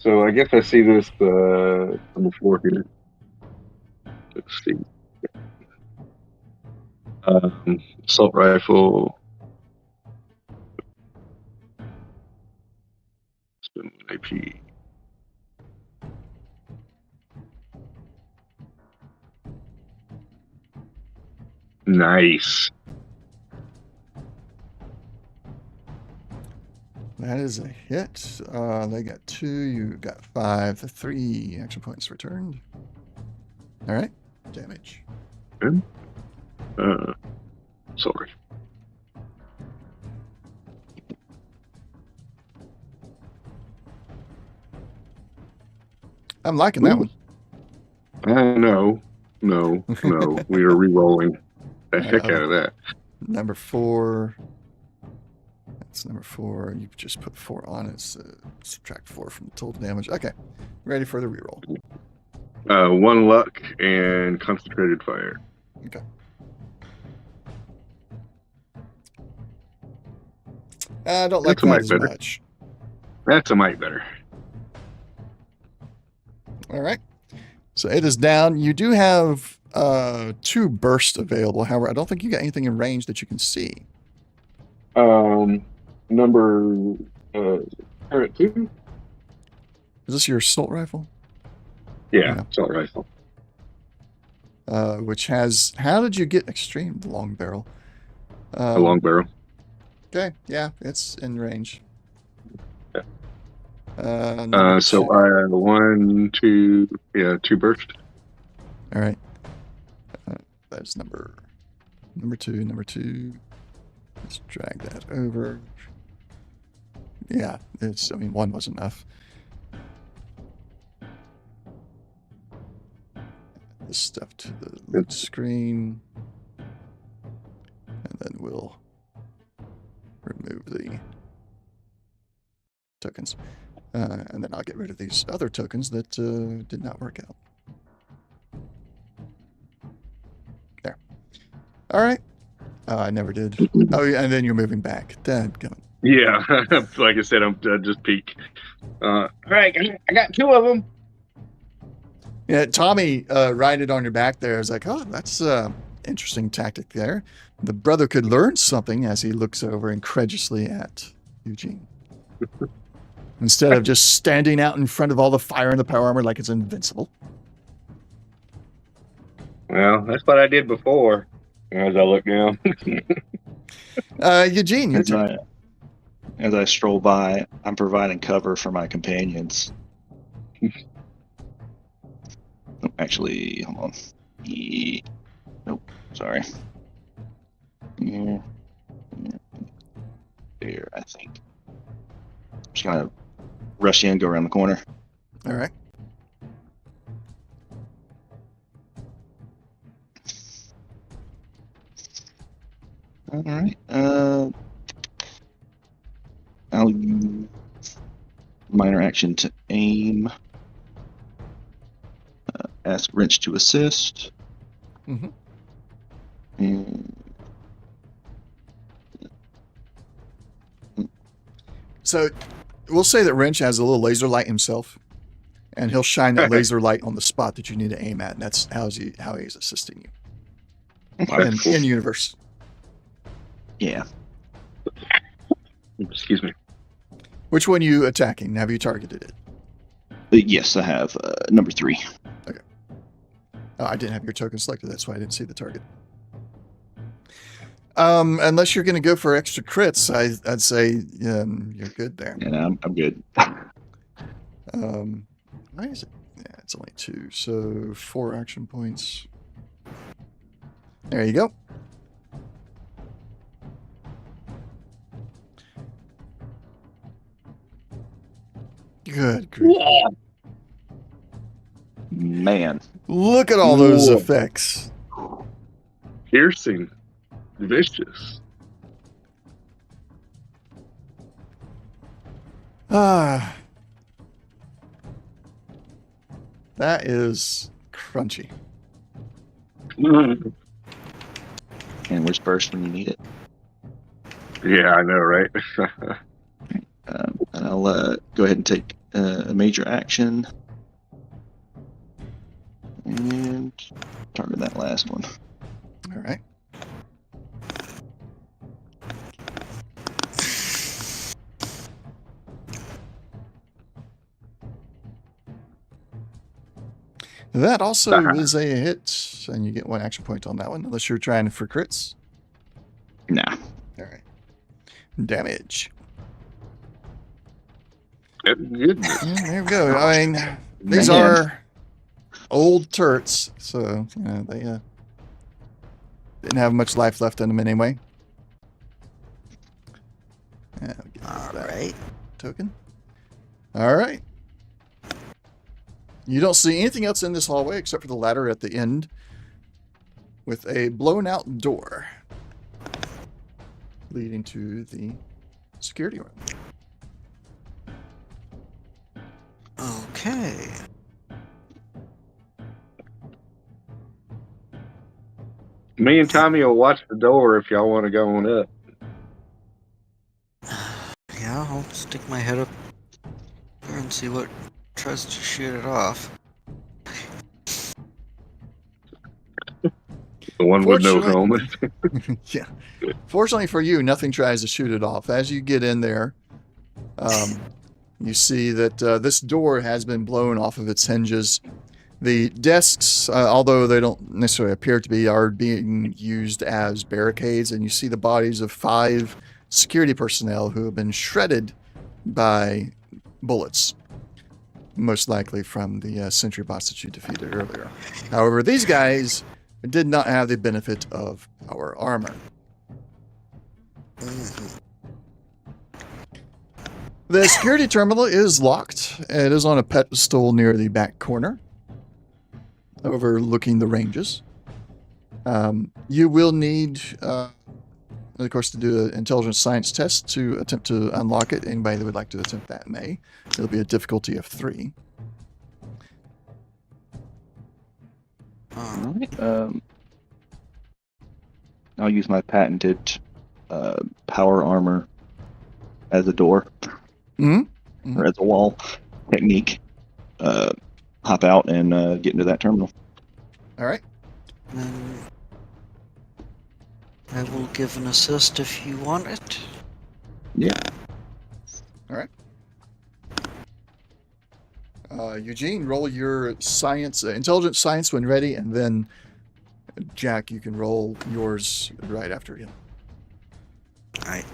So I guess I see this on the floor here. Let's see. Assault rifle. Spend 1 AP. Nice. That is a hit. They got 2. You got 5. 3 action points returned. All right. Damage. Good. Sorry. I'm liking that one. No. We are re-rolling the heck out of that. Number 4. That's number 4. You just put 4 on it. So subtract 4 from the total damage. Okay. Ready for the reroll. 1 luck and concentrated fire. Okay. I don't like that as much. That's a mite better. All right. So it is down. You do have 2 bursts available. However, I don't think you got anything in range that you can see. Number turret 2. Is this your assault rifle? Yeah, assault rifle. Which has... How did you get extreme long barrel? A long barrel. Okay, yeah, it's in range. Yeah. So I 1, 2, 2 burst. All right. That's number 2. Let's drag that over. Yeah, I mean, one was enough. This stuff to the loot screen. And then we'll remove the tokens. And then I'll get rid of these other tokens that did not work out. There. All right. I never did. Oh, yeah, and then you're moving back. Dadgummit. Yeah, like I said, I'm just peak. All right, I got 2 of them. Yeah, Tommy riding on your back there is like, oh, that's interesting tactic there. The brother could learn something as he looks over incredulously at Eugene. Instead of just standing out in front of all the fire and the power armor like it's invincible. Well, that's what I did before. As I look down. Eugene, your turn. As I stroll by, I'm providing cover for my companions. Oh, actually, hold on. Nope, sorry. There, I think. Just gonna rush in, go around the corner. All right. All right. I'll use minor action to aim. Ask Wrench to assist. Mm-hmm. And So we'll say that Wrench has a little laser light himself, and he'll shine that laser light on the spot that you need to aim at, and that's how he's assisting you in universe. Yeah. Excuse me. Which one are you attacking? Have you targeted it? Yes, I have number 3. Okay. Oh, I didn't have your token selected. That's why I didn't see the target. Unless you're going to go for extra crits, I'd say you're good there. Yeah, I'm good. Why is it? Yeah, it's only 2, so 4 action points. There you go. Good grief. Yeah. Man. Look at all those Whoa. effects. Piercing. Vicious. Ah. That is crunchy. Mm. And where's first when you need it? Yeah, I know, right? And I'll go ahead and take a major action. And target that last one. All right. That also is a hit, and you get 1 action point on that one, unless you're trying for crits. Nah. All right. Damage. Good. Yeah, there we go. I mean, these Man. are old turrets, so they didn't have much life left in them anyway. Yeah, we'll get All that right. token. All right. You don't see anything else in this hallway except for the ladder at the end with a blown out door leading to the security room. Okay. Me and Tommy will watch the door if y'all want to go on up. Yeah, I'll stick my head up there and see what tries to shoot it off. The one with no Fortunately- helmet. Yeah. Fortunately for you, nothing tries to shoot it off. As you get in there, you see that this door has been blown off of its hinges. The desks, although they don't necessarily appear to be, are being used as barricades, and you see the bodies of 5 security personnel who have been shredded by bullets, most likely from the sentry bots that you defeated earlier. However, these guys did not have the benefit of power armor. Mhm. The security terminal is locked. It is on a pedestal near the back corner, overlooking the ranges. You will need, of course, to do an intelligence science test to attempt to unlock it. Anybody that would like to attempt that may. It'll be a difficulty of 3. All right. I'll use my patented power armor as a door or as a wall technique. Hop out and get into that terminal. All right. I will give an assist if you want it. Yeah. All right. Eugene, roll your science, intelligence science when ready, and then Jack, you can roll yours right after him. All right.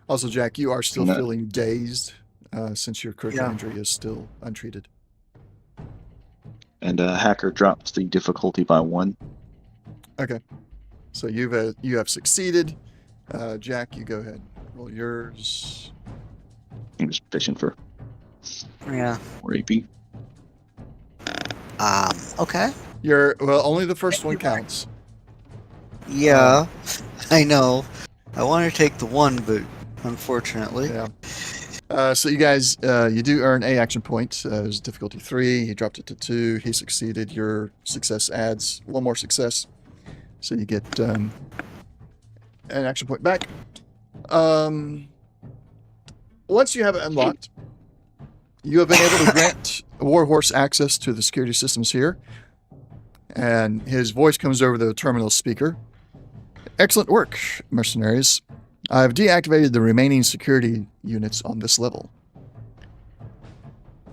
Also, Jack, you are still No. feeling dazed since your critical injury is still untreated. And Hacker drops the difficulty by 1. Okay. So you have succeeded. Jack, you go ahead. Roll yours. I'm just fishing for Yeah. more AP. Okay. Only the first one counts. Yeah, I know. I want to take the 1, but unfortunately. Yeah. So you guys, you do earn a action point. It was difficulty 3. He dropped it to 2. He succeeded. Your success adds 1 more success. So you get an action point back. Once you have it unlocked, you have been able to grant Warhorse access to the security systems here. And his voice comes over the terminal speaker. Excellent work, mercenaries. I've deactivated the remaining security units on this level.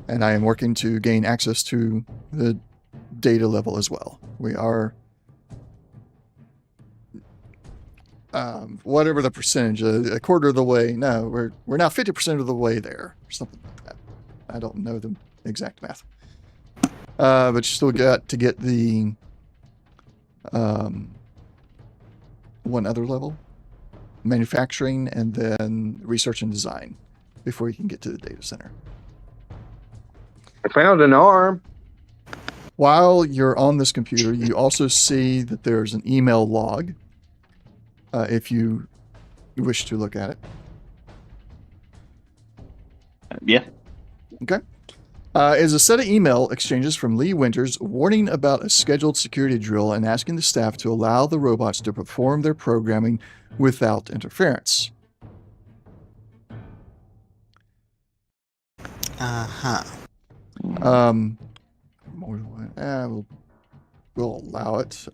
And I am working to gain access to the data level as well. We are... whatever the percentage, a quarter of the way. No, we're now 50% of the way there, or something like that. I don't know the exact math. But you still got to get the one other level, manufacturing, and then research and design before you can get to the data center. I found an arm. While you're on this computer, you also see that there's an email log. If you wish to look at it. Yeah. Okay. Is a set of email exchanges from Lee Winters warning about a scheduled security drill and asking the staff to allow the robots to perform their programming without interference. Uh-huh. We'll allow it.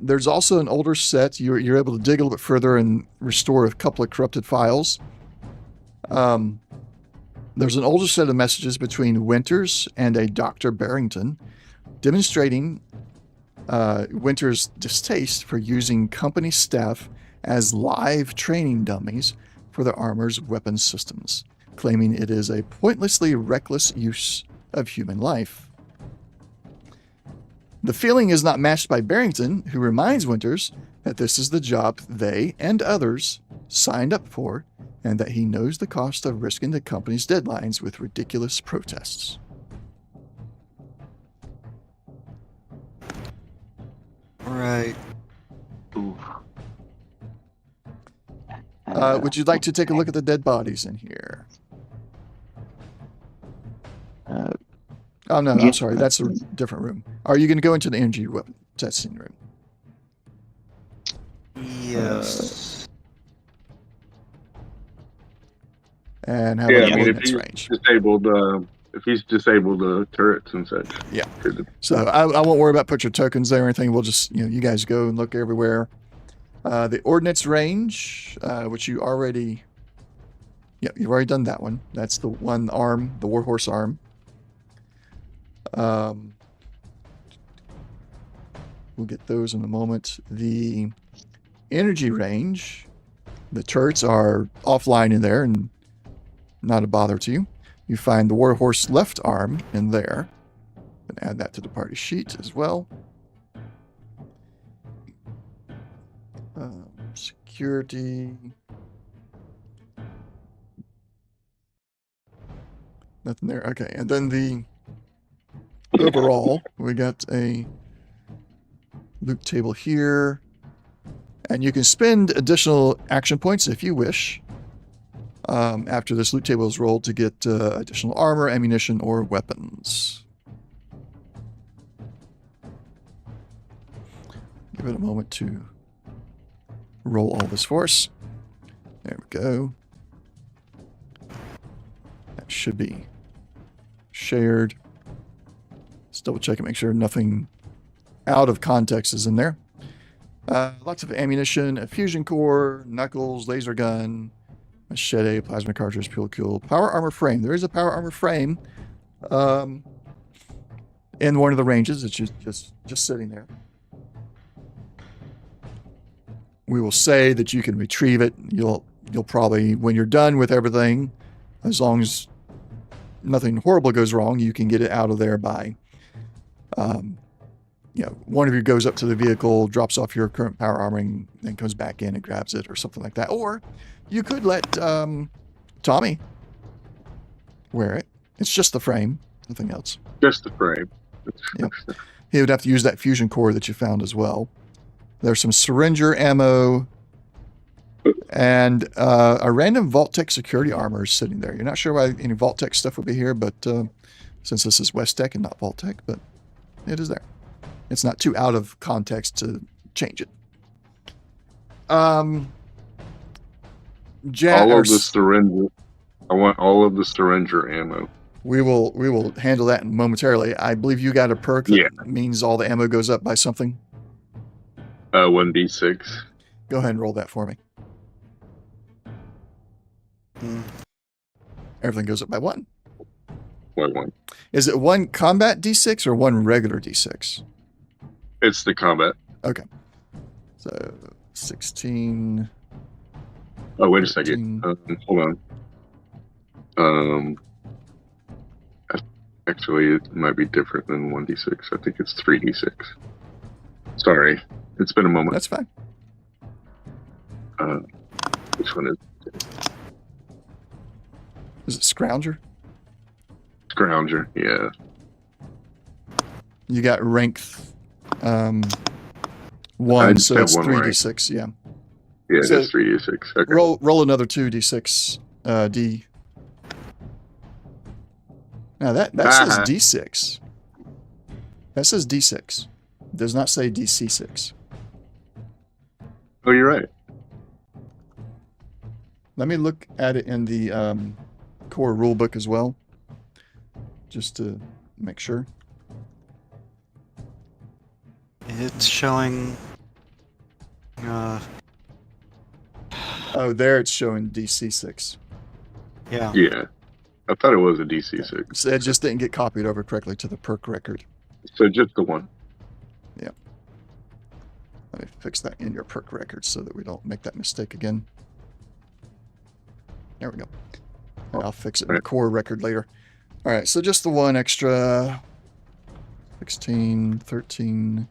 There's also an older set. You're able to dig a little bit further and restore a couple of corrupted files. There's an older set of messages between Winters and a Dr. Barrington, demonstrating Winters' distaste for using company staff as live training dummies for the armor's weapons systems, claiming it is a pointlessly reckless use of human life. The feeling is not matched by Barrington, who reminds Winters that this is the job they and others signed up for, and that he knows the cost of risking the company's deadlines with ridiculous protests. Right. Ooh. Would you like to take a look at the dead bodies in here? Oh, no, yeah. I'm sorry. That's a different room. Are you going to go into the energy weapon testing room? Yes. And how Yeah, about I mean, if ordnance he's range? disabled, the turrets and such. Yeah. So I won't worry about put your tokens there or anything. We'll just, you guys go and look everywhere. The ordnance range, which you already... Yeah, you've already done that one. That's the one arm, the Warhorse arm. We'll get those in a moment. The energy range, the turrets are offline in there and not a bother to you. You find the Warhorse left arm in there. add that to the party sheet as well. Security. Nothing there. Okay, and then the overall, we got a loot table here. And you can spend additional action points if you wish after this loot table is rolled to get additional armor, ammunition, or weapons. Give it a moment to roll all this for us. There we go. That should be shared. Let's double check and make sure nothing out of context is in there. Lots of ammunition, a fusion core, knuckles, laser gun, machete, plasma cartridge, peel kill, power armor frame. There is a power armor frame in one of the ranges. It's just sitting there. We will say that you can retrieve it. You'll probably, when you're done with everything, as long as nothing horrible goes wrong, you can get it out of there by, one of you goes up to the vehicle, drops off your current power armoring, then comes back in and grabs it or something like that. Or you could let Tommy wear it. It's just the frame, nothing else. Just the frame. Yep. He would have to use that fusion core that you found as well. There's some syringer ammo and a random Vault-Tec security armor is sitting there. You're not sure why any Vault-Tec stuff would be here, but since this is West Tech and not Vault-Tec, but it is there. It's not too out of context to change it. All of the syringer. I want all of the syringer ammo. We will handle that momentarily. I believe you got a perk that means all the ammo goes up by something. 1d6. Go ahead and roll that for me. Everything goes up by 1. By 1. Is it 1 combat d6 or 1 regular d6? It's the combat. Okay. So 16. Oh, wait a second. Hold on. Actually, it might be different than 1d6. I think it's 3d6. Sorry. It's been a moment. That's fine. Which one is it? Is it Scrounger? Scrounger, yeah. You got rank 1, so it's 3d6, yeah. Yeah, So it's 3d6. Okay. Roll another 2d6 D. Now that says D6. That says D6. It does not say DC6. Oh, you're right. Let me look at it in the core rulebook as well, just to make sure. It's showing. Oh, there it's showing DC6. Yeah. Yeah. I thought it was a DC6. So it just didn't get copied over correctly to the perk record. So just the one. Yeah. Let me fix that in your perk record so that we don't make that mistake again. There we go. And I'll fix it in the core record later. All right, so just the one extra. 16, 13,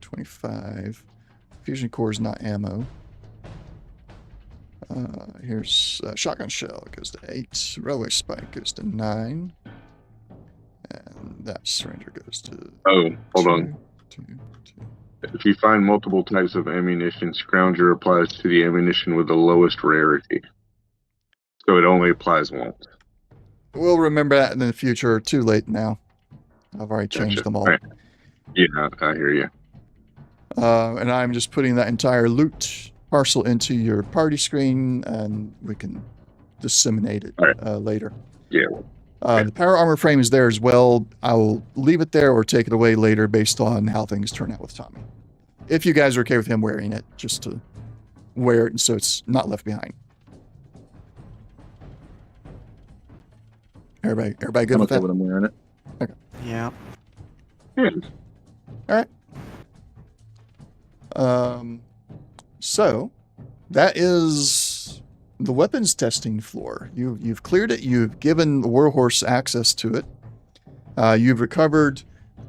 25. Fusion core is not ammo. Here's shotgun shell. It goes to 8. Railway spike goes to 9. And that syringer goes to... Oh, hold on. 2. If you find multiple types of ammunition, Scrounger applies to the ammunition with the lowest rarity. So it only applies once. We'll remember that in the future. Too late now. I've already changed them all. Right. Yeah, I hear you. And I'm just putting that entire loot parcel into your party screen, and we can disseminate it later. Yeah. The power armor frame is there as well. I'll leave it there or take it away later based on how things turn out with Tommy. If you guys are okay with him wearing it, just to wear it so it's not left behind. Everybody good with that? I'm wearing it. Okay. Yeah. Yeah. All right. So that is the weapons testing floor. You've cleared it. You've given the Warhorse access to it. You've recovered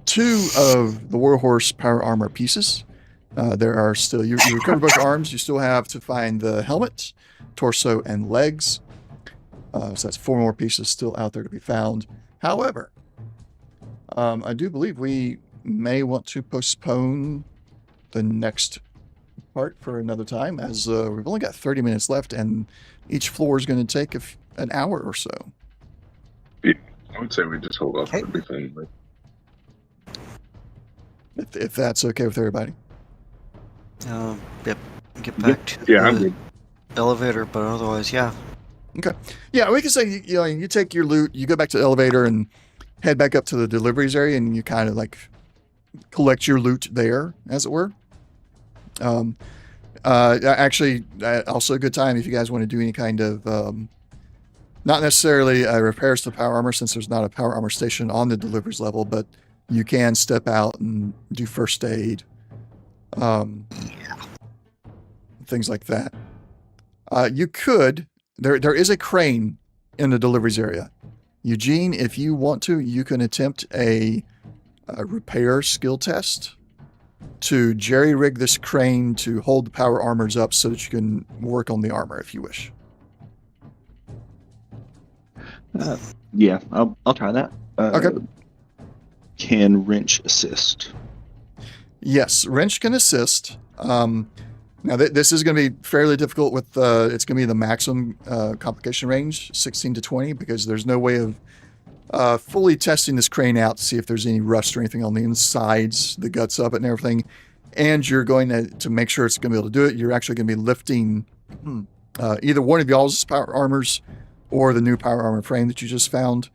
2 of the Warhorse power armor pieces. There are still, you recover both arms. You still have to find the helmet, torso, and legs. So that's 4 more pieces still out there to be found. However, I do believe we may want to postpone the next part for another time, as we've only got 30 minutes left, and each floor is going to take an hour or so. I would say we just hold off on everything. But... If that's okay with everybody. Yep. Get back to the elevator, but otherwise, yeah. Okay. Yeah, we can say, you take your loot, you go back to the elevator and head back up to the deliveries area, and you kind of like collect your loot there, as it were. Actually, also a good time if you guys want to do any kind of, not necessarily repairs to power armor, since there's not a power armor station on the deliveries level, but you can step out and do first aid. Things like that. You could, there is a crane in the deliveries area. Eugene, if you want to, you can attempt a repair skill test to jerry-rig this crane to hold the power armors up so that you can work on the armor if you wish. Yeah, I'll try that. Okay. Can wrench assist? Yes, wrench can assist. Now, this is going to be fairly difficult with, it's going to be the maximum complication range, 16 to 20, because there's no way of fully testing this crane out to see if there's any rust or anything on the insides, the guts of it and everything. And you're going to make sure it's going to be able to do it. You're actually going to be lifting either one of y'all's power armors or the new power armor frame that you just found,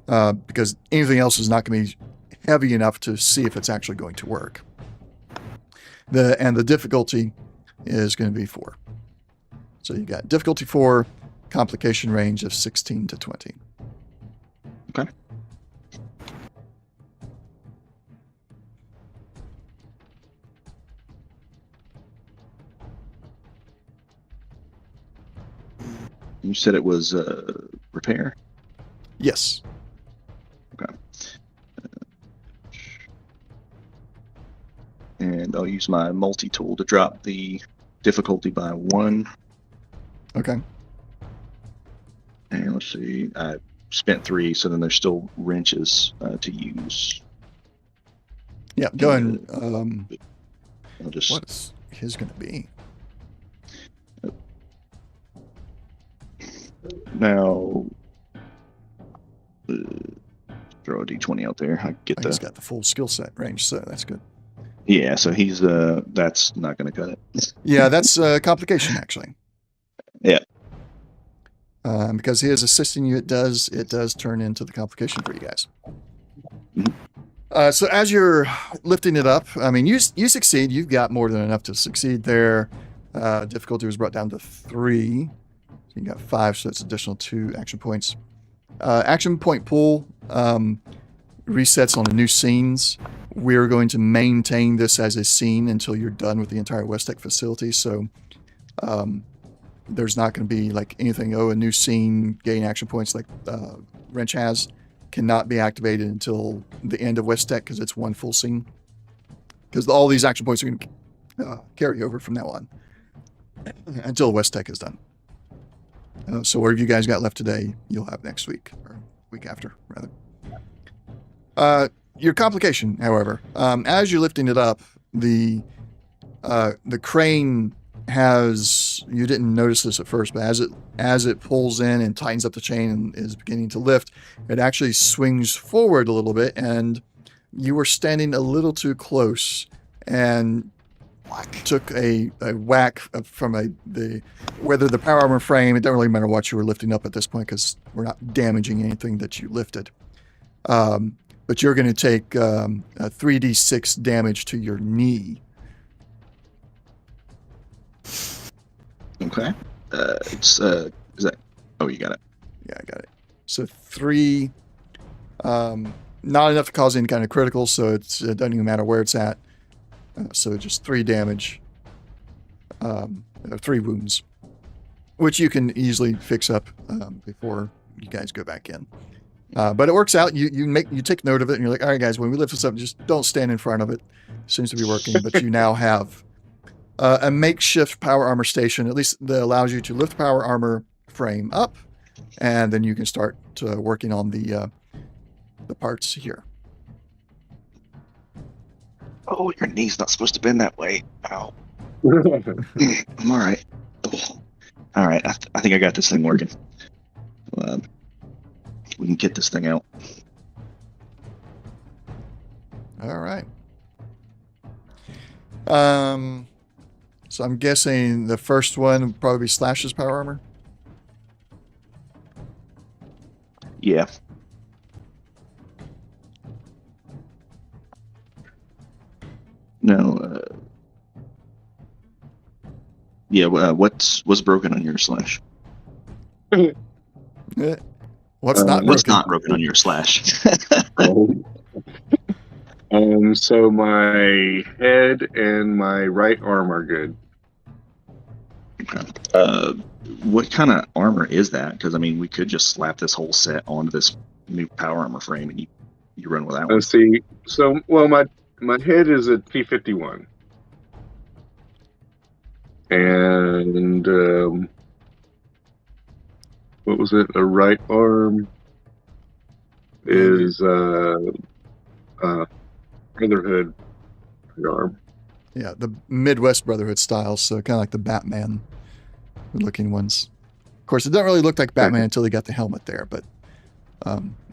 because anything else is not going to be heavy enough to see if it's actually going to work. The difficulty is going to be 4. So you got difficulty 4, complication range of 16 to 20. Okay. You said it was repair? Yes. Okay. And I'll use my multi-tool to drop the difficulty by 1. Okay. And let's see, I spent 3, so then there's still wrenches to use. Yeah, go ahead. I'll just... What is his going to be? Now, throw a d20 out there. I get He's got the full skill set range, so that's good. Yeah, so he's that's not going to cut it. Yeah, that's complication actually. Yeah. Because he is assisting you, it does turn into the complication for you guys. So as you're lifting it up, I mean, you succeed. You've got more than enough to succeed there. Difficulty was brought down to 3. So you got 5, so that's additional 2 action points. Action point pool resets on the new scenes. We're going to maintain this as a scene until you're done with the entire West Tech facility. So there's not going to be like anything, a new scene, gain action points like Wrench has, cannot be activated until the end of West Tech because it's one full scene. Because all these action points are going to carry over from now on until West Tech is done. So whatever you guys got left today, you'll have next week, or week after, rather. Your complication, however, as you're lifting it up, the crane has, you didn't notice this at first, but as it pulls in and tightens up the chain and is beginning to lift, it actually swings forward a little bit, and you were standing a little too close and took a whack from whether the power armor frame, it doesn't really matter what you were lifting up at this point because we're not damaging anything that you lifted. But you're going to take a 3d6 damage to your knee. Okay. Is that... Oh, you got it. Yeah, I got it. So 3, not enough to cause any kind of critical, so it doesn't even matter where it's at. So just 3 damage, 3 wounds, which you can easily fix up before you guys go back in. But it works out. You take note of it, and you're like, all right, guys, when we lift this up, just don't stand in front of it. Seems to be working. But you now have a makeshift power armor station, at least that allows you to lift power armor frame up, and then you can start working on the parts here. Oh, your knee's not supposed to bend that way. Ow. I'm all right. Oh. All right, I think I got this thing working. We can get this thing out. All right. So I'm guessing the first one would probably be Slash's power armor. Yeah. No. Yeah. What's broken on your Slash? What's not What's broken? not broken on your Slash? So my head and my right arm are good. What kind of armor is that? Because I mean, we could just slap this whole set onto this new power armor frame, and you run without one. Let's see. So, well, my head is a T-51, and what was it? A right arm is Brotherhood arm. Yeah, the Midwest Brotherhood styles, so kind of like the Batman looking ones. Of course, it doesn't really look like Batman until they got the helmet there, but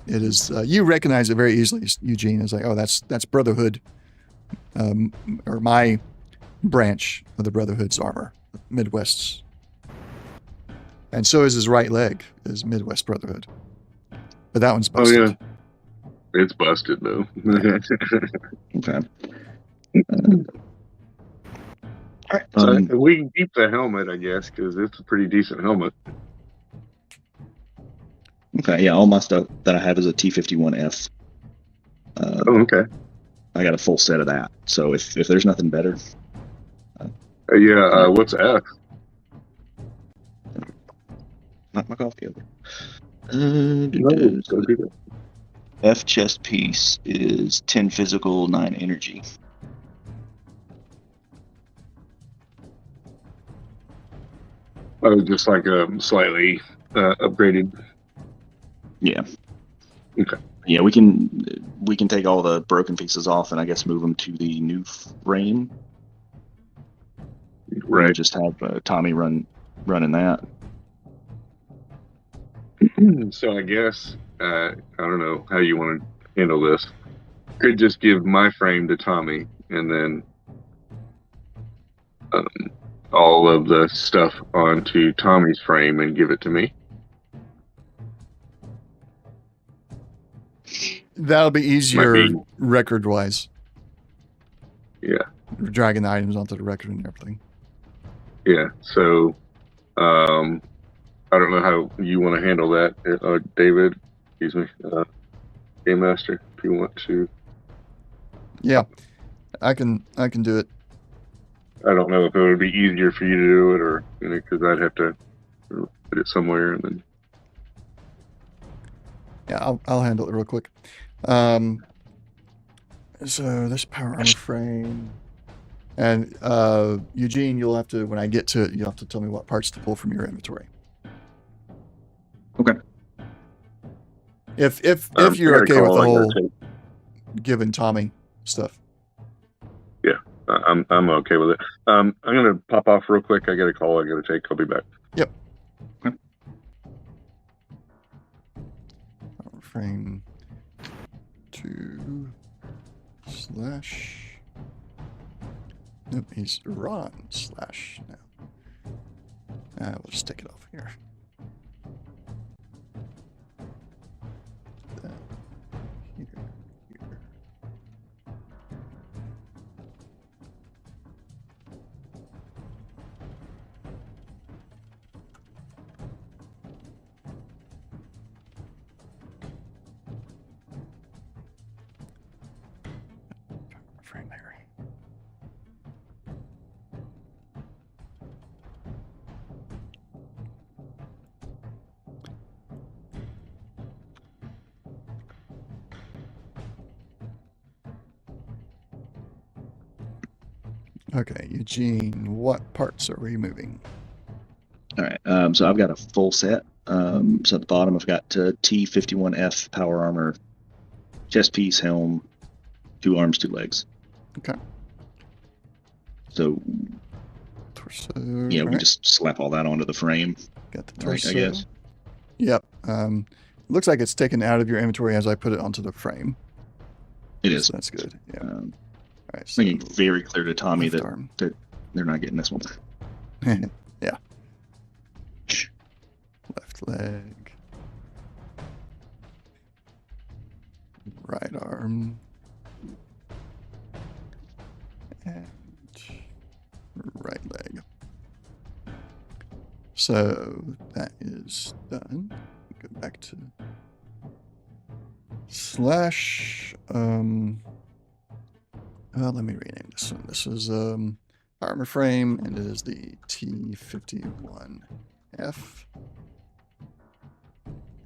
it is. You recognize it very easily, Eugene. It's like, oh, that's Brotherhood, or my branch of the Brotherhood's armor, Midwest's. And so is his right leg, is Midwest Brotherhood. But that one's busted. Oh, yeah. It's busted, though. Okay. All right. So we can keep the helmet, I guess, because it's a pretty decent helmet. Okay, yeah, all my stuff that I have is a T-51F. Oh, okay. I got a full set of that. So if there's nothing better. What's F? Knock my coffee over. Go do that. F chest piece is 10 physical, 9 energy. Oh, just like slightly upgraded. Yeah. Okay. Yeah, we can take all the broken pieces off and I guess move them to the new frame. Right. Just have Tommy running that. So I guess I don't know how you want to handle this. Could just give my frame to Tommy, and then all of the stuff onto Tommy's frame and give it to me. That'll be easier record-wise. Yeah. Dragging the items onto the record and everything. Yeah. So, I don't know how you want to handle that, David. Excuse me, Game Master. If you want to. Yeah, I can do it. I don't know if it would be easier for you to do it, or because I'd have to put it somewhere and then. Yeah, I'll handle it real quick. So this power armor frame, and Eugene, you'll have to, when I get to it, you'll have to tell me what parts to pull from your inventory. Okay. If you're okay with the whole giving Tommy stuff. Yeah, I'm okay with it. I'm gonna pop off real quick. I got a call I gotta take. I'll be back. Yep. Okay. Frame 2 slash. Nope, he's Ron slash now. We'll just take it off here. Frame there. Okay, Eugene, what parts are we moving? All right. So I've got a full set. So at the bottom, I've got T51F power armor, chest piece, helm, 2 arms, 2 legs. Okay. So Torso. yeah, we all right. just slap all that onto the frame. Got the Right, torso. I guess. Yep. Looks like it's taken out of your inventory as I put it onto the frame. It So is. that's good. Yeah. All right. So Making very clear to Tommy left that, arm. that they're not getting this one. Yeah. Left leg. Right arm. And right leg. So that is done. Go back to slash. Well, let me rename this one. This is armor frame, and it is the T51F.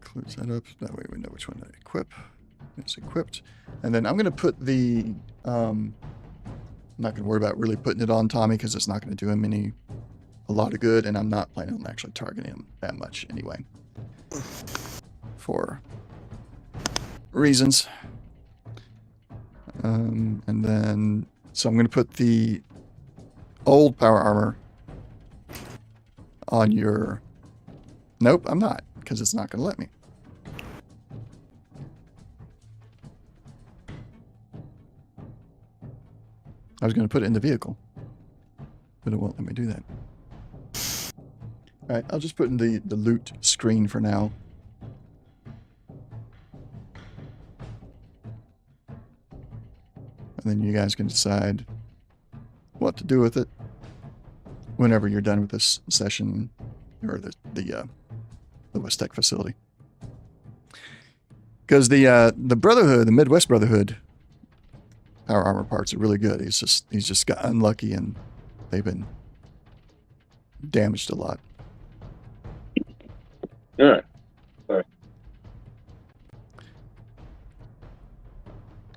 Close that up. That way we know which one to equip. It's equipped. And then I'm going to put the... I'm not going to worry about really putting it on Tommy because it's not going to do him a lot of good, and I'm not planning on actually targeting him that much anyway. For reasons. And then... So I'm going to put the old power armor on your... Nope, I'm not, because it's not going to let me. I was going to put it in the vehicle, but it won't let me do that. All right, I'll just put in the loot screen for now. And then you guys can decide what to do with it whenever you're done with this session or the West Tech facility. Because the Brotherhood, the Midwest Brotherhood power armor parts are really good. He's just got unlucky and they've been damaged a lot. All right. Sorry.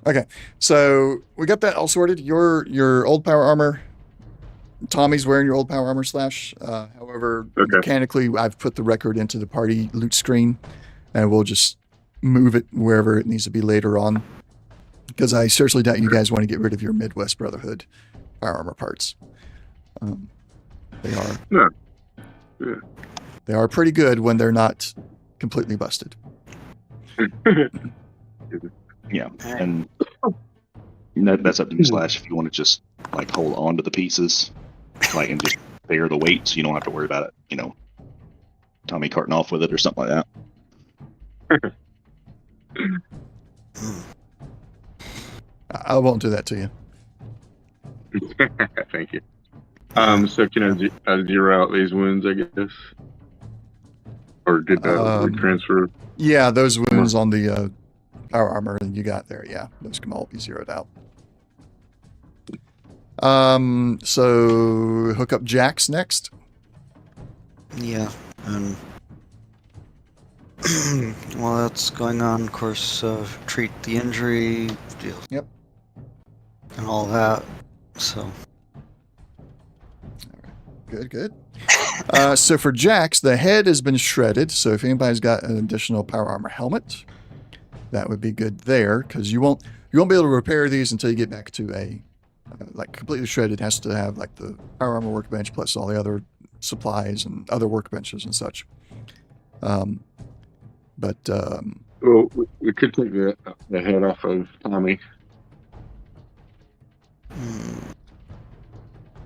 Okay, so we got that all sorted. Your old power armor. Tommy's wearing your old power armor slash. However, Okay. mechanically, I've put the record into the party loot screen, and we'll just move it wherever it needs to be later on. Because I seriously doubt you guys want to get rid of your Midwest Brotherhood power armor parts. They are. No. Yeah. They are pretty good when they're not completely busted. Yeah, and that's up to you, Slash, if you want to just like hold on to the pieces, like and just bear the weight, so you don't have to worry about it. You know, Tommy carting off with it or something like that. I won't do that to you. Thank you. So can I zero out these wounds, I guess? Or did that transfer? Yeah, those wounds on the power armor that you got there, yeah, those can all be zeroed out. So hook up Jax next. Yeah, and while that's going on, of course, treat the injury, deal. Yep. And all that. So. Good. So for Jax, the head has been shredded. So if anybody's got an additional power armor helmet, that would be good there, because you won't be able to repair these until you get back to a like completely shredded. Has to have like the power armor workbench plus all the other supplies and other workbenches and such. Well, we could take the head off of Tommy. The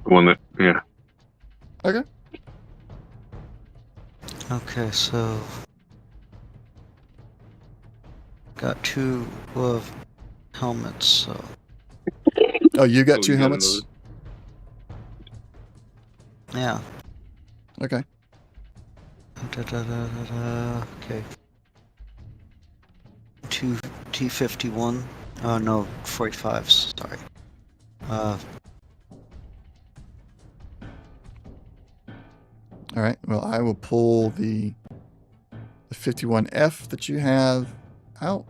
one that, yeah. Okay. Okay, so got 2 helmets. So. Oh, you got Oh, 2 you got helmets? Yeah. Okay. Okay. 2 T51. Oh no, 45s. Sorry. All right. Well, I will pull the 51F that you have out.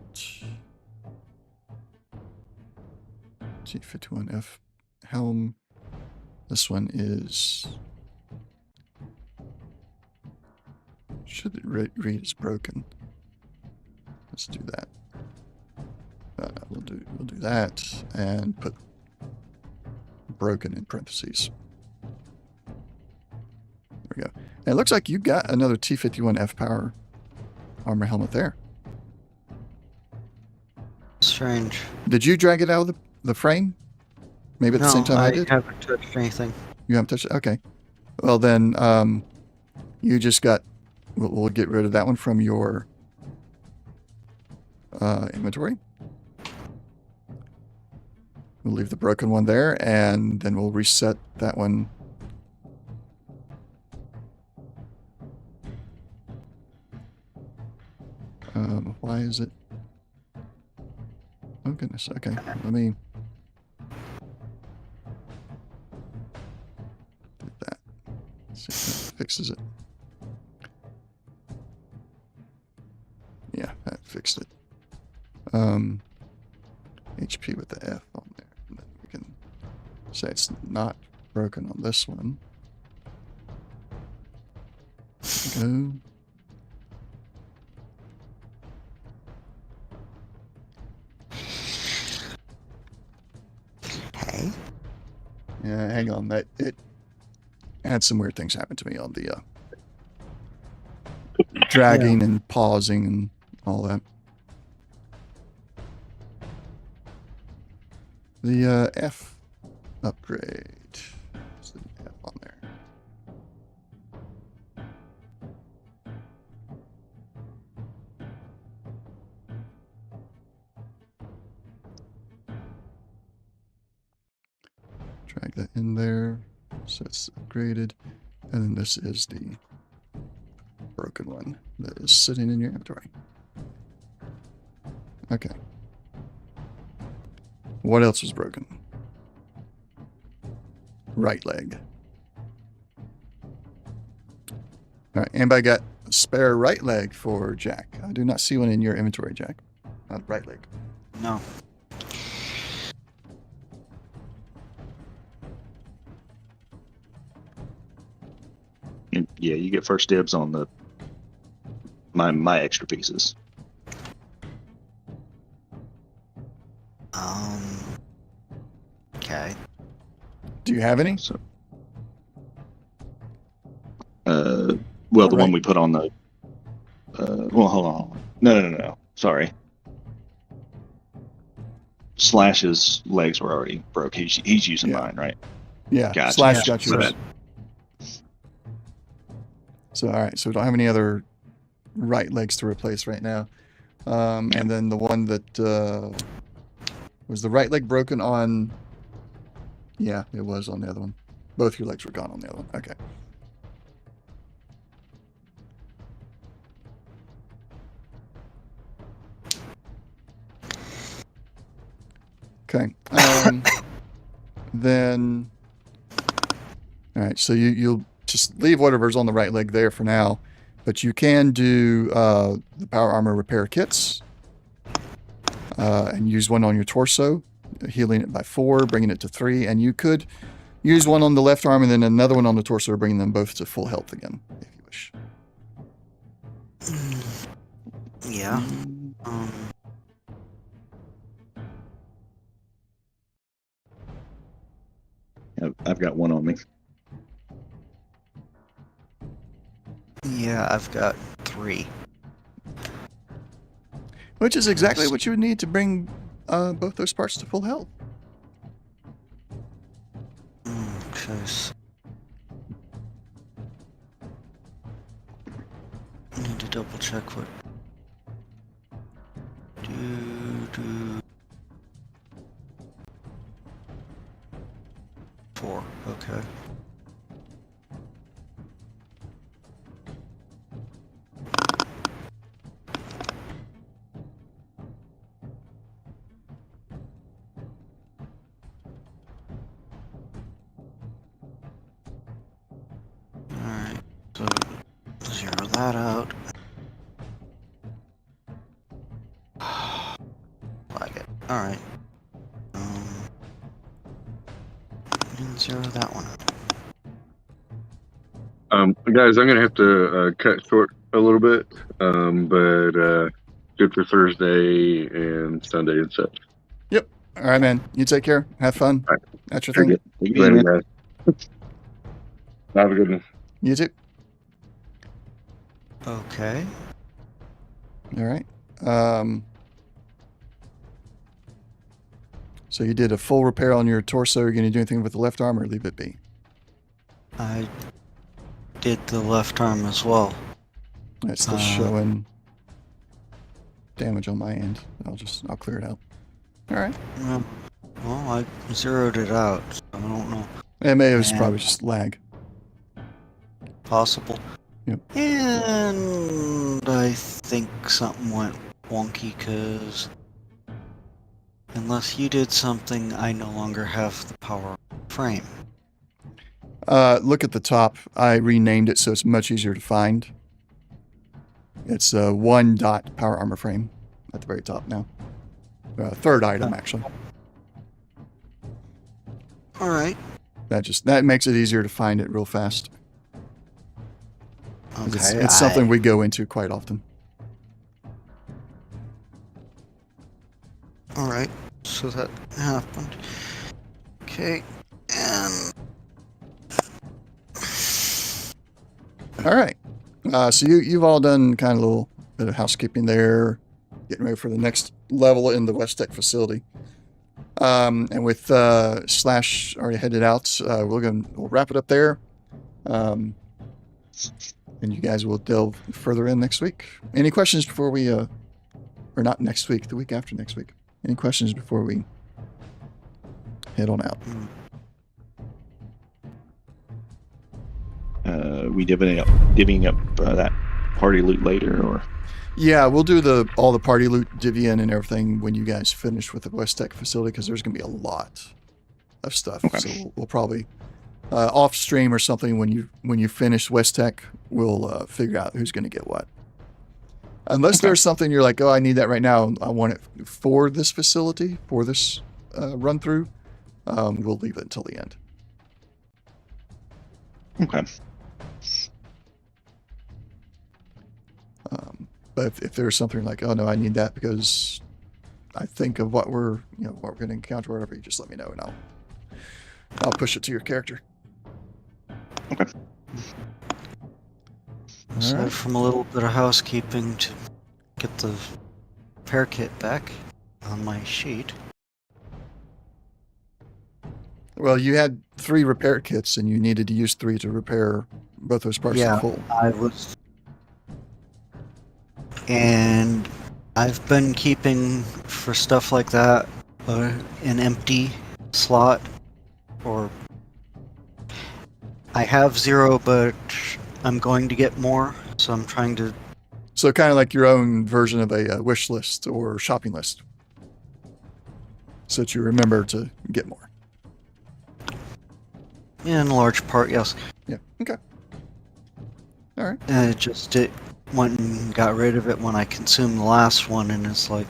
T51F helm. This one is... Should it read as broken? Let's do that. We'll do that and put broken in parentheses. There we go. And it looks like you got another T-51F power armor helmet there. Strange. Did you drag it out of the frame? Maybe at the same time I did? I haven't touched anything. You haven't touched it? Okay. Well, then you just got... We'll get rid of that one from your inventory. We'll leave the broken one there, and then we'll reset that one. Why is it? Oh, goodness. Okay. Let me do that. See if that fixes it. Yeah, that fixed it. HP with the F on there. And then we can say it's not broken on this one. Go. Hey. Yeah, hang on. That it had some weird things happen to me on the dragging and pausing and all that. The F upgrade. What's the F on there? Drag that in there. So it's upgraded. And then this is the broken one that is sitting in your inventory. Okay. What else was broken? Right leg. Alright, anybody got a spare right leg for Jack? I do not see one in your inventory, Jack. Not right leg. No. Yeah, you get first dibs on the my extra pieces. Okay. Do you have any? So, well, the one we put on the. Well, hold on. No. Sorry. Slash's legs were already broke. He's using mine, right? Yeah. Gotcha. Slash got My yours. bad. So, all right. So we don't have any other right legs to replace right now. And then the one that was the right leg broken on. Yeah, it was on the other one. Both your legs were gone on the other one. Okay. Okay. Then, all right. So you'll just leave whatever's on the right leg there for now, but you can do the power armor repair kits and use one on your torso, healing it by 4, bringing it to 3, and you could use one on the left arm and then another one on the torso, bringing them both to full health again, if you wish. Yeah. I've got one on me. Yeah, I've got 3. Which is exactly what you would need to bring both those parts to full health. Okay. I need to double check what. Do 4. Okay. Alright, so zero that out. Like it. Alright. And zero that one out. Guys, I'm gonna have to cut short a little bit, but good for Thursday and Sunday and such. Yep. All right, man. You take care. Have fun. All right. That's your Very thing. good. Take it easy, man. Later, guys. Have a good one. You too. Okay. All right. So you did a full repair on your torso. You're going to do anything with the left arm or leave it be? I did the left arm as well. It's still showing damage on my end. I'll clear it out. All right. Well, I zeroed it out, so I don't know. It was Yeah. probably just lag. Possible. Yep. And I think something went wonky because unless you did something, I no longer have the power frame. Look at the top. I renamed it so it's much easier to find. It's a 1 dot power armor frame at the very top now. Third item, actually. All right. That makes it easier to find it real fast. 'Cause Okay. It's something we go into quite often. All right. So that happened. Okay. And All right. So you've all done kind of a little bit of housekeeping there, getting ready for the next level in the West Tech facility. And with Slash already headed out, we'll wrap it up there. And you guys will delve further in next week. Any questions before we, or not next week, the week after next week? Any questions before we head on out? We divvying up that party loot later, or Yeah, we'll do all the party loot divvy-in and everything when you guys finish with the West Tech facility, because there's going to be a lot of stuff. Okay. So we'll probably off stream or something when you finish West Tech, we'll figure out who's going to get what. Unless there's something you're like, oh, I need that right now. I want it for this facility, for this run through. We'll leave it until the end. okay. But if there's something like, oh no, I need that because I think of what we're going to encounter, or whatever, you just let me know and I'll push it to your character. Okay. aside from a little bit of housekeeping to get the repair kit back on my sheet. Well, you had 3 repair kits and you needed to use 3 to repair both those parts Yeah. in full. I was. And I've been keeping for stuff like that an empty slot, or I have 0, but I'm going to get more, so I'm trying to. So kind of like your own version of a wish list or shopping list, so that you remember to get more. In large part, yes. Yeah. Okay. All right. And it went and got rid of it when I consumed the last one, and it's like,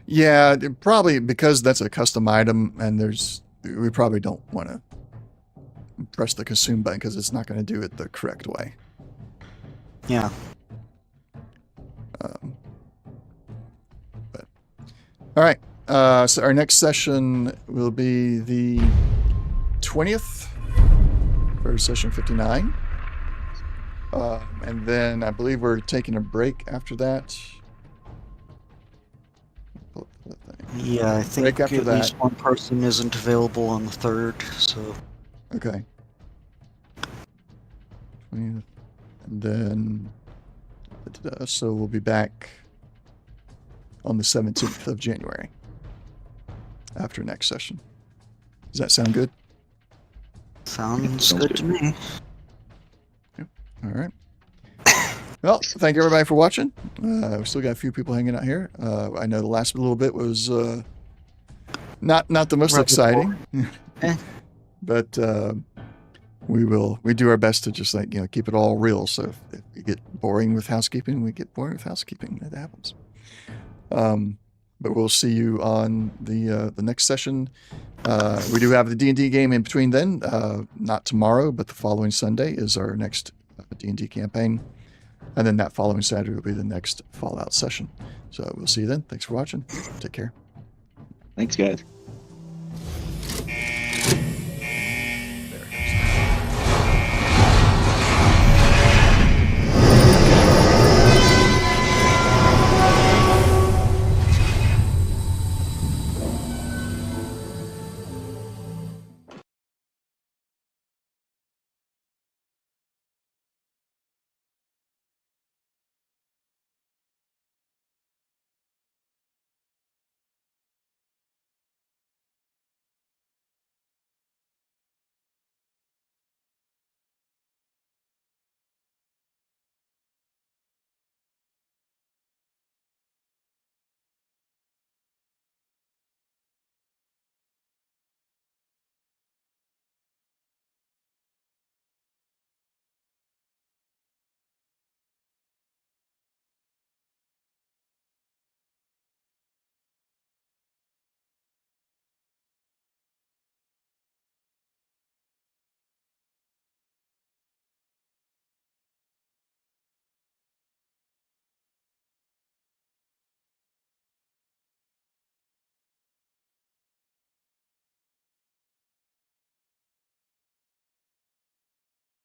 Yeah, probably because that's a custom item, and we probably don't want to press the consume button because it's not going to do it the correct way. yeah. But all right. So our next session will be the 20th for session 59. And then I believe we're taking a break after that. Yeah, I think Break after at least that. one person isn't available on the 3rd, so. Okay. 20th. And then, so we'll be back on the 17th of January after next session. Does that sound good? Sounds Sounds good to me. All right. Well, thank you everybody for watching. We still got a few people hanging out here. I know the last little bit was not the most Rather exciting, Eh. but we do our best to just keep it all real. So if we get boring with housekeeping, we get boring with housekeeping. That happens. But we'll see you on the next session. We do have the D&D game in between then. Not tomorrow, but the following Sunday is our next D&D campaign. And then that following Saturday will be the next Fallout session. So we'll see you then. Thanks for watching. Take care. Thanks, guys.